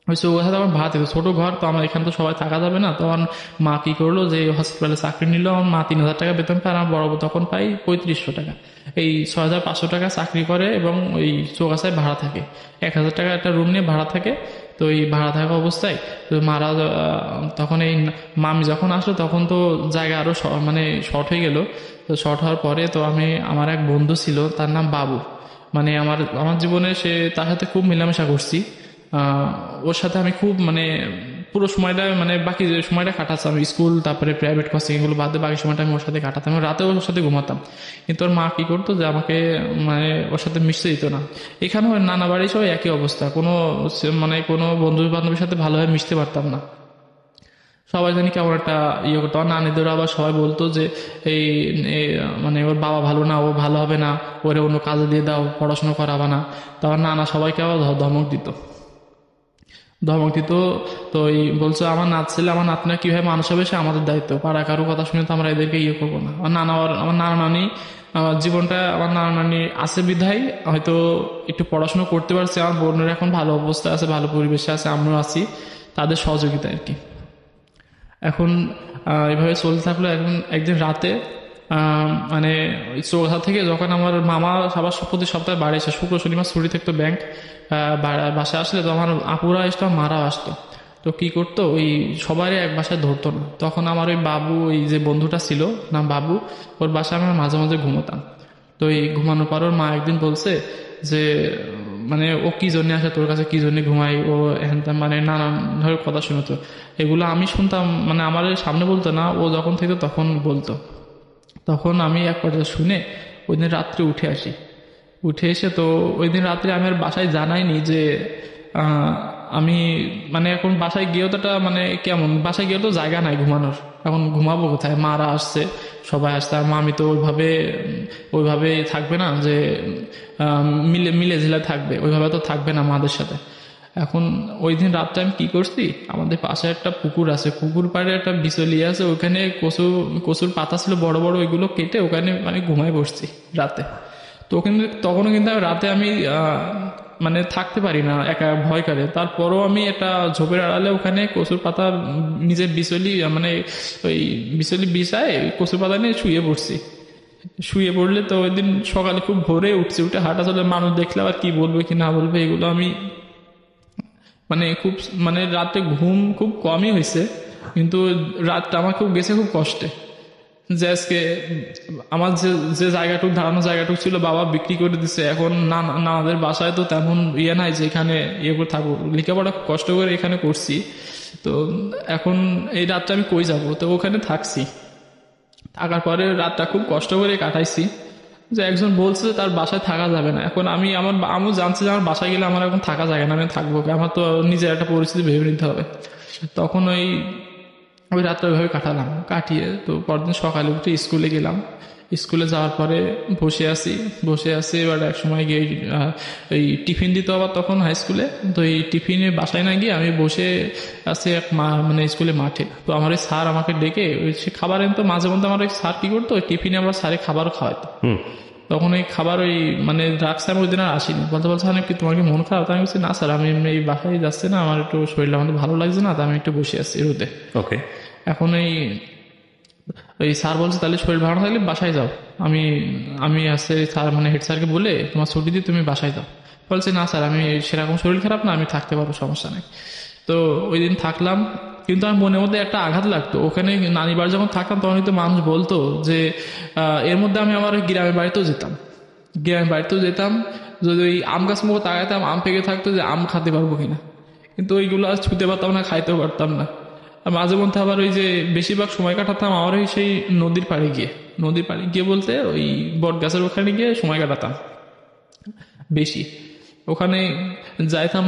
ওই চৌগাছাতে আমার ভাড়া থাকতো, ছোট ঘর তো, আমার এখানে তো সবাই থাকা যাবে না। তখন মা কি করলো, যে হসপিটালে চাকরি নিল। আমার মা 3000 টাকা বেতন পায়, আমার বড় তখন পাই 3500 টাকা। এই 6500 টাকা চাকরি করে, এবং ওই চৌগাছায় ভাড়া থাকে। 1000 টাকা একটা রুম নিয়ে ভাড়া থাকে। তো এই ভাড়া থাকা অবস্থায় তো মারা তখন এই মামি যখন আসলো, তখন তো জায়গা আরো মানে শর্ট হয়ে গেল। তো শর্ট হওয়ার পরে তো আমার এক বন্ধু ছিল, তার নাম বাবু। মানে আমার জীবনে তার সাথে খুব মেলামেশা করছি। ওর সাথে আমি খুব মানে পুরো সময়টা মানে বাকি যে সময়টা কাটাচ্ছি আমি স্কুল তারপরে প্রাইভেট কোচিং এগুলো বাদে বাকি সময়টা আমি ওর সাথে কাটাতাম, রাতেও ওর সাথে ঘুমাতাম। কিন্তু ওর মা কি করতো যে আমাকে মানে ওর সাথে মিশতে দিত না। এখানেও নানা বাড়ি সবাই একই অবস্থা, মানে কোনো বন্ধু বান্ধবের সাথে ভালোভাবে মিশতে পারতাম না। সবাই জানি কেমন একটা ইয়ে করতো। আমার নানিদের আবার সবাই বলতো যে এই মানে ওর বাবা ভালো না, ও ভালো হবে না, ওরে অন্য কাজে দিয়ে দাও, পড়াশোনা করাবা না। তো আমার নানা সবাইকে আবার ধমক দিত। তো এই বলছো আমার নাত ছেলে আমার নাতনা কিভাবে মানুষ হবে সে আমাদের দায়িত্ব, পাড়া কারো কথা শুনে তো আমরা এদেরকে ইয়ে করবো না। আমার নানা নানি আমার জীবনটা আমার নানা নানি আছে বিধায় হয়তো একটু পড়াশোনা করতে পারছে, আমার বোনের এখন ভালো অবস্থা আছে, ভালো পরিবেশে আছে, আমরাও আছি তাদের সহযোগিতা আর কি। এখন এভাবে চলতে থাকলো। এখন একদিন রাতে মানে চৌরাস্তা থেকে যখন আমার মামা সবার প্রতি সপ্তাহে বাড়ি আসে, শুক্র শনিবার ছুটি থাকতো ব্যাংক, বাসায় আসলে তো আমার আপুরা আসতো, মারাও আসতো। তো কি করতো ওই সবারই এক বাসায় ধরতো না, তখন আমার ওই বাবু, ওই যে বন্ধুটা ছিল নাম বাবু, ওর বাসায় আমরা মাঝে মাঝে ঘুমোতাম। তো এই ঘুমানোর পর ওর মা একদিন বলছে যে মানে ও কি জন্য আসে তোর কাছে, কি জন্য ঘুমাই, ও এখান মানে নানান ধরনের কথা শুনতো। এগুলো আমি শুনতাম, মানে আমার সামনে বলতো না, ও যখন থেকে তখন বলতো। তখন আমি এক পর্যায়ে শুনে ওই দিন রাত্রে উঠে এসে তো ওই দিন রাত্রে আমি আর বাসায় জানাইনি যে আমি মানে এখন বাসায় গিয়েও তো একটা মানে কেমন, বাসায় গিয়েও তো জায়গা নাই ঘুমানোর, এখন ঘুমাবো কোথায়, মারা আসছে, সবাই আসছে, আর মামি তো ওইভাবে থাকবে না যে মিলে ঝিলে থাকবে, ওইভাবে তো থাকবে না মাদের সাথে। এখন ওই দিন রাত্রে আমি কি করছি, আমাদের পাশে একটা পুকুর আছে, পুকুর পাড়ে একটা বিচলি আছে, ওখানে কচুর পাতা ছিল বড় বড়, ওইগুলো কেটে ওখানে মানে ঘুমায় বসছি রাতে। তো তখনও কিন্তু রাতে আমি মানে থাকতে পারি না, একা ভয় করে। তারপরও আমি একটা ঝোপের আড়ালে ওখানে কচুর পাতা নিজের বিচলি মানে ওই বিচলি বিছায় কচুর পাতা নিয়ে শুয়ে পড়লে তো ওই দিন সকালে খুব ভোরে উঠে হাঁটা চলে, মানুষ দেখলে আবার কি বলবে কি না বলবে, এগুলো আমি মানে খুব মানে রাতে ঘুম খুব কমই হয়েছে, কিন্তু রাতটা আমার খুব গেছে খুব কষ্টে। যে আজকে আমার যে জায়গাটুকু ধারণা জায়গাটুকু ছিল বাবা বিক্রি করে দিছে, এখন নানাদের বাসায় তো তেমন ইয়ে নাই যে এখানে ইয়ে করে থাকবো, লেখাপড়া কষ্ট করে এখানে করছি, তো এখন এই রাতটা আমি কই যাবো, তো ওখানে থাকার পরে রাতটা খুব কষ্ট করে কাটাইছি। যে একজন বলছে যে তার বাসায় থাকা যাবে না, এখন আমিও জানছি যে আমার বাসায় গেলে আমার এখন থাকা যায় না, আমি থাকবো, আমার তো নিজের একটা পরিস্থিতি ভেবে নিতে হবে। তখন ওই রাতটা ওইভাবে কাটিয়ে তো পরদিন সকালে উঠে স্কুলে গেলাম। স্কুলে যাওয়ার পরে বসে আছি এবার এক সময় গিয়ে এই টিফিন দিত আবার তখন হাই স্কুলে, তো এই টিফিনে বাসায় না গিয়ে আমি বসে আছি মানে স্কুলে মাঠে। তো আমার ওই স্যার আমাকে ডেকে সে খাবার এনতো, মাঝে মধ্যে আমার ওই স্যার কি করতো ওই টিফিনে আমরা স্যারে খাবারও খাওয়াইতো। তখন ওই খাবার ওই রাখছে, আমি ওই দিন আর আসিনি, বলছে আমি কি তোমার কি মন খারাপ, আমি বলছি না স্যার আমি এই বাসায় যাচ্ছি না, আমার একটু শরীরটা আমাদের ভালো লাগছে না, তো আমি একটু বসে আছি রোদে। ওকে। এখন ওই স্যার বলছে তাহলে শরীর ভালো থাকলে বাসায় যাও, আমি আসছে স্যার মানে হেড স্যারকে বলে তোমার ছুটি দিয়ে তুমি বাসায় যাও। বলছে না স্যার আমি সেরকম শরীর খারাপ না, আমি থাকতে পারবো, সমস্যা নেই। তো ওই দিন থাকলাম, কিন্তু আমার মনের মধ্যে একটা আঘাত লাগতো। ওখানে নানি বাড়ি যখন থাকতাম তখন কিন্তু মানুষ বলতো যে এর মধ্যে আমি আমার গ্রামের বাড়িতেও যেতাম, যদি ওই আম গাছ মুখে তাকাইতাম আম পেকে থাকতো যে আম খেতে পারবো কিনা, কিন্তু ওইগুলো আর ছুতে পারতাম না, খাইতেও পারতাম না। আর মাঝে মধ্যে আবার ওই যে বেশিরভাগ সময় কাটাতাম আমার ওই সেই নদীর পাড়ে গিয়ে বলতে ওই বট গাছের ওখানে গিয়ে সময় কাটাতাম বেশি। ওখানে যাইতাম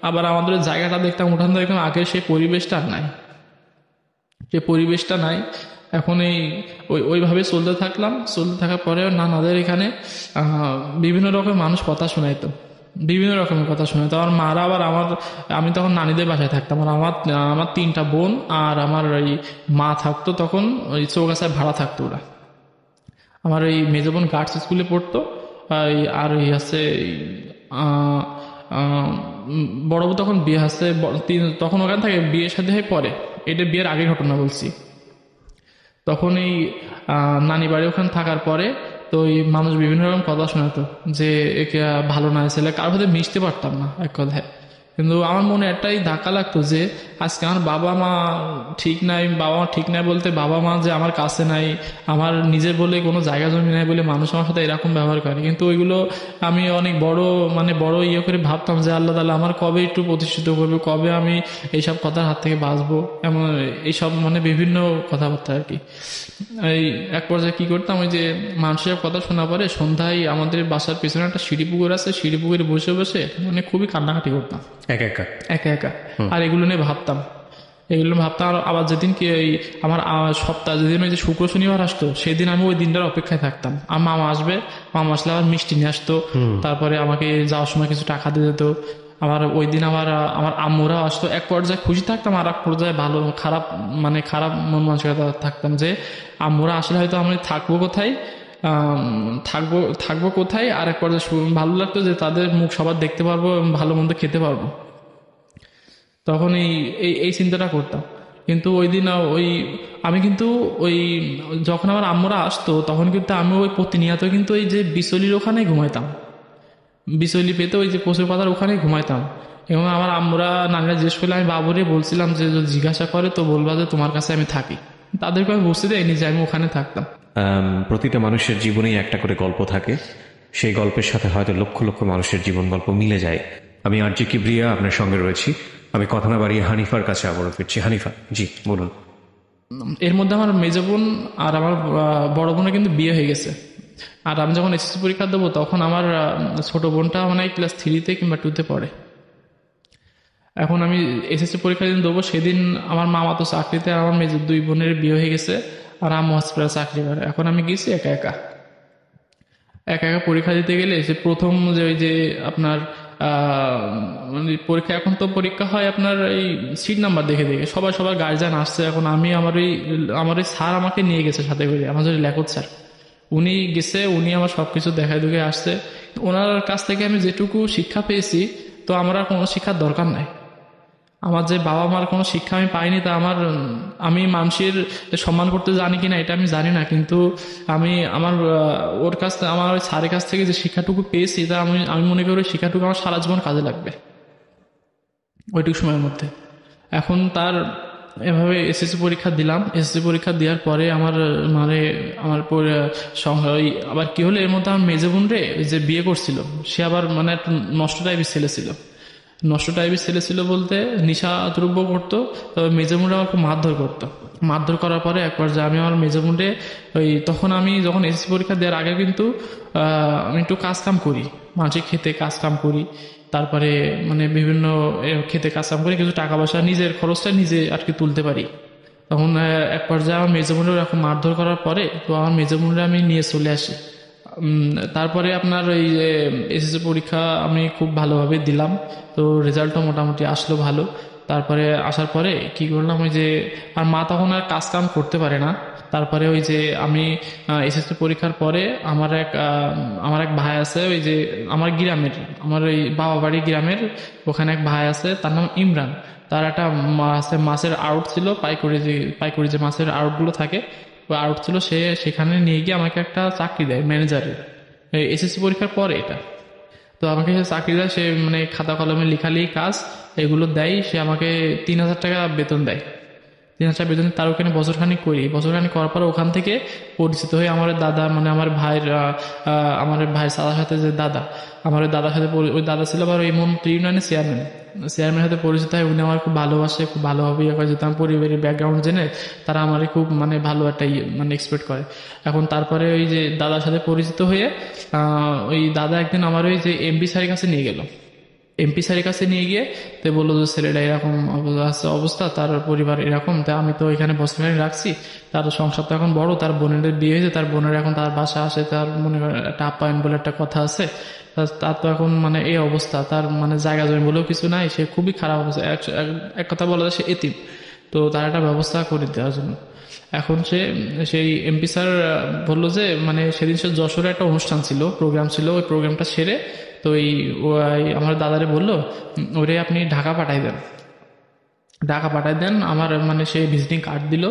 আবার আমাদের জায়গাটা দেখতাম, উঠান দেখতাম আগের সেই পরিবেশটা নাই। এখন ওইভাবে চলতে থাকার পরে নানাদের এখানে বিভিন্ন রকমের মানুষ কথা শোনাইতো, আমার মারা আবার আমি তখন নানিদের বাসায় থাকতাম, আর আমার 3টা বোন আর আমার ওই মা থাকতো তখন ওই চৌগাছায় ভাড়া থাকতো ওরা। আমার ওই মেজো বোন গার্লস স্কুলে পড়তো, আর আছে বড় বউ তখন বিয়ে আছে, তখন ওখানে থাকে, বিয়ের সাথে হয়ে পরে, এটা বিয়ের আগে ঘটনা বলছি। তখন এই নানি বাড়ি ওখানে থাকার পরে তো এই মানুষ বিভিন্ন রকম কথা শোনাতো যে একে ভালো না ছেলে, কারোর সাথে মিশতে পারতাম না এক কথায়, কিন্তু আমার মনে একটাই ধাক্কা লাগতো যে আজকে আমার বাবা মা ঠিক নাই, বাবা মা ঠিক নাই বলতে বাবা মা যে আমার কাছে নাই, আমার নিজের বলে কোনো জায়গা জমি নাই বলে মানুষ আমার সাথে এরকম ব্যবহার করে। কিন্তু ওইগুলো আমি অনেক বড় ইয়ে করে ভাবতাম যে আল্লাহ তাআলা আমার কবে একটু প্রতিষ্ঠিত করবে, কবে আমি এইসব কথার হাত থেকে বাঁচবো, এমন এইসব মানে বিভিন্ন কথাবার্তা আর কি। এই এক পর্যায়ে কি করতাম, ওই যে মানুষের কথা শোনা পরে সন্ধ্যায় আমাদের বাসার পেছনে একটা সিঁড়ি পুকুর আছে, সিঁড়ি পুকুরে বসে বসে মানে খুবই কান্নাকাটি করতাম একা একা। একা একা। আর এগুলো নিয়ে ভাবতাম, আর আবার যেদিন কি ওই আমার সপ্তাহ যেদিন ওই যে শুক্র শনিবার আসতো, সেদিন আমি ওই দিনটার অপেক্ষায় থাকতাম। আর মামা আসবে, মামা আসলে আবার মিষ্টি নিয়ে আসতো, তারপরে আমাকে যাওয়ার সময় কিছু টাকা দিয়ে যেত। আমার ওই দিন আমার আম্মুরা আসতো। এক পর্যায়ে খুশি থাকতাম, আর এক পর্যায়ে খারাপ মন মানসিকতা থাকতাম যে আম্মুরা আসলে হয়তো আমি থাকবো কোথায়, থাকবো কোথায়। আর এক পর্যায়ে ভালো লাগতো যে তাদের মুখ সবার দেখতে পারবো এবং ভালো মন্দ খেতে পারবো। তখন এই চিন্তাটা করতাম। কিন্তু ওই দিন আমি কিন্তু যখন আমার আম্মুরা আসতো তখন কিন্তু আমি ওই প্রতিনিয়ত কিন্তু ওই যে বিচলির ওখানে ঘুমাইতাম, বিচলি পেতে ওই যে কচুর পাতার ওখানে ঘুমাইতাম। এবং আমার আম্মুরা নানিরা জিজ্ঞেস করলে আমি বাবুরে বলছিলাম যে যদি জিজ্ঞাসা করে তো বলবা যে তোমার কাছে আমি থাকি। তাদেরকে আমি বুঝতে দেয়নি যে আমি ওখানে থাকতাম। প্রতিটা মানুষের জীবনেই একটা করে গল্প থাকে, সেই গল্পের সাথে হয়তো লক্ষ লক্ষ মানুষের জীবন গল্প মিলে যায়। আমি আরজি কিবরিয়া আপনার সঙ্গে রয়েছি। আমি কথা না বাড়িয়ে হানিফার কাছে আবারও ফিরছি। হানিফা, জি বলুন। এর মধ্যে আমার মেজ বোন আর আমার বড় বোনের কিন্তু বিয়ে হয়ে গেছে। আর আমি যখন এসএসসি পরীক্ষা দেবো তখন আমার ছোট বোনটা মানে ক্লাস 3-তে কিংবা 2-তে পড়ে। এখন আমি এসএসসি পরীক্ষা দিন দেবো, সেদিন আমার মামা তো চাকরিতে, আমার মেজর 2 বোনের বিয়ে হয়ে গেছে, আর আম্মু হসপিটালে চাকরি করে। এখন আমি গেছি একা একা পরীক্ষা দিতে গেলে সে প্রথম যে ওই যে আপনার মানে পরীক্ষা, এখন তো পরীক্ষা হয় আপনার এই সিট নাম্বার দেখে দেখে, সবার গার্জিয়ান আসছে। এখন আমি আমার ওই স্যার আমাকে নিয়ে গেছে সাথে করে, আমার যে লেখক স্যার, উনি গেছে, উনি আমার সবকিছু দেখায় দুকে আসছে। ওনার কাছ থেকে আমি যেটুকু শিক্ষা পেয়েছি, তো আমার আর কোনো শিক্ষার দরকার নাই। আমার যে বাবা মার কোনো শিক্ষা আমি পাইনি, তা আমি মানুষের সম্মান করতে জানি কিনা এটা আমি জানি না, কিন্তু ওর কাছ থেকে, আমার ওই স্যারের কাছ থেকে যে শিক্ষাটুকু পেয়েছি, তা আমি মনে করি শিক্ষাটুকু আমার সারা জীবন কাজে লাগবে ওইটুকু সময়ের মধ্যে। এখন এভাবে এসএসসি পরীক্ষা দিলাম। এসএসসি পরীক্ষা দেওয়ার পরে আবার কি হলো, এর মধ্যে আমার মেজো বোন রে যে বিয়ে করছিল, সে আবার মানে একটু নষ্ট টাইপের ছেলে ছিল বলতে নেশা দ্রব্য করতো। তবে মেজো বোনরা আমার খুব মারধর করার পরে এক পর্যায়ে আমি আমার মেজো বোনরে তখন আমি যখন এসএসসি পরীক্ষা দেওয়ার আগে কিন্তু আমি একটু কাজকাম করি, মাঝে খেতে কাজকাম করি, তারপরে মানে বিভিন্ন খেতে কাজকাম করে কিছু টাকা পয়সা নিজের খরচটা নিজে আর কি তুলতে পারি। তখন এক পর্যায়ে আমার মেজো বোনের এরকম মারধর করার পরে তো আমার মেজো বোনরা আমি নিয়ে চলে আসি। তারপরে আপনার ওই যে এসএসসি পরীক্ষা আমি খুব ভালোভাবে দিলাম, তো রেজাল্টও মোটামুটি আসলো ভালো। তারপরে আসার পরে কি করলাম, ওই যে আর মা তখন আর কাজ কাম করতে পারে না। তারপরে ওই যে আমি এসএসসি পরীক্ষার পরে আমার এক ভাই আছে, ওই যে আমার ওই বাবা বাড়ি গ্রামের ওখানে এক ভাই আছে, তার নাম ইমরান। তার একটা মাছের আড়ত ছিল, পাইকারি যে মাছের আড়তগুলো থাকে, ওই আউট ছিল। সেখানে নিয়ে গিয়ে আমাকে একটা চাকরি দেয় ম্যানেজারের, এসএসসি পরীক্ষার পরে এটা। তো আমাকে সে চাকরি দেয়, সে মানে খাতা কলমে লেখালেখি কাজ এগুলো দেয়। সে আমাকে 3,000 টাকা বেতন দেয়। 3,000 বেতন তার ওখানে বছরখানিক করার পর ওখান থেকে পরিচিত হয়ে আমার দাদা, মানে আমার ভাইয়ের দাদার সাথে যে দাদা, আমার ওই দাদার সাথে, ওই দাদা ছিল আবার ওই মন্ত্রী ইউনিয়নের চেয়ারম্যানের সাথে পরিচিত হয়। উনি আমার খুব ভালোবাসে, খুব ভালোভাবে ইয়ে করে, যেহেতু আমার পরিবারের ব্যাকগ্রাউন্ড জেনে তারা আমার খুব মানে ভালো একটা মানে এক্সপেক্ট করে। এখন তারপরে ওই যে দাদার সাথে পরিচিত হয়ে ওই দাদা একদিন আমার ওই যে এমপি স্যারের কাছে নিয়ে গেল। এমপি স্যারের কাছে নিয়ে গিয়ে তো বললো যে ছেলেটা এরকম অবস্থা, তার পরিবার এরকম, তা আমি তো এখানে বছরখানি রাখছি, তার সংসার তো এখন বড়, তার বোনের বিয়ে হয়েছে, তার বোনের এখন তার বাসা আসে, তার মনে করেন একটা আপ্যায়ন বলে একটা কথা আছে, তার তো এখন মানে এই অবস্থা, তার মানে জায়গা জমি বলেও কিছু নাই, সে খুবই খারাপ অবস্থা। এক কথা বলা যায় সে এতিম। তো তার একটা ব্যবস্থা করে দেওয়ার জন্য এখন সেই এমপি স্যার বললো যে মানে সেদিন সে যশোরে একটা অনুষ্ঠান ছিল, প্রোগ্রাম ছিল, ওই প্রোগ্রামটা সেরে তো আমার দাদারে বললো ওরে আপনি ঢাকা পাঠাই দেন। আমার মানে সে ভিজিটিং কার্ড দিল,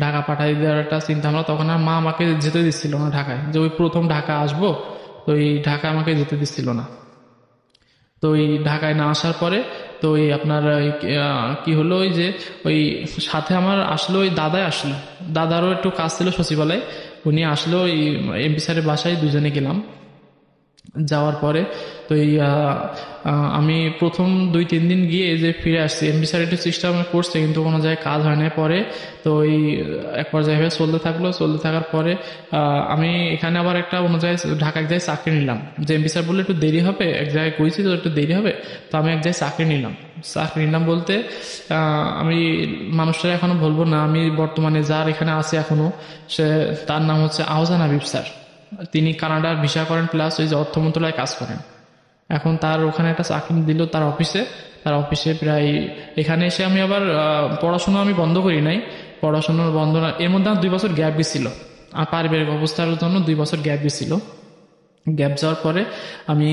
ঢাকা পাঠাই দেওয়ার একটা চিন্তা ভাবনা। তখন আর মা আমাকে যেতে দিচ্ছিল না ঢাকায়, যে ওই প্রথম ঢাকা আসবো, তো এই ঢাকা আমাকে যেতে দিচ্ছিল না। তো এই ঢাকায় না আসার পরে তো ওই আপনার কি হলো, ওই যে ওই সাথে আমার আসলো ওই দাদাই আসলো, দাদারও একটু কাজ ছিল সচিবালয়, উনি আসলো ওই এমপি স্যারের বাসায়, দুজনে গেলাম। যাওয়ার পরে তো এই আমি প্রথম 2-3 দিন গিয়ে যে ফিরে আসছি, এমবি স্যার একটু চেষ্টা করছে কিন্তু কোনো জায়গায় কাজ হয় না। পরে তো ওই এক পর্যায়ে চলতে থাকলো, চলতে থাকার পরে আমি এখানে আবার একটা অন্য জায়গায় ঢাকা এক জায়গায় চাকরি নিলাম। যে এমবি স্যার বললো একটু দেরি হবে, এক জায়গায় কইছি তো একটু দেরি হবে, তো আমি এক জায়গায় চাকরি নিলাম। চাকরি নিলাম বলতে আমি মানুষটা এখনো বলবো না, আমি বর্তমানে যার এখানে আছে এখনো, সে তার নাম হচ্ছে আহসান হাবিব স্যার। তিনি কানাডার ভিসা করেন, প্লাস ওই যে অর্থ মন্ত্রণালয়ে কাজ করেন। এখন তার ওখানে একটা চাকরি দিল তার অফিসে প্রায় এখানে এসে আমি আবার পড়াশোনা আমি বন্ধ করি নাই, পড়াশোনার বন্ধ না, এর মধ্যে আমার 2 বছর গ্যাপ গেছিল, আর পারিবারিক অবস্থার জন্য 2 বছর গ্যাপ গেছিল। গ্যাপ যাওয়ার পরে আমি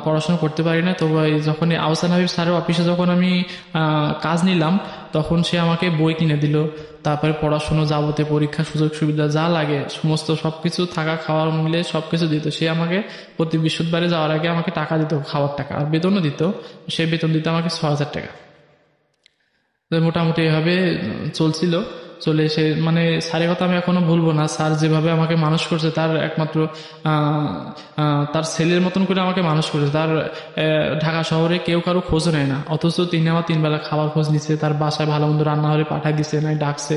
পড়াশোনা করতে পারি না। তো যখন আহসান হাবিব স্যারের অফিসে যখন আমি কাজ নিলাম, তখন সে আমাকে বই কিনে দিল, তারপরে পড়াশোনা যাবতীয় পরীক্ষা সুযোগ সুবিধা যা লাগে সমস্ত সবকিছু, থাকা খাওয়ার মিলে সবকিছু দিত। সে আমাকে প্রতি বৃহস্পতিবারে যাওয়ার আগে আমাকে টাকা দিত, খাওয়ার টাকা, আর বেতনও দিত। সে বেতন দিত আমাকে 6,000 টাকা। তো মোটামুটি এভাবে চলছিল। চলে এসে মানে স্যারের কথা আমি এখনো ভুলবো না, স্যার যেভাবে আমাকে মানুষ করছে, তার একমাত্র তার ছেলের মতন করে আমাকে মানুষ করছে। তার ঢাকা শহরে কেউ কারো খোঁজ নেয় না, অথচ তিনি আমার 3 বেলা খাবার খোঁজ নিচ্ছে, তার বাসায় ভালো মন্দ রান্না হলে পাঠাই দিচ্ছে, নাই ডাকছে।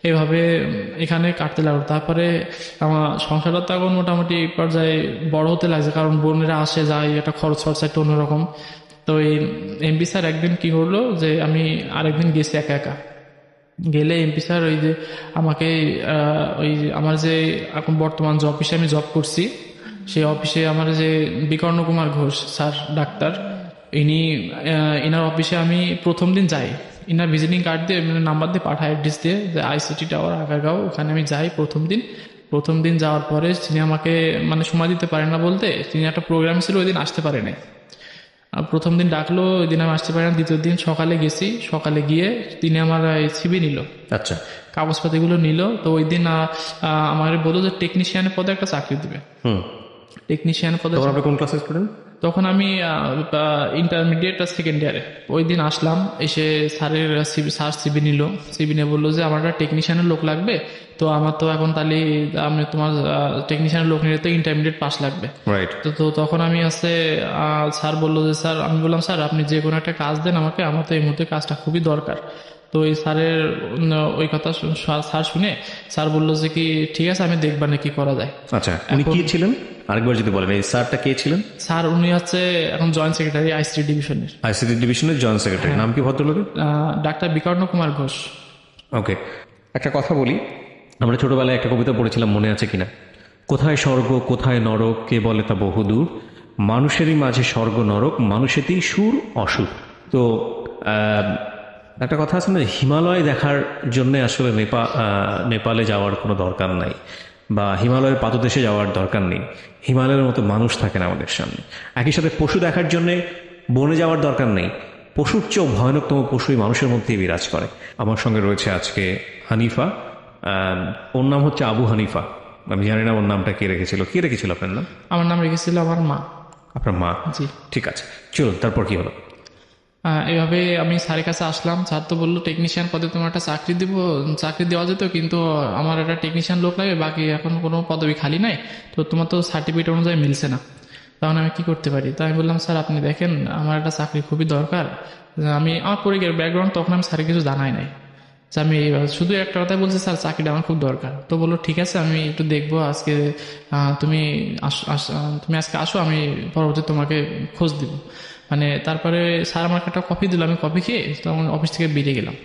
এভাবে এখানে কাটতে লাগলো। তারপরে আমার সংসারটা তো এখন মোটামুটি পর্যায়ে বড় হতে লাগছে, কারণ বোনেরা আসে যায়, একটা খরচ খরচা একটু অন্যরকম। তো এই এমপি স্যার একদিন কি করলো, যে আমি আরেকদিন গেছি একা একা, গেলে এমপি স্যার ওই যে আমাকে ওই আমার যে এখন বর্তমান যে অফিসে আমি জব করছি, সেই অফিসে আমার যে Vikarna Kumar Ghosh sir doctor, inner অফিসে আমি প্রথম দিন যাই, ইনার ভিজিটিং কার্ড দিয়ে নাম্বার দিয়ে পাঠায়, অ্যাড্রেস দিয়ে, যে আইসিটি টাওয়ার আগারগাঁও, ওখানে আমি যাই প্রথম দিন যাওয়ার পরে তিনি আমাকে মানে সময় দিতে পারেন না বলতে, তিনি একটা প্রোগ্রাম ছিল ওই দিন আসতে পারে নাই। প্রথম দিন ডাকলো, ওই দিন আমি আসতে পারি না। দ্বিতীয় দিন সকালে গেছি, সকালে গিয়ে তিনি আমার সিবি নিল, আচ্ছা, কাগজপাতিগুলো নিল। তো ওই দিন আমার বললো যে টেকনিশিয়ানের পদে একটা চাকরি দিবে। টেকনিশিয়ান পদে। তখন আপনি কোন ক্লাসে স্টুডেন্ট? তখন আমি ইন্টারমিডিয়েট আর সেকেন্ড ইয়ারে। ওই দিন আসলাম, এসে স্যার সিবি নিল, সিবি নিয়ে বললো যে আমার একটা টেকনিশিয়ানের লোক লাগবে। তো আমার তো এখন তাহলে আমি তোমার টেকনিশিয়ানের লোক নিলে তো ইন্টারমিডিয়েট পাস লাগবে। তো তখন আমি স্যার বললো যে স্যার, আমি বললাম স্যার আপনি যে কোনো একটা কাজ দেন আমাকে, আমার তো এই মুহূর্তে কাজটা খুবই দরকার। তো এই স্যারের ওই কথা স্যার শুনে স্যার বললো যে কি ঠিক আছে, আমি দেখবা কি করা যায়। আচ্ছা, উনি কি ছিলেন আরেকবার যদি বলেন, এই স্যারটা কে ছিলেন? স্যার উনি হচ্ছে এখন জয়েন্ট সেক্রেটারি আইসিটি ডিভিশনের। আইসিটি ডিভিশনের জয়েন্ট সেক্রেটারি, নাম কি ভদ্রলোকের? ডাক্তার বিকর্ণ কুমার ঘোষ। ওকে, একটা কথা বলি, আমরা ছোটবেলায় একটা কবিতা পড়েছিলাম, মনে আছে কিনা? কোথায় স্বর্গ কোথায় নরক, কে বলে তা বহুদূর, মানুষেরই মাঝে স্বর্গ নরক, মানুষেতেই সুর অসুর। তো একটা কথা আছে না, হিমালয় দেখার জন্য আসলে নেপালে যাওয়ার কোনো দরকার নাই, বা হিমালয়ের পাদদেশে যাওয়ার দরকার নেই। হিমালয়ের মতো মানুষ থাকে না আমাদের সামনে। একই সাথে পশু দেখার জন্য বনে যাওয়ার দরকার নেই, পশুর চেয়েও ভয়ানকতম পশুই মানুষের মধ্যেই বিরাজ করে। আমার সঙ্গে রয়েছে আজকে হানিফা, ওর নাম হচ্ছে আবু হানিফা। আমি জানি না ওর নামটা কে রেখেছিল। কে রেখেছিল আপনার নাম? আমার নাম রেখেছিল আমার মা। আপনার মা? জি। ঠিক আছে, চলুন, তারপর কি হলো? এভাবে আমি স্যারের কাছে আসলাম। স্যার তো বললো টেকনিশিয়ান পদে তোমার একটা চাকরি দেওয়া যেত, কিন্তু আমার একটা টেকনিশিয়ান লোক লাগে, বাকি এখন কোনো পদবি খালি নাই, তো তোমার তো সার্টিফিকেট অনুযায়ী মিলছে না, তখন আমি কি করতে পারি? তো আমি বললাম স্যার আপনি দেখেন, আমার একটা চাকরি খুবই দরকার। আমার পরিবারের ব্যাকগ্রাউন্ড তখন আমি স্যারের কিছু জানাই নাই, যে আমি শুধু একটা কথাই বলছি স্যার চাকরিটা আমার খুব দরকার। তো বললো ঠিক আছে, আমি একটু দেখবো, আজকে তুমি আজকে আসো, আমি পরবর্তী তোমাকে খোঁজ দিব। তারপরে স্যার আমাকে একটা কফি দিল, আমি কফি খেয়ে তখন অফিস থেকে বেরিয়ে গেলাম।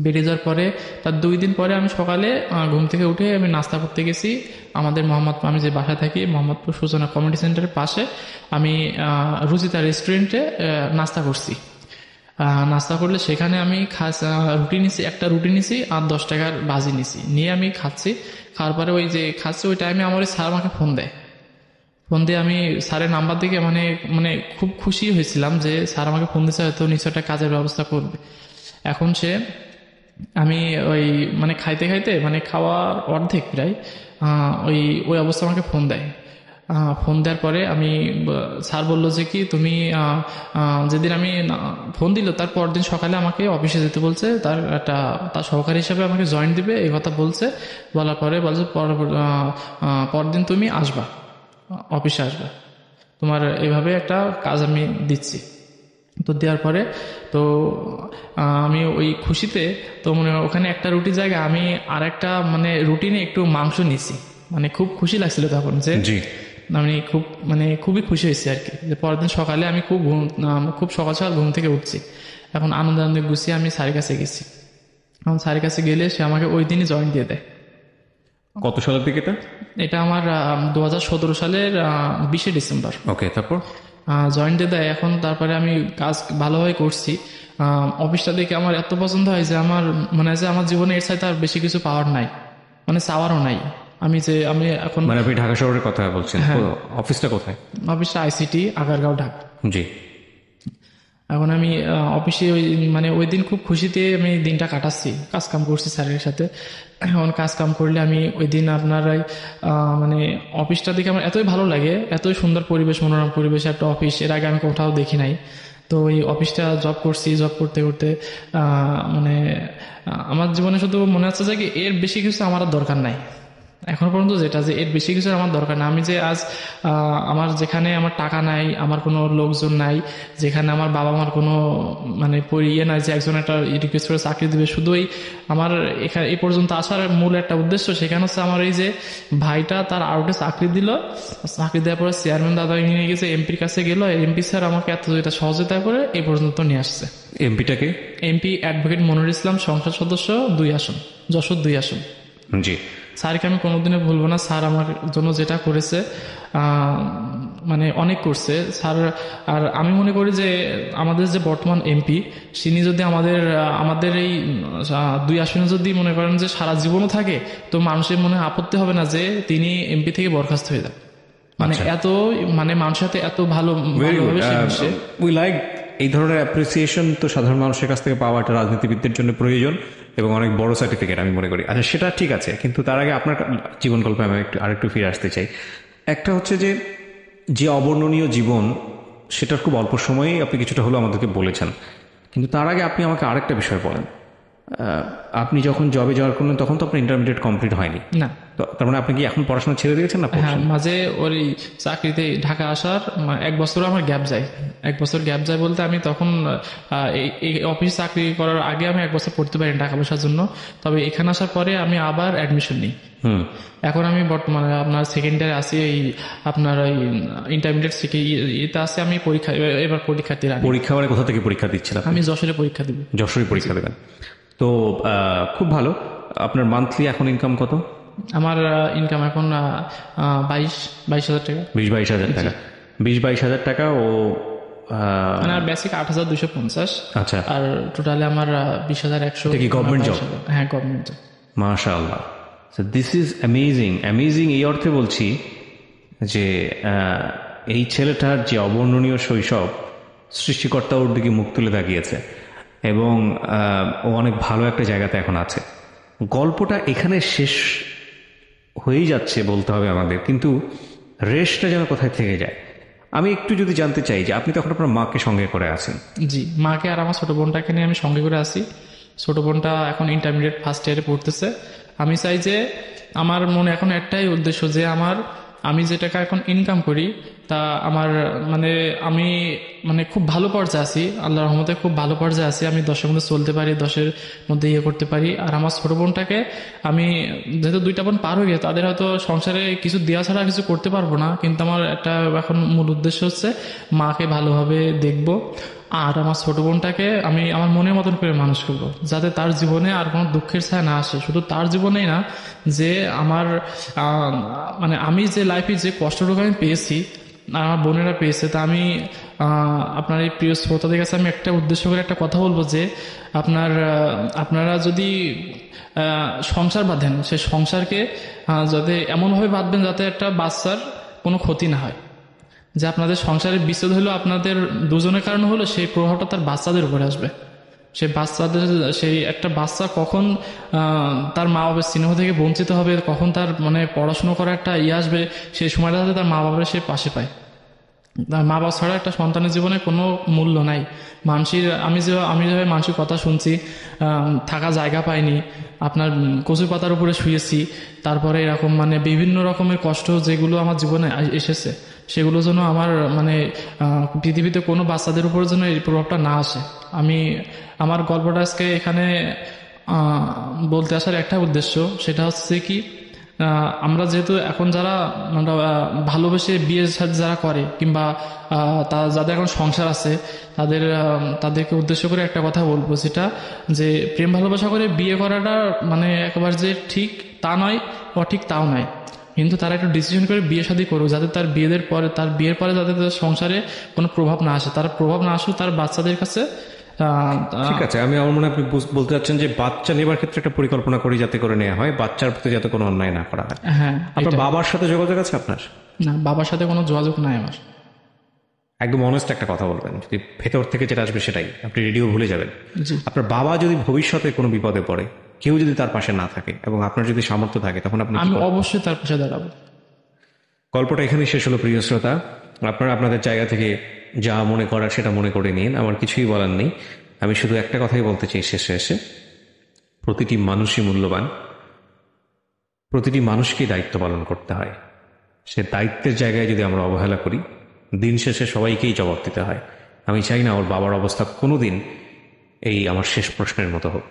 বেরিয়ে যাওয়ার পরে তার 2 দিন পরে আমি সকালে ঘুম থেকে উঠে আমি নাস্তা করতে গেছি আমাদের আমি যে বাসায় থাকি মোহাম্মদপুর সূচনা কমিউনিটি সেন্টারের পাশে, আমি রুচিতা রেস্টুরেন্টে নাস্তা করছি। নাস্তা করলে সেখানে আমি একটা রুটি নিছি আর 10 টাকার ভাজি নিছি, নিয়ে আমি খাচ্ছি। খাওয়ার পরে ওই যে খাচ্ছি ওই টাইমে আমার স্যার আমাকে ফোন দিয়ে আমি স্যারের নাম্বার দেখে মানে খুব খুশি হয়েছিলাম যে স্যার আমাকে ফোন দিচ্ছে, হয়তো নিশ্চয় একটা কাজের ব্যবস্থা করবে। এখন আমি ওই খাইতে খাওয়ার অর্ধেক প্রায় ওই অবস্থা আমাকে ফোন দেয়। ফোন দেওয়ার পরে আমি স্যার বললো যে কি তুমি যেদিন আমি ফোন দিল তার পরদিন সকালে আমাকে অফিসে যেতে বলছে, তার সহকারী হিসেবে আমাকে জয়েন দিবে এই কথা বলছে। বলার পরে বলছে পরদিন তুমি আসবা, অফিসে আসবা, তোমার এভাবে একটা কাজ আমি দিচ্ছি। তো দেওয়ার পরে তো আমি ওই খুশিতে তো মানে ওখানে একটা রুটি জায়গা আমি আর একটা মানে রুটিনে একটু মাংস নিছি, মানে খুব খুশি লাগছিল তখন যে আমি খুবই খুশি হয়েছি আর কি, যে পরের দিন সকালে আমি খুব সকাল সকাল ঘুম থেকে উঠছি। এখন আনন্দে গুছিয়ে আমি স্যারের কাছে গেছি। এখন স্যারের কাছে গেলে সে আমাকে ওই দিনই জয়েন দিয়ে দেয়। কত সালের দিকে এটা আমার 2017 সালের 20শে ডিসেম্বর। ওকে, তারপর জয়েন দিয়ে দেয়। এখন তারপরে আমি কাজ ভালোভাবে করছি। অফিসটা দেখে আমার এত পছন্দ হয় যে আমার মনে হয় যে আমার জীবনে এর সাথে আর বেশি কিছু পাওয়ার নাই, মানে চাওয়ারও নাই। আমি এখন মানে আপনি ঢাকা শহরের কথা বলছেন? হ্যাঁ। অফিসটা কোথায়? অফিসটা আইসিটি, আগারগাঁও, ঢাকা। জি। এখন আমি অফিসে ওই দিন খুব খুশিতে আমি দিনটা কাটাচ্ছি, কাজ কাম করছি স্যারের সাথে। এখন কাজ কাম করলে আমি ওই দিন আপনারাই অফিসটা দেখে আমার এতই ভালো লাগে, এতই সুন্দর পরিবেশ, মনোরম পরিবেশ একটা অফিস, এর আগে আমি কোথাও দেখি নাই। তো ওই অফিসটা জব করছি, জব করতে করতে আমার জীবনে শুধু মনে হচ্ছে যে এর বেশি কিছু আমার আর দরকার নাই এখন পর্যন্ত, যেটা যে এর বেশি কিছু আমার দরকার না। আমি যে আজ আমার যেখানে আমার টাকা নাই, আমার কোনো লোকজন নাই, যেখানে আমার বাবা মার কোনো ইয়ে নাই যে একজন একটা রিকোয়েস্ট করে চাকরি দিবে, শুধুই আমার এখানে এই পর্যন্ত আসার মূল একটা উদ্দেশ্য, সেখানে হচ্ছে আমার এই যে ভাইটা তার আউটে চাকরি দিল, চাকরি দেওয়ার পরে চেয়ারম্যান দাদা নিয়ে গেছে, এমপির কাছে গেল, এমপি স্যার আমাকে এত এটা সহযোগিতা করে এই পর্যন্ত নিয়ে আসছে। এমপিটাকে? এমপি অ্যাডভোকেট মনিরুল ইসলাম, সংসদ সদস্য 2 আসন, যশোর 2 আসন। জি। স্যারকে আমি কোনোদিনও ভুলবো না। স্যার আমার জন্য যেটা করেছে অনেক করছে স্যার। আর আমি মনে করি যে আমাদের যে বর্তমান এমপি, তিনি যদি আমাদের এই 2 আসনে যদি মনে করেন যে সারা জীবনও থাকে, তো মানুষের মনে আপত্তি হবে না যে তিনি এমপি থেকে বরখাস্ত হয়ে যান। এত মানুষের সাথে এত ভালোভাবে সে উই লাইক এই ধরনের অ্যাপ্রিসিয়েশন তো সাধারণ মানুষের কাছ থেকে পাওয়া একটা রাজনীতিবিদদের জন্য প্রয়োজন এবং অনেক বড় সার্টিফিকেট আমি মনে করি। আচ্ছা, সেটা ঠিক আছে, কিন্তু তার আগে আপনার জীবন গল্পে আমি আরেকটু ফিরে আসতে চাই। একটা হচ্ছে যে অবর্ণনীয় জীবন, সেটার খুব অল্প সময়েই আপনি কিছুটা হলেও আমাদেরকে বলেছেন, কিন্তু তার আগে আপনি আমাকে আরেকটা বিষয় বলেন। আপনি যখন জবে জয়েন করলেন তখন তো আপনার ইন্টারমিডিয়েট কমপ্লিট হয়নি না? তার মানে আপনি কি এখন পড়াশোনা ছেড়ে দিয়েছেন না? হ্যাঁ, মাঝে ওই চাকরিতে ঢাকা আসার 1 বছর আমার গ্যাপ যায়। 1 বছর গ্যাপ যায় বলতে আমি তখন এই অফিস চাকরি করার আগে আমি 1 বছর পড়তে পারি টাকা পয়সার জন্য। তবে এখানে আসার পরে আমি আবার অ্যাডমিশন নিই। এখন আমি বর্তমানে আপনার সেকেন্ড ইয়ারে আছি, এই আপনার ওই ইন্টারমিডিয়েট ইয়েতে আছে। আমি এবার পরীক্ষার্থী। পরীক্ষা মানে কোথা থেকে পরীক্ষা দিচ্ছিলাম? আমি যশোরে পরীক্ষা দিব। যশোরে পরীক্ষা দেবেন? তো খুব ভালো। আপনার মান্থলি এখন ইনকাম কত? আমার ইনকাম এখন 22,000 টাকা। 20-22 হাজার টাকা? 20-22 হাজার টাকা ও বেসিক 8,250। আচ্ছা। আর টোটালে আমার 20,100। কি গভর্নমেন্ট জব? হ্যাঁ, গভর্নমেন্ট জব। মাশাআল্লাহ, দিস ইজ অ্যামেজিং। অ্যামেজিং এই অর্থে বলছি যে এই ছেলেটার যে অবর্ণনীয় শৈশব, সৃষ্টিকর্তা ওর দিকে মুখ তুলে তাকিয়েছে এবং ও অনেক ভালো একটা জায়গাতে এখন আছে। গল্পটা এখানে শেষ হয়েই যাচ্ছে বলতে হবে আমাদের, কিন্তু রেশটা যেন কোথায় থেকে যায়। আমি একটু যদি জানতে চাই যে আপনি তখন আপনার মাকে সঙ্গে করে আছেন? জি, মাকে আর আমার ছোট বোনটাকে নিয়ে আমি সঙ্গে করে আসি। ছোট বোনটা এখন ইন্টারমিডিয়েট ফার্স্ট ইয়ারে পড়তেছে। আমি চাই যে আমার মনে এখন একটাই উদ্দেশ্য যে আমি যে টাকা এখন ইনকাম করি তা আমার আমি খুব ভালো পর্যায়ে আছি, আল্লাহর রহমতে খুব ভালো পর্যায়ে আছি। আমি 10-এর মধ্যে চলতে পারি, 10-এর মধ্যে ইয়ে করতে পারি। আর আমার ছোট বোনটাকে আমি যেহেতু 2টা বোন পার হয়ে গেছে, তাদের হয়তো সংসারে কিছু দেওয়া ছাড়া কিছু করতে পারবো না, কিন্তু আমার একটা এখন মূল উদ্দেশ্য হচ্ছে মাকে ভালোভাবে দেখবো আর আমার ছোট বোনটাকে আমি আমার মনের মতন করে মানুষ করবো, যাতে তার জীবনে আর কোনো দুঃখের ছায়া না আসে। শুধু তার জীবনেই না, যে আমার আমি যে লাইফে যে কষ্টটুকু আমি পেয়েছি আমার বোনেরা পেয়েছে, তা আমি আপনার এই প্রিয় শ্রোতাদের কাছে আমি একটা উদ্দেশ্য করে একটা কথা বলবো যে আপনারা যদি সংসার বাঁধেন, সে সংসারকে যাতে এমনভাবে বাঁধবেন যাতে একটা বাচ্চার কোনো ক্ষতি না হয়। যে আপনাদের সংসারের বিচ্ছেদ হলো আপনাদের দুজনের কারণে হলো, সেই প্রভাবটা তার বাচ্চাদের উপরে আসবে। সেই একটা বাচ্চা কখন তার মা বাবার স্নেহ থেকে বঞ্চিত হবে, কখন তার মানে পড়াশুনো করার একটা আসবে, সেই সময়টা যাতে তার মা বাবার সে পাশে পায়। তার মা বাবা ছাড়া একটা সন্তানের জীবনে কোনো মূল্য নাই। আমি যেভাবে মানুষের কথা শুনছি, থাকা জায়গা পাইনি, আপনার কচু পাতার উপরে শুয়েছি, তারপরে এরকম মানে বিভিন্ন রকমের কষ্ট যেগুলো আমার জীবনে এসেছে, সেগুলো যেন আমার মানে পৃথিবীতে কোনো বাচ্চাদের উপর যেন এই প্রভাবটা না আসে। আমার গল্পটা আজকে এখানে বলতে আসার একটা উদ্দেশ্য, সেটা হচ্ছে কি, আমরা যেহেতু এখন যারা ভালোবেসে বিয়ের সাথে যারা করে, কিংবা যাদের এখন সংসার আছে, তাদেরকে উদ্দেশ্য করে একটা কথা বলবো, সেটা যে প্রেম ভালোবাসা করে বিয়ে করাটা মানে একবার যে ঠিক তা নয়, ঠিক তাও নয়, কিন্তু তারা একটু ডিসিশন করে বিয়ে শাদী করুক, যাতে তার বিয়ের পরে যাতে তার সংসারে কোনো প্রভাব না আসে, তার প্রভাব না আসুক তার বাচ্চাদের কাছে। ঠিক আছে, আমার মনে হয় আপনি বলতে চাচ্ছেন যে বাচ্চা নেবার ক্ষেত্রে একটা পরিকল্পনা করি যাতে করে নেওয়া হয়, বাচ্চার প্রতি যাতে কোনো অন্যায় না করা হয়। হ্যাঁ, আপনার বাবার সাথে যোগাযোগ আছে আপনার? না, বাবার সাথে কোনো যোগাযোগ নাই আমার। একদম অনেস্ট একটা কথা বলবেন, যদি ভেতর থেকে যেটা আসবে সেটাই, আপনি রেডিও ভুলে যাবেন। জি। আপনার বাবা যদি ভবিষ্যতে কোনো বিপদে পড়ে, কেউ যদি তার পাশে না থাকে এবং আপনার যদি সামর্থ্য থাকে, তখন আপনি কি আমি করবেন? অবশ্যই তার পাশে দাঁড়াবো। গল্পটা এখানেই শেষ হলো প্রিয় শ্রোতা। আপনারা আপনাদের জায়গা থেকে যা মনে করার সেটা মনে করে নিন, আমার কিছুই বলার নেই। আমি শুধু একটা কথাই বলতে চাই শেষে এসে, প্রতিটি মানুষই মূল্যবান, প্রতিটি মানুষকেই দায়িত্ব পালন করতে হয়। সে দায়িত্বের জায়গায় যদি আমরা অবহেলা করি, দিন শেষে সবাইকেই জবাব দিতে হয়। আমি চাই না ওর বাবার অবস্থা কোনোদিন এই আমার শেষ প্রশ্নের মতো হোক।